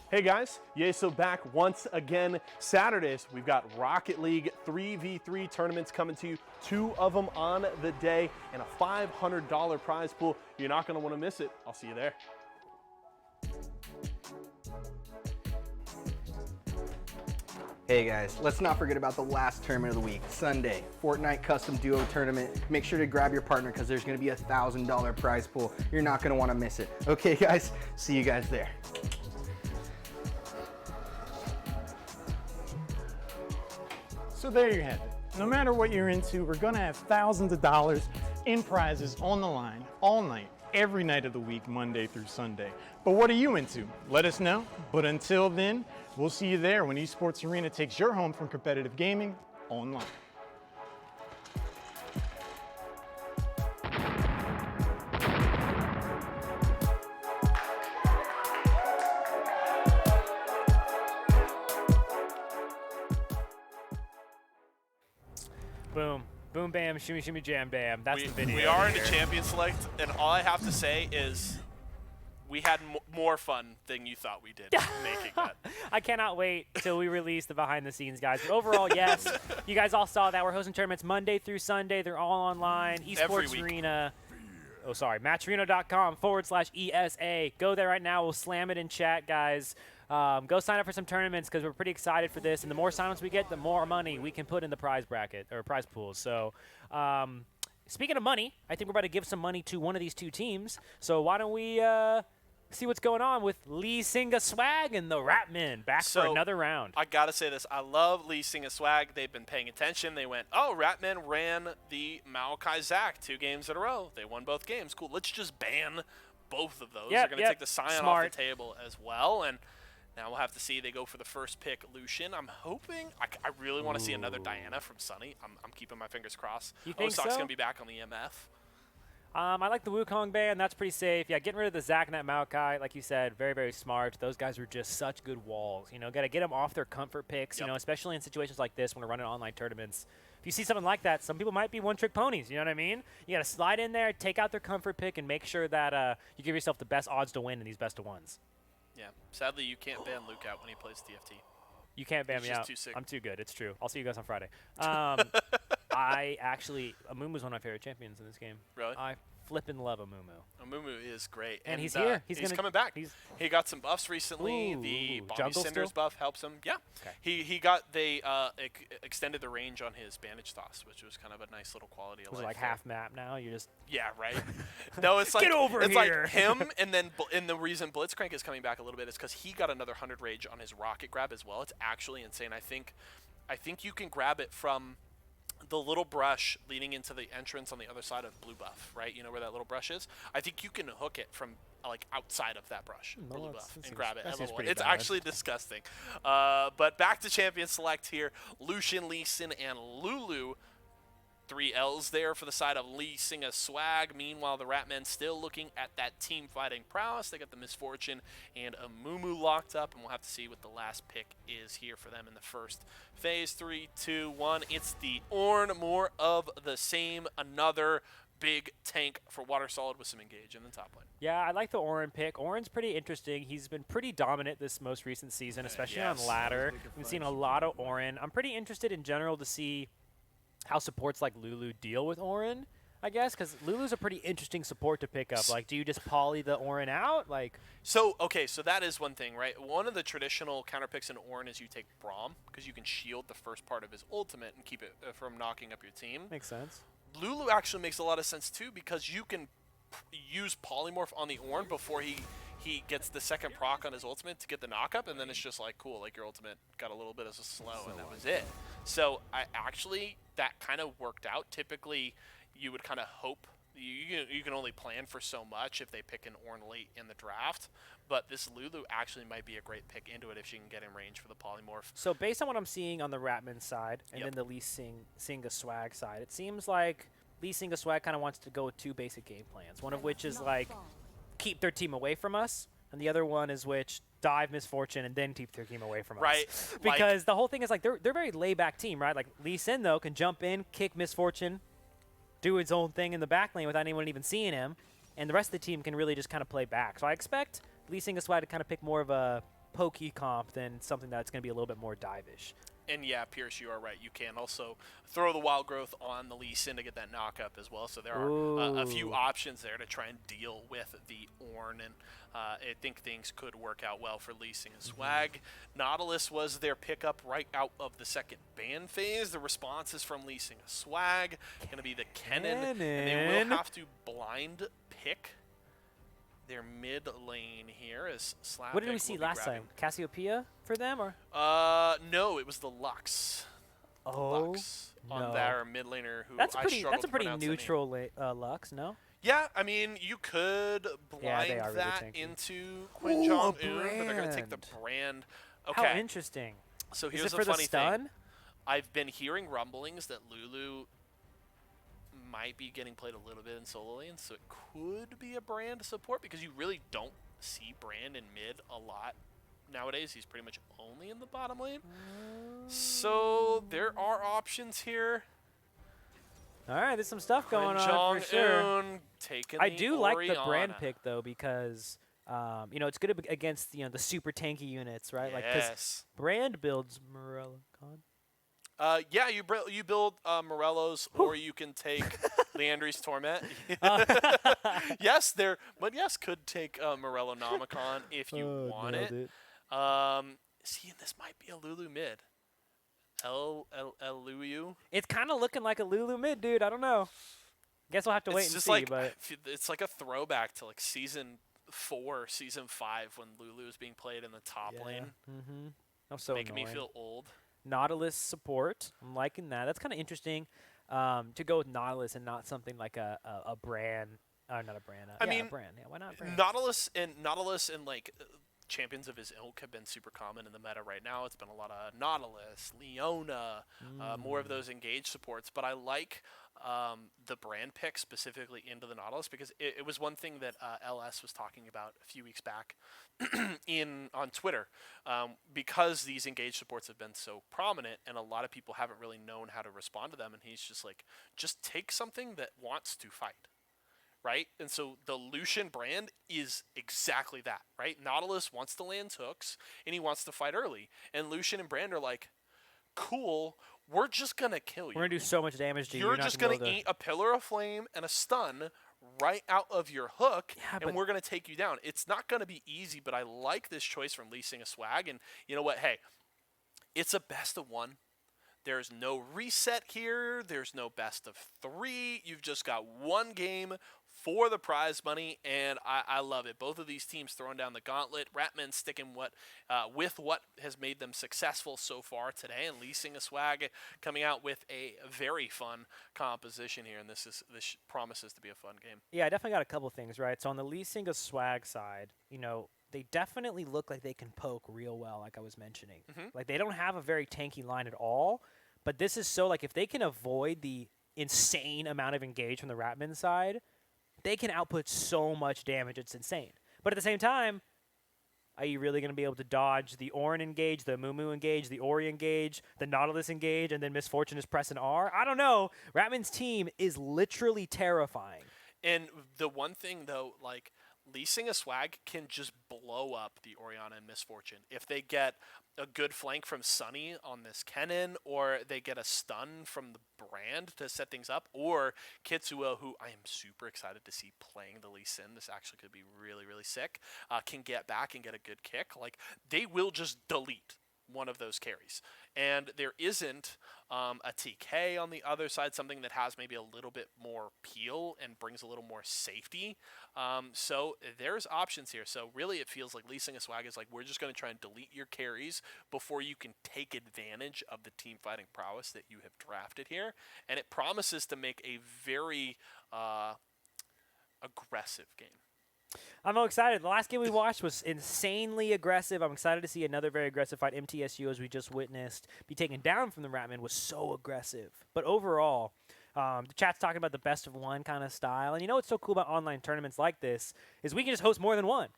Hey guys, Yeso back once again. Saturdays, we've got Rocket League 3v3 tournaments coming to you, 2 of them on the day, and a $500 prize pool. You're not gonna wanna miss it. I'll see you there. Hey guys, let's not forget about the last tournament of the week, Sunday, Fortnite Custom Duo Tournament. Make sure to grab your partner because there's gonna be a $1,000 prize pool. You're not gonna wanna miss it. Okay guys, see you guys there. So there you have it. No matter what you're into, we're gonna have thousands of dollars in prizes on the line all night, every night of the week, Monday through Sunday. But what are you into? Let us know. But until then, we'll see you there when Esports Arena takes your home from competitive gaming online. Boom. Boom, bam, shimmy, shimmy, jam, bam. That's the video. We are in here. the Champion Select, and all I have to say is we had more fun than you thought we did making that. I cannot wait till we release the behind the scenes, guys. But overall, yes, you guys all saw that. We're hosting tournaments Monday through Sunday. They're all online. Every Esports week. Arena. Oh, sorry. Matchareno.com/ESA. Go there right now. We'll slam it in chat, guys. Go sign up for some tournaments because we're pretty excited for this. And the more signups we get, the more money we can put in the prize bracket or prize pools. So, speaking of money, I think we're about to give some money to one of these 2 teams. So why don't we see what's going on with Lee Singa Swag and the Ratmen back for another round. I gotta say this. I love Lee Singa Swag. They've been paying attention. They went, oh, Ratman ran the Maokai Zach 2 games in a row. They won both games. Cool. Let's just ban both of those. Yep, They're gonna take the Scion Smart. off the table as well. And now we'll have to see. They go for the first pick, Lucian. I'm hoping. I really want to see another Diana from Sunny. I'm keeping my fingers crossed. You think Osak's so? gonna be back on the MF. I like the Wukong ban. That's pretty safe. Yeah, getting rid of the Zaknet Maokai, like you said, very, very smart. Those guys are just such good walls. You know, got to get them off their comfort picks, you know, especially in situations like this when we're running online tournaments. If you see something like that, some people might be one-trick ponies, you know what I mean? You got to slide in there, take out their comfort pick, and make sure that you give yourself the best odds to win in these best-of-ones. Yeah. Sadly, you can't ban Luke out when he plays TFT. You can't ban He's me just out. too sick. I'm too good. It's true. I'll see you guys on Friday. Amumu's one of my favorite champions in this game. Really? I flippin' love Amumu. Amumu is great. And he's here. He's gonna- coming back. he's- He got some buffs recently. The Ooh, Bobby jungle Cinders still? buff helps him. Yeah. Okay. They extended the range on his bandage toss, which was kind of a nice little quality of Was it life. like there. half map now? You just Yeah, right. No, it's like Get over it's here. like him, and then and the reason Blitzcrank is coming back a little bit is because he got another 100 rage on his rocket grab as well. It's actually insane. I think you can grab it from the little brush leading into the entrance on the other side of blue buff, right? You know where that little brush is? I think you can hook it from like outside of that brush, No, blue that's- buff, that and seems- grab it. that at seems level pretty one. It's bad. actually disgusting. But back to champion select here. Lucian, Lee Sin, and Lulu. 3 L's there for the side of Lee Singa Swag. Meanwhile, the Ratmen still looking at that team fighting prowess. They got the Misfortune and Amumu locked up, and we'll have to see what the last pick is here for them in the first phase. 3, 2, 1. It's the Ornn. More of the same. Another big tank for Water Solid with some engage in the top lane. Yeah, I like the Ornn pick. Ornn's pretty interesting. He's been pretty dominant this most recent season, especially yes. on ladder. We've seen a lot of Ornn. I'm pretty interested in general to see how supports like Lulu deal with Ornn, I guess, because Lulu's a pretty interesting support to pick up. Like, do you just poly the Ornn out? Like, So that is one thing, right? One of the traditional counter picks in Ornn is you take Braum, because you can shield the first part of his ultimate and keep it from knocking up your team. makes sense. Lulu actually makes a lot of sense too, because you can use Polymorph on the Ornn before he gets the second proc on his ultimate to get the knockup, and then it's just like, cool, like your ultimate got a little bit of a slow, and that was it. So that kind of worked out. Typically, you would kind of hope, you can only plan for so much if they pick an Ornn late in the draft, but this Lulu actually might be a great pick into it if she can get in range for the Polymorph. So based on what I'm seeing on the Ratman side and Yep. then the Lee Singa Swag side, it seems like Lee Singa Swag kind of wants to go with 2 basic game plans. One of which is like keep their team away from us, and the other one is which dive Misfortune and then keep their team away from Right, us. like- Because the whole thing is like they're a very laid back team, right? Like Lee Sin though can jump in, kick Misfortune, do his own thing in the back lane without anyone even seeing him, and the rest of the team can really just kind of play back. So I expect Lee Singa Swag to kind of pick more of a pokey comp than something that's going to be a little bit more dive-ish. And yeah, Pierce, you are right. You can also throw the Wild Growth on the Lee Sin to get that knockup as well. So there are a few Ooh. options there to try and deal with the Ornn, and I think things could work out well for Lee Sin and Swag. Nautilus was their pickup right out of the second ban phase. The response is from Lee Sin and Swag. Going to be the Kennen, and they Kennen. will have to blind pick their mid lane here as Slavik What did we will see be last grabbing. time? Cassiopeia for them, or? No, it was the Lux. Lux on no. their mid laner who That's I pretty. struggle That's a to pretty pronounce that name. neutral Lux, no? Yeah, I mean, you could Yeah, they blind are really that tanky. into Quinn Ooh, a Jong Un, but they're going to take the brand. brand. How Okay, interesting. so Is here's it the for the funny stun? thing. I've been hearing rumblings that Lulu might be getting played a little bit in solo lane, so it could be a brand support because you really don't see Brand in mid a lot nowadays. He's pretty much only in the bottom lane. So there are options here. All right, there's some stuff going Quinn on for sure. Jong-un taking I the do like the brand Orianna. pick though because it's good against the super tanky units, right? Like 'cause Yes. brand builds Morellicon. Yeah, you build Morello's, or you can take Leandri's Torment. Yes, could take Morello Nomicon if you want it. See, this might be a Lulu mid. Lulu. It's kind of looking like a Lulu mid, dude. I don't know. Guess we'll have to wait It's and just see. like But it's like a throwback to like season 4, season 5 when Lulu was being played in the top lane, I'm so making annoying. me feel old. Nautilus support. I'm liking that. That's kind of interesting to go with Nautilus and not something like a brand. Not a brand. I yeah, mean, a brand. Yeah, why not brand? Nautilus and like champions of his ilk have been super common in the meta right now. It's been a lot of Nautilus, Leona, more of those engage supports. But I like the brand pick specifically into the Nautilus, because it was one thing that LS was talking about a few weeks back on Twitter, because these engaged supports have been so prominent and a lot of people haven't really known how to respond to them, and he's just like, just take something that wants to fight. Right? And so the Lucian brand is exactly that, right? Nautilus wants to land hooks and he wants to fight early. And Lucian and Brand are like, cool, we're just going to kill you. We're going to do so much damage to you. You're just going to eat a pillar of flame and a stun right out of your hook, and we're going to take you down. It's not going to be easy, but I like this choice from Lee Sing a Swag. And you know what? Hey, it's a best of one. There's no reset here. There's no best of 3. You've just got one game for the prize money, and I love it. Both of these teams throwing down the gauntlet. Ratman sticking with what has made them successful so far today, and Lee Sing a Swag coming out with a very fun composition here, and this promises to be a fun game. Yeah, I definitely got a couple things, right? So on the Lee Sing a Swag side, you know, they definitely look like they can poke real well, like I was mentioning. Like, they don't have a very tanky line at all, but this is so, like, if they can avoid the insane amount of engage from the Ratman side, they can output so much damage, it's insane. But at the same time, are you really going to be able to dodge the Orin engage, the Mumu engage, the Ori engage, the Nautilus engage, and then Misfortune is pressing R? I don't know. Ratman's team is literally terrifying. And the one thing, though, like, Lee Sing a Swag can just blow up the Orianna and Misfortune. If they get a good flank from Sunny on this Kennen, or they get a stun from the Brand to set things up, or Kitsuo, who I am super excited to see playing the Lee Sin, this actually could be really, really sick, can get back and get a good kick. Like, they will just delete one of those carries. And there isn't a TK on the other side, something that has maybe a little bit more peel and brings a little more safety. So there's options here. So really it feels like Lee Sing a Swag is like, we're just going to try and delete your carries before you can take advantage of the team fighting prowess that you have drafted here. And it promises to make a very aggressive game. I'm so excited. The last game we watched was insanely aggressive. I'm excited to see another very aggressive fight. MTSU, as we just witnessed, be taken down from the Ratman was so aggressive. But overall, the chat's talking about the best of one kind of style. And you know what's so cool about online tournaments like this is we can just host more than one.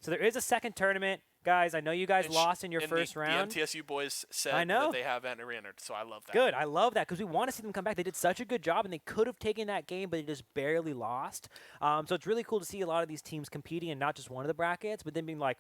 So there is a second tournament. Guys, I know you guys lost in your first round. The MTSU boys said that they have entered, so I love that. Good. I love that because we want to see them come back. They did such a good job, and they could have taken that game, but they just barely lost. So it's really cool to see a lot of these teams competing in not just one of the brackets, but then being like,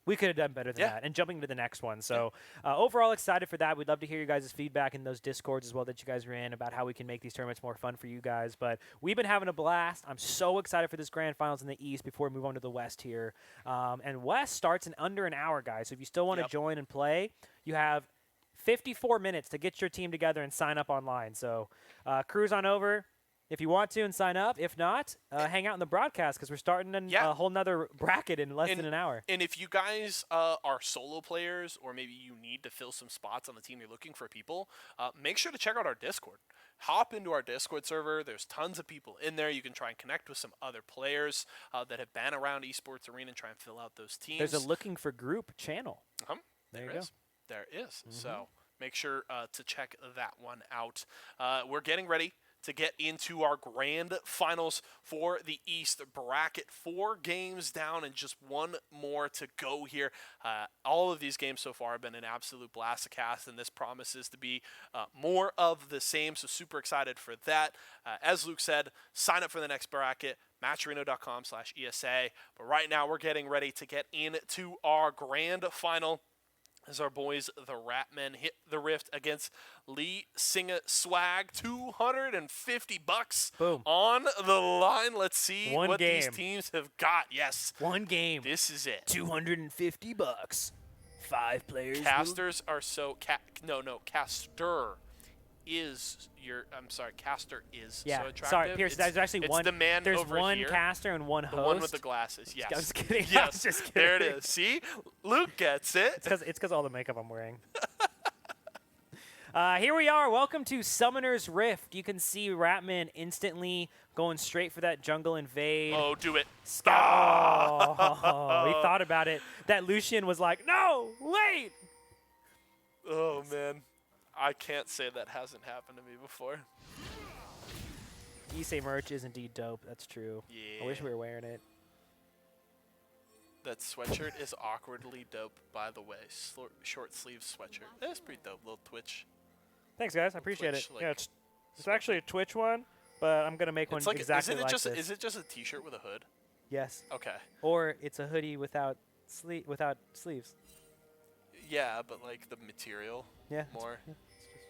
we could have done better than that, and jumping to the next one. So overall excited for that. We'd love to hear you guys' feedback in those Discords as well that you guys are in about how we can make these tournaments more fun for you guys. But we've been having a blast. I'm so excited for this Grand Finals in the East before we move on to the West here. And West starts in under an hour, guys. So if you still want to join and play, you have 54 minutes to get your team together and sign up online. So cruise on over if you want to and sign up. If not, hang out in the broadcast because we're starting a whole nother bracket in less than an hour. And if you guys are solo players, or maybe you need to fill some spots on the team, you're looking for people, make sure to check out our Discord. Hop into our Discord server. There's tons of people in there. You can try and connect with some other players that have been around Esports Arena and try and fill out those teams. There's a looking for group channel. There you go. There is. So make sure to check that one out. We're getting ready to get into our grand finals for the East bracket. 4 games down and just one more to go here. All of these games so far have been an absolute blast to cast, and this promises to be more of the same, so super excited for that. As Luke said, sign up for the next bracket, matcherino.com/ESA. But right now we're getting ready to get into our grand final as our boys, the Ratmen, hit the Rift against Lee Sing a Swag. $250 on the line. Let's see what these teams have got. Yes. One game. This is it. $250. 5 players. Casters are so... Caster is Caster is so attractive. Sorry, Pierce, there's actually one. The man there's over one here, caster and one host. The one with the glasses, yes. I was kidding. Yes, I was just kidding. There it is. See? Luke gets it. It's because all the makeup I'm wearing. Here we are. Welcome to Summoner's Rift. You can see Ratman instantly going straight for that jungle invade. Oh, do it. Oh, he thought about it. That Lucian was like, no, wait. Oh, man. I can't say that hasn't happened to me before. Issei merch is indeed dope. That's true. I wish Yeah. we were wearing it. That sweatshirt is awkwardly dope, by the way. Short sleeve sweatshirt. That's pretty dope. Little Twitch. Thanks, guys. I appreciate Twitch, it. like, Yeah, it's actually a Twitch one, but I'm gonna make one It's like, exactly like is this. it just a T-shirt with a hood? Yes. Okay. Or it's a hoodie without sleeves. Yeah, but like the material Yeah. more. yeah.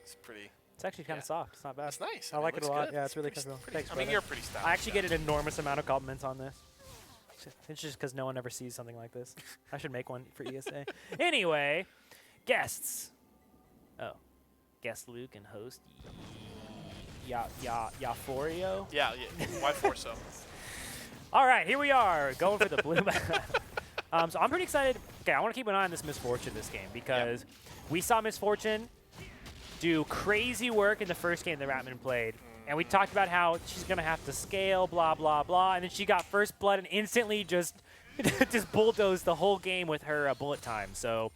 It's pretty. It's actually kind of Yeah. soft. It's not bad. That's nice. I like it a looks lot. good. Yeah, it's really pretty, comfortable. pretty- Thanks, I mean, brother. you're pretty stylish. I actually guy. get an enormous amount of compliments on this. It's just because no one ever sees something like this. I should make one for ESA. Anyway, guests. Oh, guest Luke and host Yaforio. Yeah. Why four so? All right, here we are going for the blue. So I'm pretty excited. Okay, I want to keep an eye on this Misfortune this game because we saw Misfortune do crazy work in the first game that Ratman played. And we talked about how she's going to have to scale, blah, blah, blah. And then she got first blood and instantly just bulldozed the whole game with her bullet time. So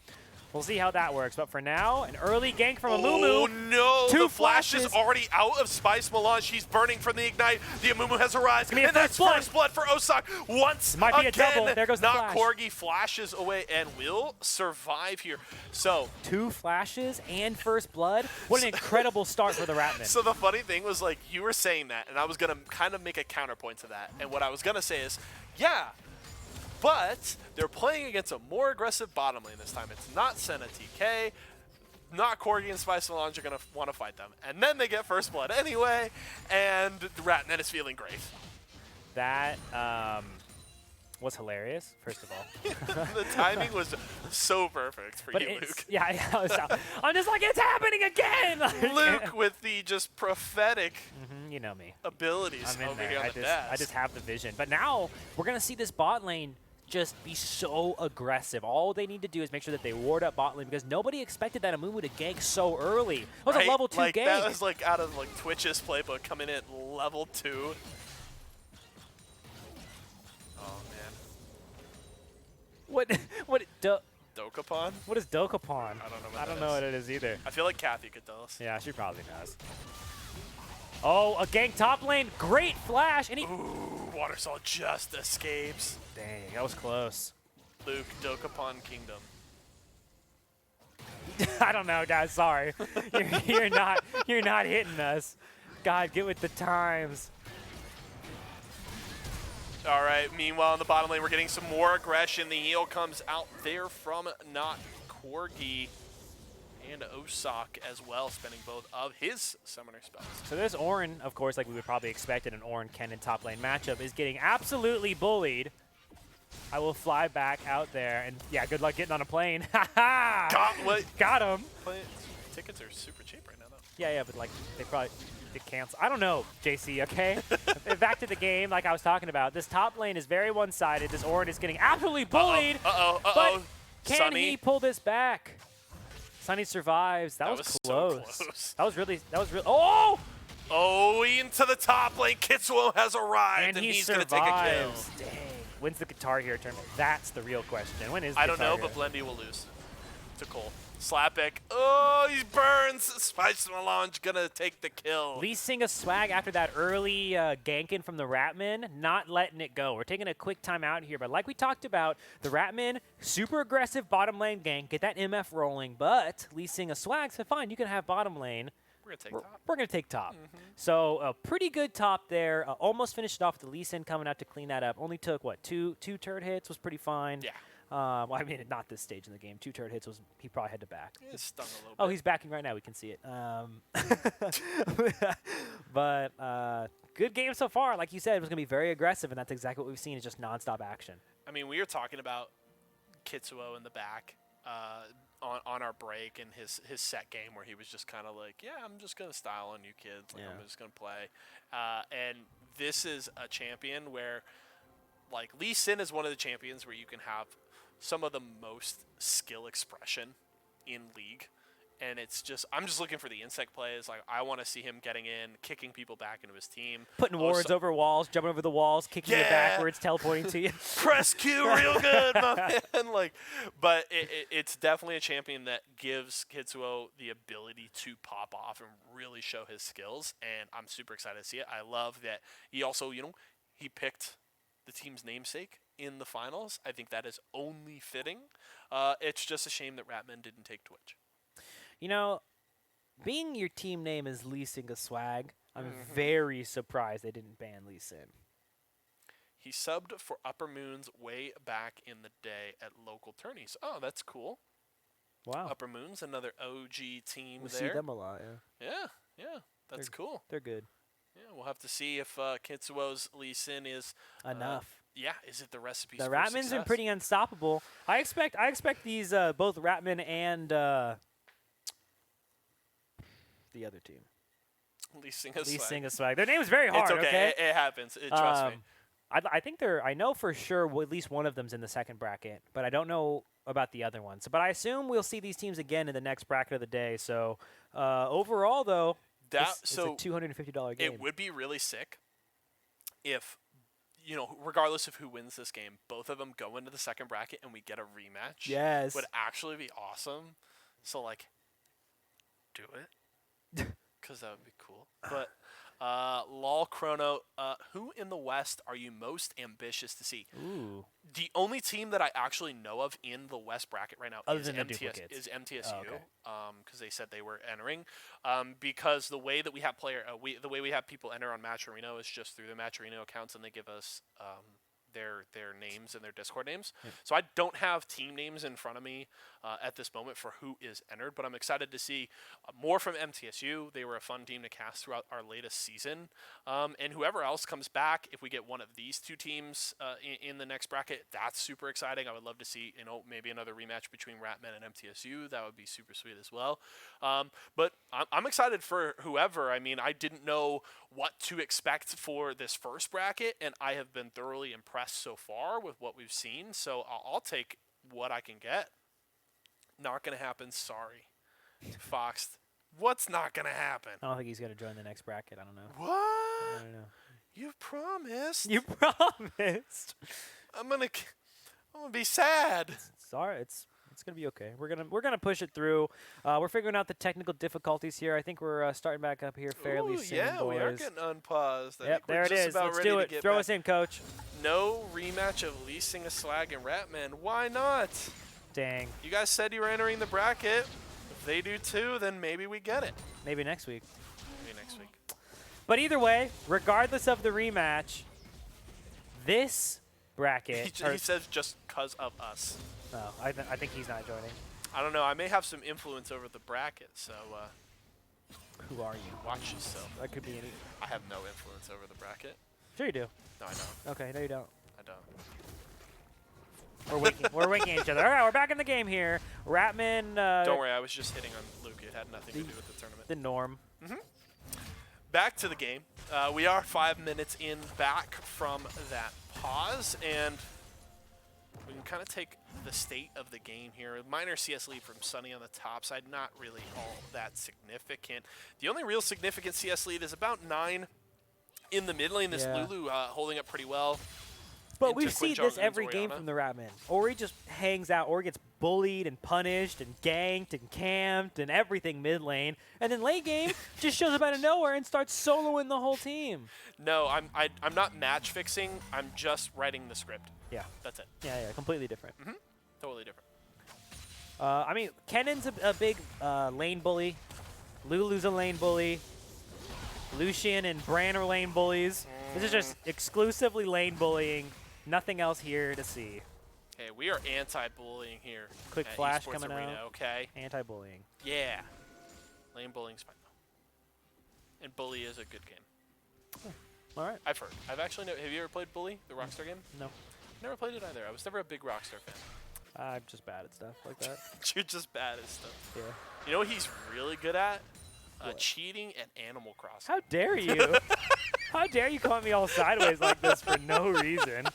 we'll see how that works. But for now, an early gank from Amumu. Oh no! Two The Flash is flashes. already out of Spice Melange. She's burning from the Ignite. The Amumu has arrived. gonna be a And that's first blood. first blood for Osak once Might be a again. double. There goes the Not flash. Corgi flashes away and will survive here. So 2 flashes and first blood. What an incredible start for the Ratman. So the funny thing was, like, you were saying that, and I was going to kind of make a counterpoint to that. And what I was going to say is, yeah, but they're playing against a more aggressive bottom lane this time. It's not Senna TK. Not Corgi and Spice Melange are going to want to fight them. And then they get first blood anyway, and Ratnet is feeling great. That was hilarious, first of all. The timing was so perfect for But you, it's, Luke. yeah, I'm just like, it's happening again! Like, Luke with the just prophetic you know me. abilities I'm in over there. here on I the just, desk. I just have the vision. But now we're going to see this bot lane just be so aggressive. All they need to do is make sure that they ward up bot lane because nobody expected that Amumu to gank so early. It was Right? a level 2 like, gank. That was like out of like Twitch's playbook coming in at level 2. Oh man. Dokapon? what is Dokapon? I don't know what I that don't know is. what it is either. I feel like Kathy could tell us. Yeah, she probably knows. Oh, a gank top lane. Great flash. And he... Ooh, Watersol just escapes. Dang, that was close. Luke, Dokapon Kingdom. I don't know, guys. Sorry. you're not hitting us. God, get with the times. All right, meanwhile in the bottom lane, we're getting some more aggression. The heal comes out there from not Corgi and Osak as well, spending both of his summoner spells. So this Orin, of course, like we would probably expect in an Orin Kennen top lane matchup, is getting absolutely bullied. I will fly back out there, and yeah, good luck getting on a plane. Got him. Tickets are super cheap right now, though. Yeah, but like they probably did cancel. I don't know, JC. Okay, back to the game. Like I was talking about, this top lane is very one-sided. This Orin is getting absolutely bullied. But can Sunny. he pull this back? Sunny survives. That was was close. so close. That was really. Oh! Oh, into the top lane. Kitsuo has arrived, And he he's going to take a kill. survives. Dang. When's the Guitar Hero tournament? That's the real question. When is I don't Guitar know, Hero? but Blendy will lose to Cole. Slappick. Oh, he burns. Spice Melange gonna take the kill. Lee Sing a swag after that early ganking from the Ratman, not letting it go. We're taking a quick time out here, but like we talked about, the Ratman, super aggressive bottom lane gank, get that MF rolling, but Lee Sing a swag said, fine, you can have bottom lane. We're gonna take top. We're going to take top. So a pretty good top there. Almost finished it off with the Lee Sin coming out to clean that up. Only took, what, two turret hits? Was pretty fine. Yeah. Well, I mean, not this stage in the game. 2 turret hits was he probably had to back. It stung a little bit. Oh, he's backing right now. We can see it. But good game so far. Like you said, it was going to be very aggressive, and that's exactly what we've seen is just nonstop action. I mean, we were talking about Kitsuo in the back on our break and his set game where he was just kind of like, yeah, I'm just going to style on you kids. Like, I'm just going to play. And this is a champion where, like, Lee Sin is one of the champions where you can have some of the most skill expression in League. and it's just I'm just looking for the insect plays. Like I want to see him getting in, kicking people back into his team, Putting wards over walls, jumping over the walls, kicking you Yeah. backwards, teleporting to you. press Q real good, my man. Like, but it's definitely a champion that gives Kitsuo the ability to pop off and really show his skills, and I'm super excited to see it. I love that he also, he picked the team's namesake in the finals. I think that is only fitting. It's just a shame that Ratman didn't take Twitch. Being your team name is Lee Sin a Swag, I'm very surprised they didn't ban Lee Sin. He subbed for Upper Moons way back in the day at local tourneys. Oh, that's cool. Wow. Upper Moons, another OG team We there. see them a lot, yeah. Yeah, that's cool. They're good. Yeah, we'll have to see if Kitsuo's Lee Sin is Enough. Is it the recipes? The for Ratman's been success? pretty unstoppable. I expect these both Ratman and the other team. Lee Sin Lee Sin a Swag. Their name is very hard. It's okay. It happens. Trust me. I think I know for sure at least one of them's in the second bracket, but I don't know about the other ones. But I assume we'll see these teams again in the next bracket of the day. So overall, though, it's a $250 game. It would be really sick if, regardless of who wins this game, both of them go into the second bracket and we get a rematch. Yes. Would actually be awesome. So, do it. Because that would be cool. But, LOL Chrono, who in the West are you most ambitious to see? Ooh. The only team that I actually know of in the West bracket right now Other is than the MTSU. duplicates. Oh, okay. Because they said they were entering. Because the way that we have the way we have people enter on Matcherino is just through the Matcherino accounts, and they give us their names and their Discord names. Yep. So I don't have team names in front of me at this moment for who is entered, but I'm excited to see more from MTSU. They were a fun team to cast throughout our latest season. And whoever else comes back, if we get one of these two teams in the next bracket, that's super exciting. I would love to see, maybe another rematch between Ratman and MTSU. That would be super sweet as well. But I'm excited for whoever. I mean, I didn't know what to expect for this first bracket, and I have been thoroughly impressed so far with what we've seen. So I'll take what I can get. Not going to happen. Sorry. Fox. What's not going to happen? I don't think he's going to join the next bracket. I don't know. What? I don't know. You promised. You promised. I'm gonna be sad. Sorry, it's gonna be okay. We're gonna push it through. We're figuring out the technical difficulties here. I think we're starting back up here fairly Ooh, soon, yeah, boys. we are getting unpaused. I Yep, think we're there it just is. about Let's ready do to it. get Throw back. us in, coach. No rematch of Lee Sin a Swag and Ratman. Why not? Dang. You guys said you were entering the bracket. If they do too, then maybe we get it. Maybe next week. Maybe next week. But either way, regardless of the rematch, this bracket. He says just because of us. No, I think he's not joining. I don't know. I may have some influence over the bracket, so Who are you? watch yourself. That could be any. I have no influence over the bracket. Sure you do. No, I don't. Okay, no you don't. I don't. We're winking at each other. All right, we're back in the game here. Ratman. Don't worry, I was just hitting on Luke. It had nothing to do with the tournament. The norm. Back to the game. We are 5 minutes in back from that pause, and we can kind of take the state of the game here. Minor CS lead from Sunny on the top side, not really all that significant. The only real significant CS lead is about 9 in the mid lane. This Yeah. Lulu holding up pretty well. But into we see Quinn this Jong-un's every game Orianna. from the Ratman. Ori just hangs out. Ori gets bullied and punished and ganked and camped and everything mid lane. And then late game just shows up out of nowhere and starts soloing the whole team. No, I'm not match fixing. I'm just writing the script. Yeah. That's it. Yeah, completely different. Totally different. I mean, Kennan's a big lane bully. Lulu's a lane bully. Lucian and Bran are lane bullies. This is just exclusively lane bullying. Nothing else here to see. Hey, we are anti-bullying here. Quick at flash Esports coming Arena, out. Okay. Anti-bullying. Yeah. Lane bullying's fine though. And Bully is a good game. All right. I've heard. I've actually never. Have you ever played Bully, the Rockstar game? No. Never played it either. I was never a big Rockstar fan. I'm just bad at stuff like that. You're just bad at stuff. Yeah. You know what he's really good at? What? Cheating at Animal Crossing. How dare you? How dare you come at me all sideways like this for no reason?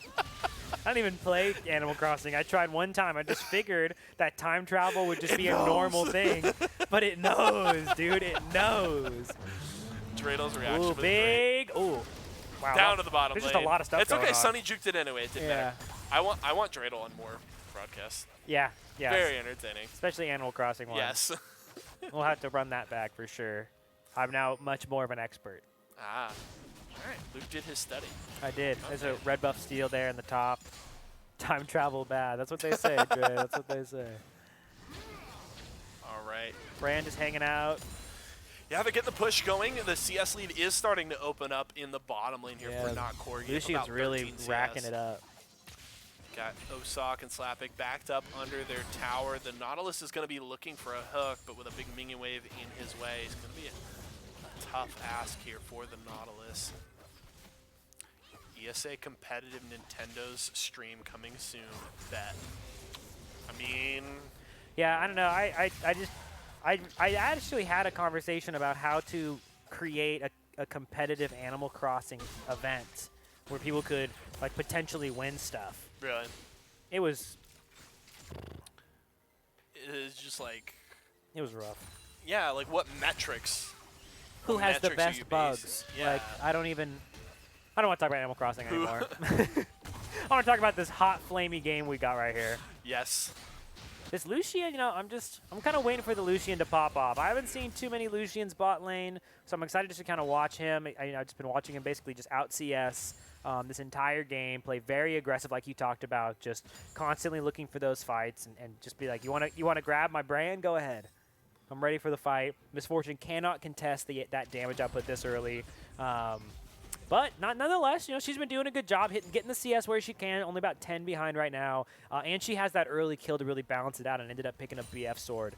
I don't even play Animal Crossing. I tried one time. I just figured that time travel would just be a normal thing. But it knows, dude. It knows. Dreidel's reaction Ooh, was great. big. Ooh. Wow. Down to the bottom There's lane. just a lot of stuff It's going okay. on. Sunny juked it anyway. It didn't Yeah. matter. I want Dreidel on more broadcasts. Yeah. Yeah. Very entertaining. Especially Animal Crossing one. Yes. We'll have to run that back for sure. I'm now much more of an expert. Ah. All right. Luke did his study. I did. There's a Okay. red buff steal there in the top. Time travel bad. That's what they say, Dre. That's what they say. All right. Brand is hanging out. Yeah, they're getting the push going. The CS lead is starting to open up in the bottom lane here for not Corgi. Lucian's really racking it up. Got Osok and Slapic backed up under their tower. The Nautilus is going to be looking for a hook, but with a big minion wave in his way, it's going to be a tough ask here for the Nautilus. ESA competitive Nintendo's stream coming soon. Bet. I mean, Yeah, I don't know. I actually had a conversation about how to create a competitive Animal Crossing event where people could like potentially win stuff. really, It was it's just like, rough. yeah, like what metrics? Who What has the metrics are you best bugs? basing- Like yeah. I don't want to talk about Animal Crossing anymore. I want to talk about this hot flamey game we got right here. Yes. This Lucian, I'm kind of waiting for the Lucian to pop off. I haven't seen too many Lucians bot lane, so I'm excited just to kind of watch him. I've just been watching him basically just out CS this entire game, play very aggressive like you talked about, just constantly looking for those fights and just be like, you want to grab my brand? Go ahead. I'm ready for the fight. Misfortune cannot contest that damage output this early. But nonetheless, she's been doing a good job getting the CS where she can. Only about 10 behind right now, and she has that early kill to really balance it out, and ended up picking up BF sword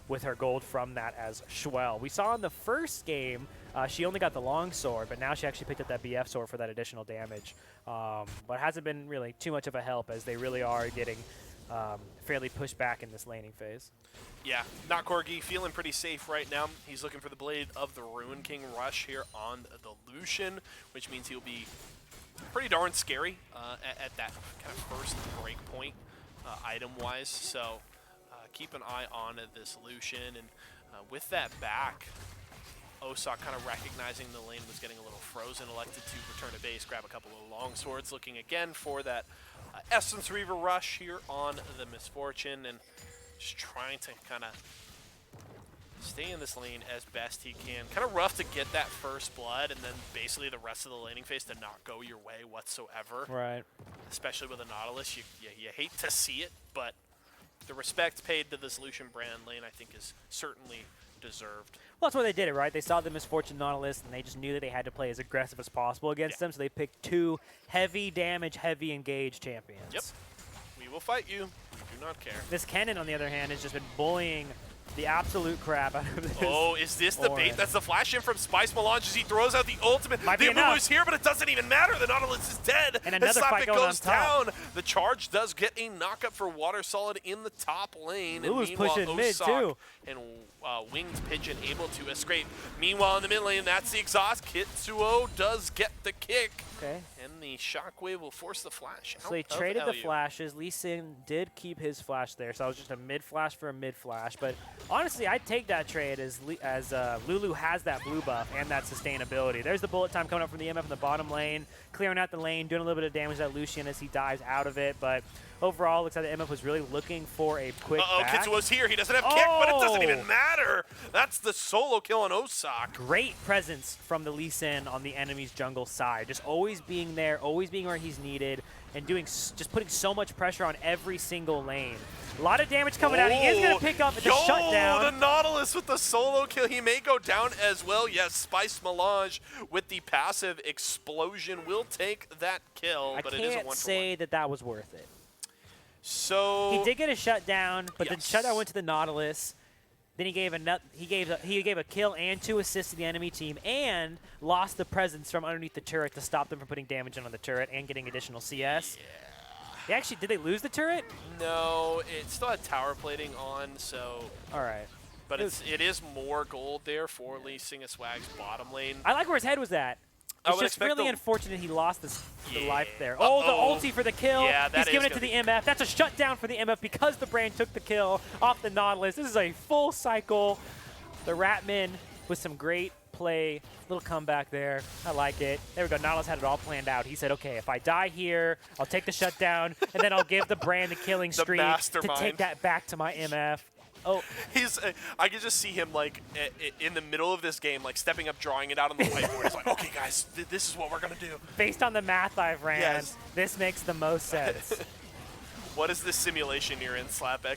with her gold from that as Schwell. We saw in the first game she only got the long sword, but now she actually picked up that BF sword for that additional damage. But it hasn't been really too much of a help as they really are getting fairly pushed back in this laning phase. Yeah, not Corgi feeling pretty safe right now. He's looking for the Blade of the Ruin King rush here on the Lucian, which means he'll be pretty darn scary at that kind of first break point item-wise. So keep an eye on this Lucian. And with that back, Osok kind of recognizing the lane was getting a little frozen, elected to return to base, grab a couple of long swords, looking again for that Essence Reaver rush here on the Misfortune, and just trying to kind of stay in this lane as best he can. Kind of rough to get that first blood, and then basically the rest of the laning phase to not go your way whatsoever. Right. Especially with a Nautilus, you hate to see it, but the respect paid to this Lucian brand lane, I think, is certainly deserved. Well, that's why they did it, right? They saw the Misfortune Nautilus, and they just knew that they had to play as aggressive as possible against them, so they picked two heavy damage, heavy engage champions. Yep. We will fight you. We do not care. This Kennen, on the other hand, has just been bullying the absolute crap out of this. Oh, is this the bait? Orange. That's the flash in from Spice Melange as he throws out the ultimate. Might be The enough. Lulu's here, but it doesn't even matter. The Nautilus is dead. And another fight Slapic going on goes top. down. The charge does get a knock-up for Water Solid in the top lane. Lulu's and meanwhile, pushing mid, Osok too. And Winged Pigeon able to escape. Meanwhile, in the mid lane, that's the exhaust. Kitsuo does get the kick. Okay. And the Shockwave will force the flash So they out of traded the LU. flashes. Lee Sin did keep his flash there, so I was just a mid flash for a mid flash. But honestly, I'd take that trade as Lulu has that blue buff and that sustainability. There's the bullet time coming up from the MF in the bottom lane, clearing out the lane, doing a little bit of damage to that Lucian as he dives out of it. But overall, looks like the MF was really looking for a quick back. Kitsuo's here. He doesn't have kick, but it doesn't Oh! even matter. That's the solo kill on Osok. Great presence from the Lee Sin on the enemy's jungle side. Just always being there, always being where he's needed, and just putting so much pressure on every single lane. A lot of damage coming out. He is going to pick up the shutdown. The Nautilus with the solo kill. He may go down as well. Yes, Spice Melange with the passive explosion will take that kill, but it is a I can't 1-for-1. say that was worth it. So He did get a shutdown, but the Yes. shutdown went to the Nautilus. Then he gave a kill and 2 assists to the enemy team, and lost the presence from underneath the turret to stop them from putting damage on the turret and getting additional CS. Yeah. Did they lose the turret? No, it still had tower plating on, so All right. but it is more gold there for Lee Sing-a Swag's bottom lane. I like where his head was at. I It's would just expect really the- unfortunate he lost the Yeah. life there. Oh, the Uh-oh. ulti for the kill. Yeah, that He's is giving it to gonna the MF. That's a shutdown for the MF because the Brain took the kill off the Nautilus. This is a full cycle. The Ratman with some great play. Little comeback there. I like it. There we go. Nautilus had it all planned out. He said, okay, if I die here, I'll take the shutdown, and then I'll give the Brand the killing The streak to mastermind. take that back to my MF. Oh, He's, I can just see him like in the middle of this game, like stepping up, drawing it out on the whiteboard. He's like, okay, guys, this is what we're gonna do. based on the math I've ran, Yes. this makes the most sense. What is this simulation you're in, Slapek?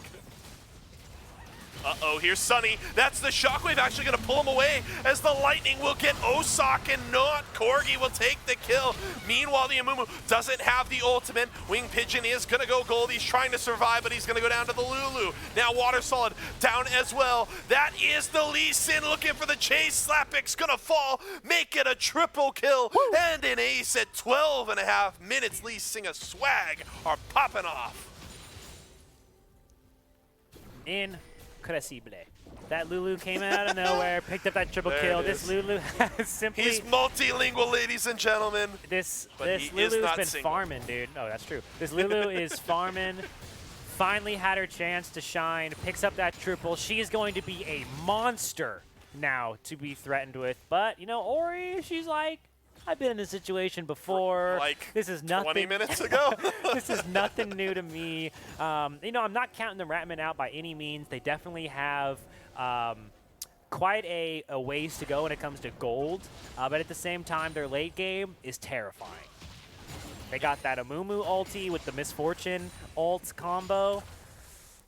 Uh-oh, here's Sunny. That's the Shockwave actually going to pull him away as the Lightning will get Osak and not Corgi will take the kill. Meanwhile, the Amumu doesn't have the ultimate. Wing Pigeon is going to go gold. He's trying to survive, but he's going to go down to the Lulu. Now Water Solid down as well. That is the Lee Sin looking for the chase. Slapek's going to fall, make it a triple kill, and an ace at 12.5 minutes. Lee Sin and Swag are popping off. Incredible. That Lulu came out of nowhere, picked up that triple There kill. it This is. Lulu has simply He's multilingual, ladies and gentlemen. this but he is Lulu's not been single. farming, dude. No, that's true. This Lulu is farming. Finally had her chance to shine. Picks up that triple. She is going to be a monster now to be threatened with. But you know, Ori, she's like, I've been in this situation before. Like this is nothing. 20 minutes ago. This is nothing new to me. You know, I'm not counting the Ratman out by any means. They definitely have quite a ways to go when it comes to gold. But at the same time, their late game is terrifying. They got that Amumu ulti with the Misfortune ult combo.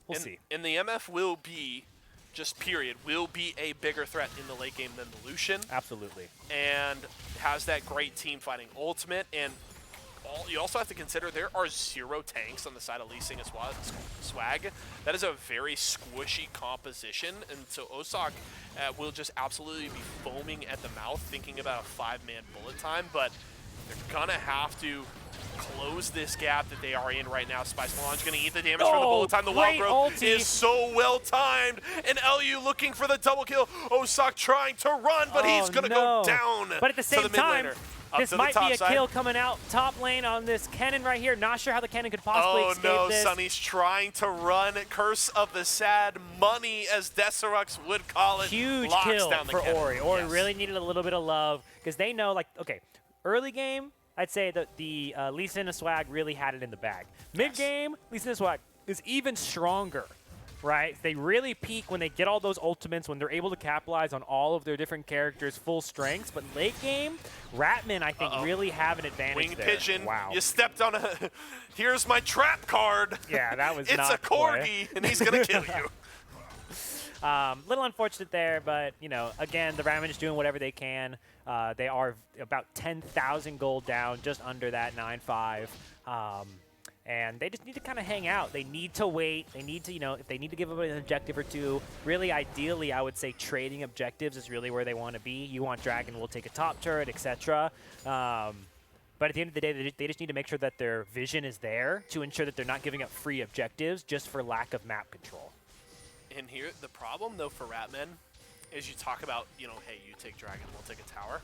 We'll see. And the MF will be, just period, will be a bigger threat in the late game than the Lucian. Absolutely. And has that great team fighting ultimate. And you also have to consider there are 0 tanks on the side of Lee Sin as Swag. That is a very squishy composition. And so Osak will just absolutely be foaming at the mouth thinking about a 5-man bullet time. But they're going to have to close this gap that they are in right now. Spice Melange going to eat the damage from the bullet time. The Wild great Growth ulti. is so well timed. And LU looking for the double kill. Osak trying to run, but he's going to go down. But at the same to the time, mid laner. Up this to the might top be a side. kill coming out top lane on this Kennen right here. Not sure how the Kennen could possibly Oh escape no, this. Sunny's trying to run. Curse of the Sad Money, as Deserux would call it. Huge locks kill down the for Kennen. Ori. Ori Yes. really needed a little bit of love because they know, like, okay, early game, I'd say that the Lee Sin and Swag really had it in the bag. Mid game, Lee Sin and Swag is even stronger, right? They really peak when they get all those ultimates, when they're able to capitalize on all of their different characters' full strengths. But late game, Ratman, I think, really have an advantage Wing there. Pigeon, Wow. you stepped on a. Here's my trap card. Yeah, that was It's not a corgi, and he's gonna kill you. Little unfortunate there, but, you know, again, the Ratman is doing whatever they can. They are about 10,000 gold down, just under that 9-5. And they just need to kind of hang out. They need to wait. They need to, you know, if they need to give up an objective or two, really ideally, I would say trading objectives is really where they want to be. You want Dragon, we'll take a top turret, etc. But at the end of the day, they just need to make sure that their vision is there to ensure that they're not giving up free objectives just for lack of map control. And here, the problem though for Ratman is you talk about, you know, hey, you take Dragon, we'll take a tower.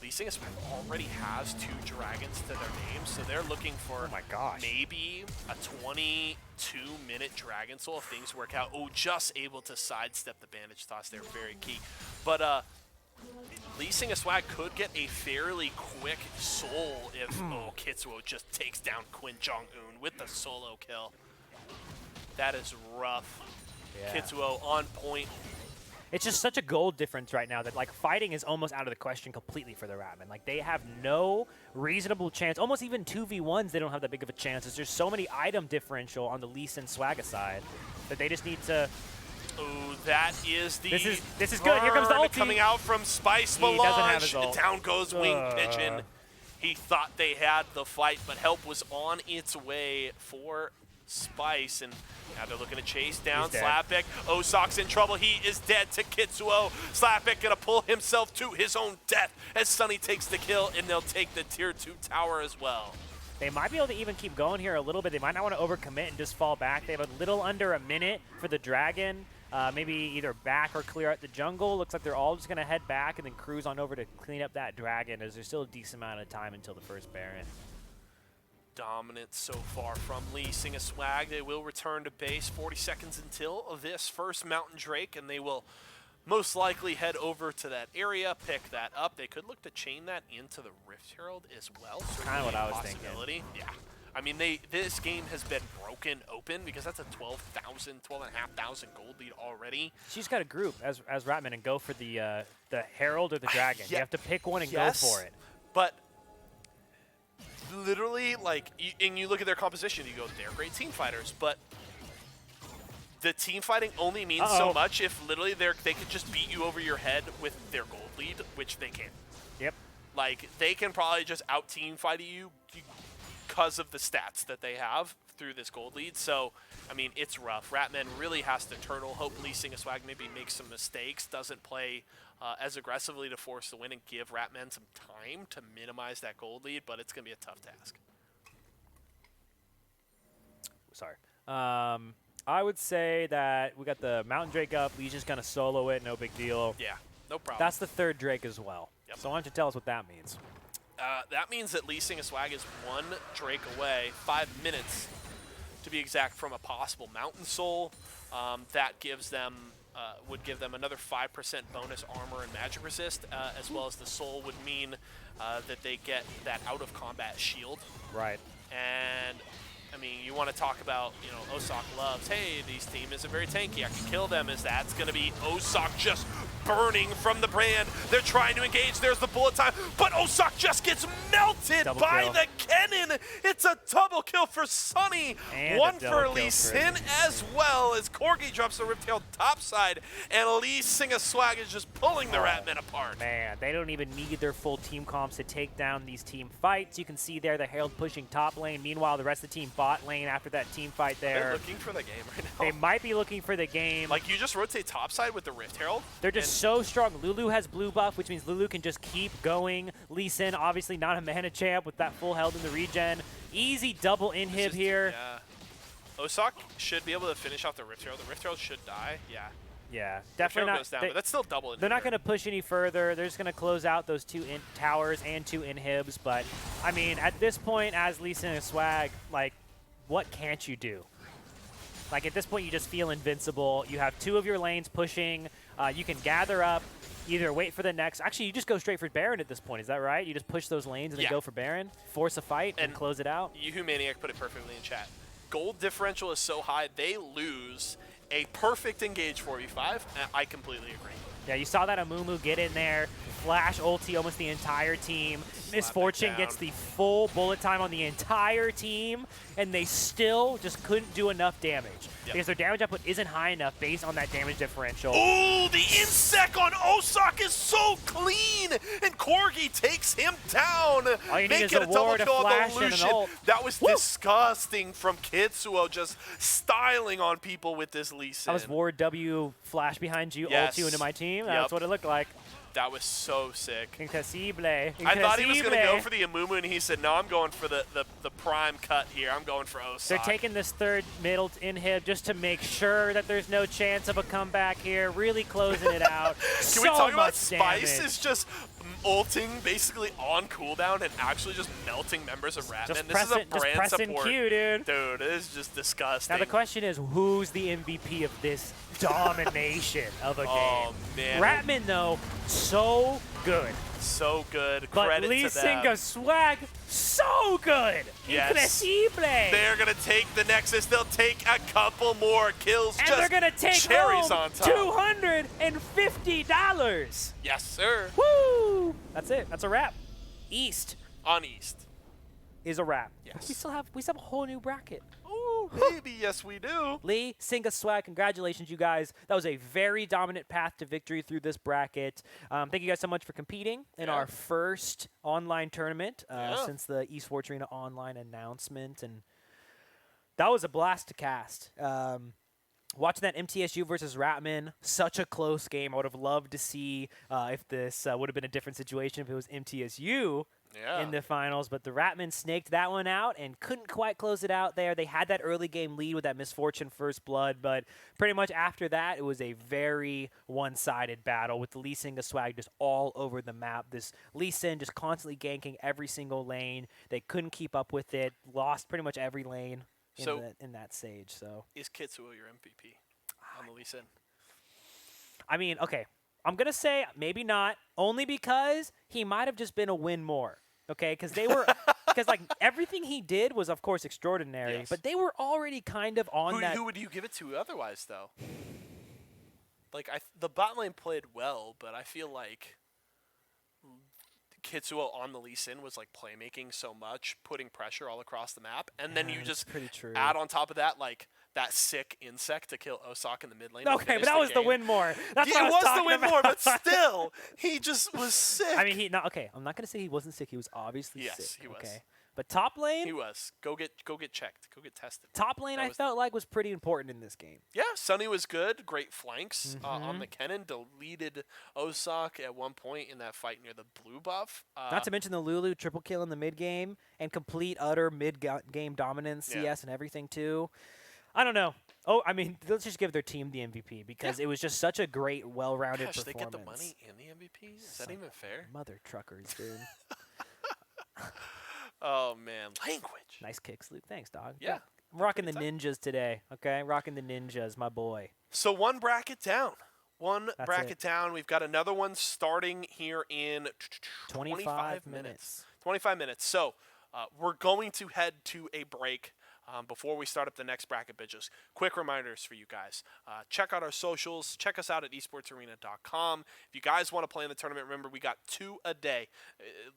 Lee Sin already has 2 dragons to their name, so they're looking for Oh my gosh. maybe a 22-minute Dragon Soul if things work out. Oh, just able to sidestep the bandage toss there, very key. But Lee Sin Swag could get a fairly quick soul if Kitsuo just takes down Quinn Jong-un with the solo kill. That is rough. Yeah. Kitsuo on point. It's just such a gold difference right now that, like, fighting is almost out of the question completely for the Ratman. Like, they have no reasonable chance. Almost even 2v1s, they don't have that big of a chance. There's just so many item differential on the Lee Sin Swagga side that they just need to... Oh, that is the... This is good. Here comes the burn ulti. coming out from Spice He doesn't have his Melange. ult. Down goes Wing Pigeon. He thought they had the fight, but help was on its way for Spice, and now they're looking to chase down He's dead. Slapik. Osak's in trouble. He is dead to Kitsuo. Slapik gonna pull himself to his own death as Sunny takes the kill, and they'll take the tier 2 tower as well. They might be able to even keep going here a little bit. They might not want to overcommit and just fall back. They have a little under a minute for the Dragon. maybe either back or clear out the jungle. Looks like they're all just going to head back and then cruise on over to clean up that dragon, as there's still a decent amount of time until the first Baron. Dominant so far from Lee Sing a Swag. They will return to base. 40 seconds until this first Mountain Drake, and they will most likely head over to that area, pick that up. They could look to chain that into the Rift Herald as well. Kind of what I was possibility. thinking. Yeah. I mean, this game has been broken open because that's a 12,500 gold lead already. She's got a group as Ratman and go for the Herald or the Dragon. You have to pick one and go for it. But literally, like, and you look at their composition, you go, they're great team fighters, but the team fighting only means so much if literally they could just beat you over your head with their gold lead, which they can. Yep. Like, they can probably just out team fight you because of the stats that they have through this gold lead. So, I mean, it's rough. Ratman really has to turtle. Hopefully, Sing a Swag maybe makes some mistakes, doesn't play as aggressively to force the win and give Ratman some time to minimize that gold lead, but it's going to be a tough task. Sorry. I would say that we got the Mountain Drake up. Lee's just going to solo it. No big deal. Yeah, no problem. That's the third Drake as well. Yep. So why don't you tell us what that means? That means that Lee Sing a Swag is one Drake away, 5 minutes to be exact, from a possible Mountain Soul. That gives them, would give them another 5% bonus armor and magic resist, as well as the Soul would mean that they get that out of combat shield. Right. And I mean, you want to talk about, you know, Osok loves, hey, this team isn't very tanky, I can kill them, as that's going to be Osok just burning from the brand. They're trying to engage, there's the bullet time, but Osok just gets melted Double by kill. the cannon. It's a double kill for Sunny. And one a for double Lee kill for Sin as well, as Corgi drops the Riptail topside, and Lee Sing a Swag is just pulling the Ratmen apart. Man, they don't even need their full team comps to take down these team fights. You can see there the Herald pushing top lane. Meanwhile, the rest of the team bot lane after that team fight They're there. looking for the game right now. They might be looking for the game. Like, you just rotate topside with the Rift Herald. They're just and so strong. Lulu has blue buff, which means Lulu can just keep going. Lee Sin, obviously not a mana champ with that full health in the regen. Easy double inhib here. Yeah. Osok should be able to finish off the Rift Herald. The Rift Herald should die. Yeah. Yeah, Rift definitely Herald not. goes down, but that's still double. They're not going to push any further. They're just going to close out those two towers and two inhibs. But, I mean, at this point, as Lee Sin and Swag, like, what can't you do? Like, at this point, you just feel invincible. You have two of your lanes pushing. You can gather up, either wait for the next. Actually, you just go straight for Baron at this point. Is that right? You just push those lanes and then go for Baron, force a fight, and close it out? Maniac put it perfectly in chat. Gold differential is so high, they lose a perfect engage 4v5. I completely agree. Yeah, you saw that Amumu get in there, flash ulti almost the entire team. Misfortune gets the full bullet time on the entire team, and they still just couldn't do enough damage. Because their damage output isn't high enough based on that damage differential. Ooh, the insec on Osok is so clean, and Corgi takes him down. All you need is Make it a a double ward, a kill on flash, the and an Lucian. ult. That was disgusting from Kitsuo, just styling on people with this Lee Sin. That was Ward W flash behind you, ult you into my team. That's what it looked like. That was so sick. Incredible. I thought he was going to go for the Amumu, and he said, no, I'm going for the prime cut here. I'm going for Osok. They're taking this third middle inhib just to make sure that there's no chance of a comeback here. Really closing it out. Can we talk about Spice is just ulting basically on cooldown and actually just melting members of Ratman? This is a brand support. Q, dude. Dude, it is just disgusting. Now the question is, who's the MVP of this domination of a game? Oh, man. Ratman, though, so good. So good. But Credit Lee to them. Sing a Swag, so good. Yes. Incredible. They're going to take the Nexus. They'll take a couple more kills. And just they're going to take cherries home on top. $250. Yes, sir. Woo! That's it. That's a wrap. East On East. is a wrap. Yes. We still have a whole new bracket. Ooh, maybe. Yes, we do. Lee, Sing a Swag, congratulations, you guys. That was a very dominant path to victory through this bracket. Thank you guys so much for competing in our first online tournament since the Esports Arena online announcement. And that was a blast to cast. Watching that MTSU versus Ratman, such a close game. I would have loved to see if this would have been a different situation if it was MTSU Yeah. in the finals, but the Ratmen snaked that one out and couldn't quite close it out there. They had that early game lead with that Misfortune First Blood, but pretty much after that, it was a very one-sided battle with the Lee Sin Swag just all over the map. This Lee Sin just constantly ganking every single lane. They couldn't keep up with it, lost pretty much every lane in that stage. So Is Kitsuo your MVP on the Lee Sin? I mean, okay, I'm going to say maybe not, only because he might have just been a win more, okay? Because they were, because like everything he did was, of course, extraordinary, Yes. but they were already kind of on that. Who would you give it to otherwise, though? Like, the bot lane played well, but I feel like Kitsuo on the Lee Sin was like playmaking so much, putting pressure all across the map, and then you that's just pretty true. add on top of that like that sick insect to kill Osaka in the mid lane. Okay, but that was the win more. That's Yeah, what it I was the talking win more, about. but still, he just was sick. I mean, okay, I'm not going to say he wasn't sick. He was obviously Yes, sick. he was. Okay. But top lane, he was. Go get checked. Go get tested. top lane, That I was- felt like was pretty important in this game. Yeah, Sunny was good. Great flanks on Mm-hmm. the Kennen. Deleted Osaka at one point in that fight near the blue buff. Not to mention the Lulu triple kill in the mid game and complete utter mid game dominance, Yeah. CS and everything too. I don't know. Oh, I mean, let's just give their team the MVP because it was just such a great, well-rounded Gosh, they performance. get the money and the MVP. Is that even fair? Mother truckers, dude. Oh man, language. Nice kicks, Luke. Thanks, dog. Yeah, I'm rocking the pretty ninjas today. Okay, rocking the ninjas, my boy. So one bracket down. One That's bracket it. down. We've got another one starting here in 25 minutes. 25 minutes. So we're going to head to a break before we start up the next bracket, bitches. Quick reminders for you guys. Check out our socials. Check us out at esportsarena.com. If you guys want to play in the tournament, remember we got 2 a day.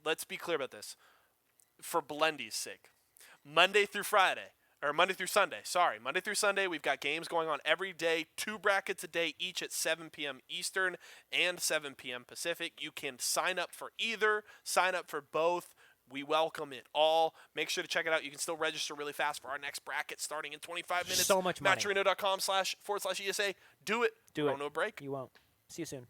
Let's be clear about this. For Blendy's sake. Monday through Sunday, we've got games going on every day, 2 brackets a day, each at 7 p.m. Eastern and 7 p.m. Pacific. You can sign up for either, sign up for both. We welcome it all. Make sure to check it out. You can still register really fast for our next bracket starting in 25 minutes. So much money. Matcherino.com//ESA. Do it. Do We're it. on no break. You won't. See you soon.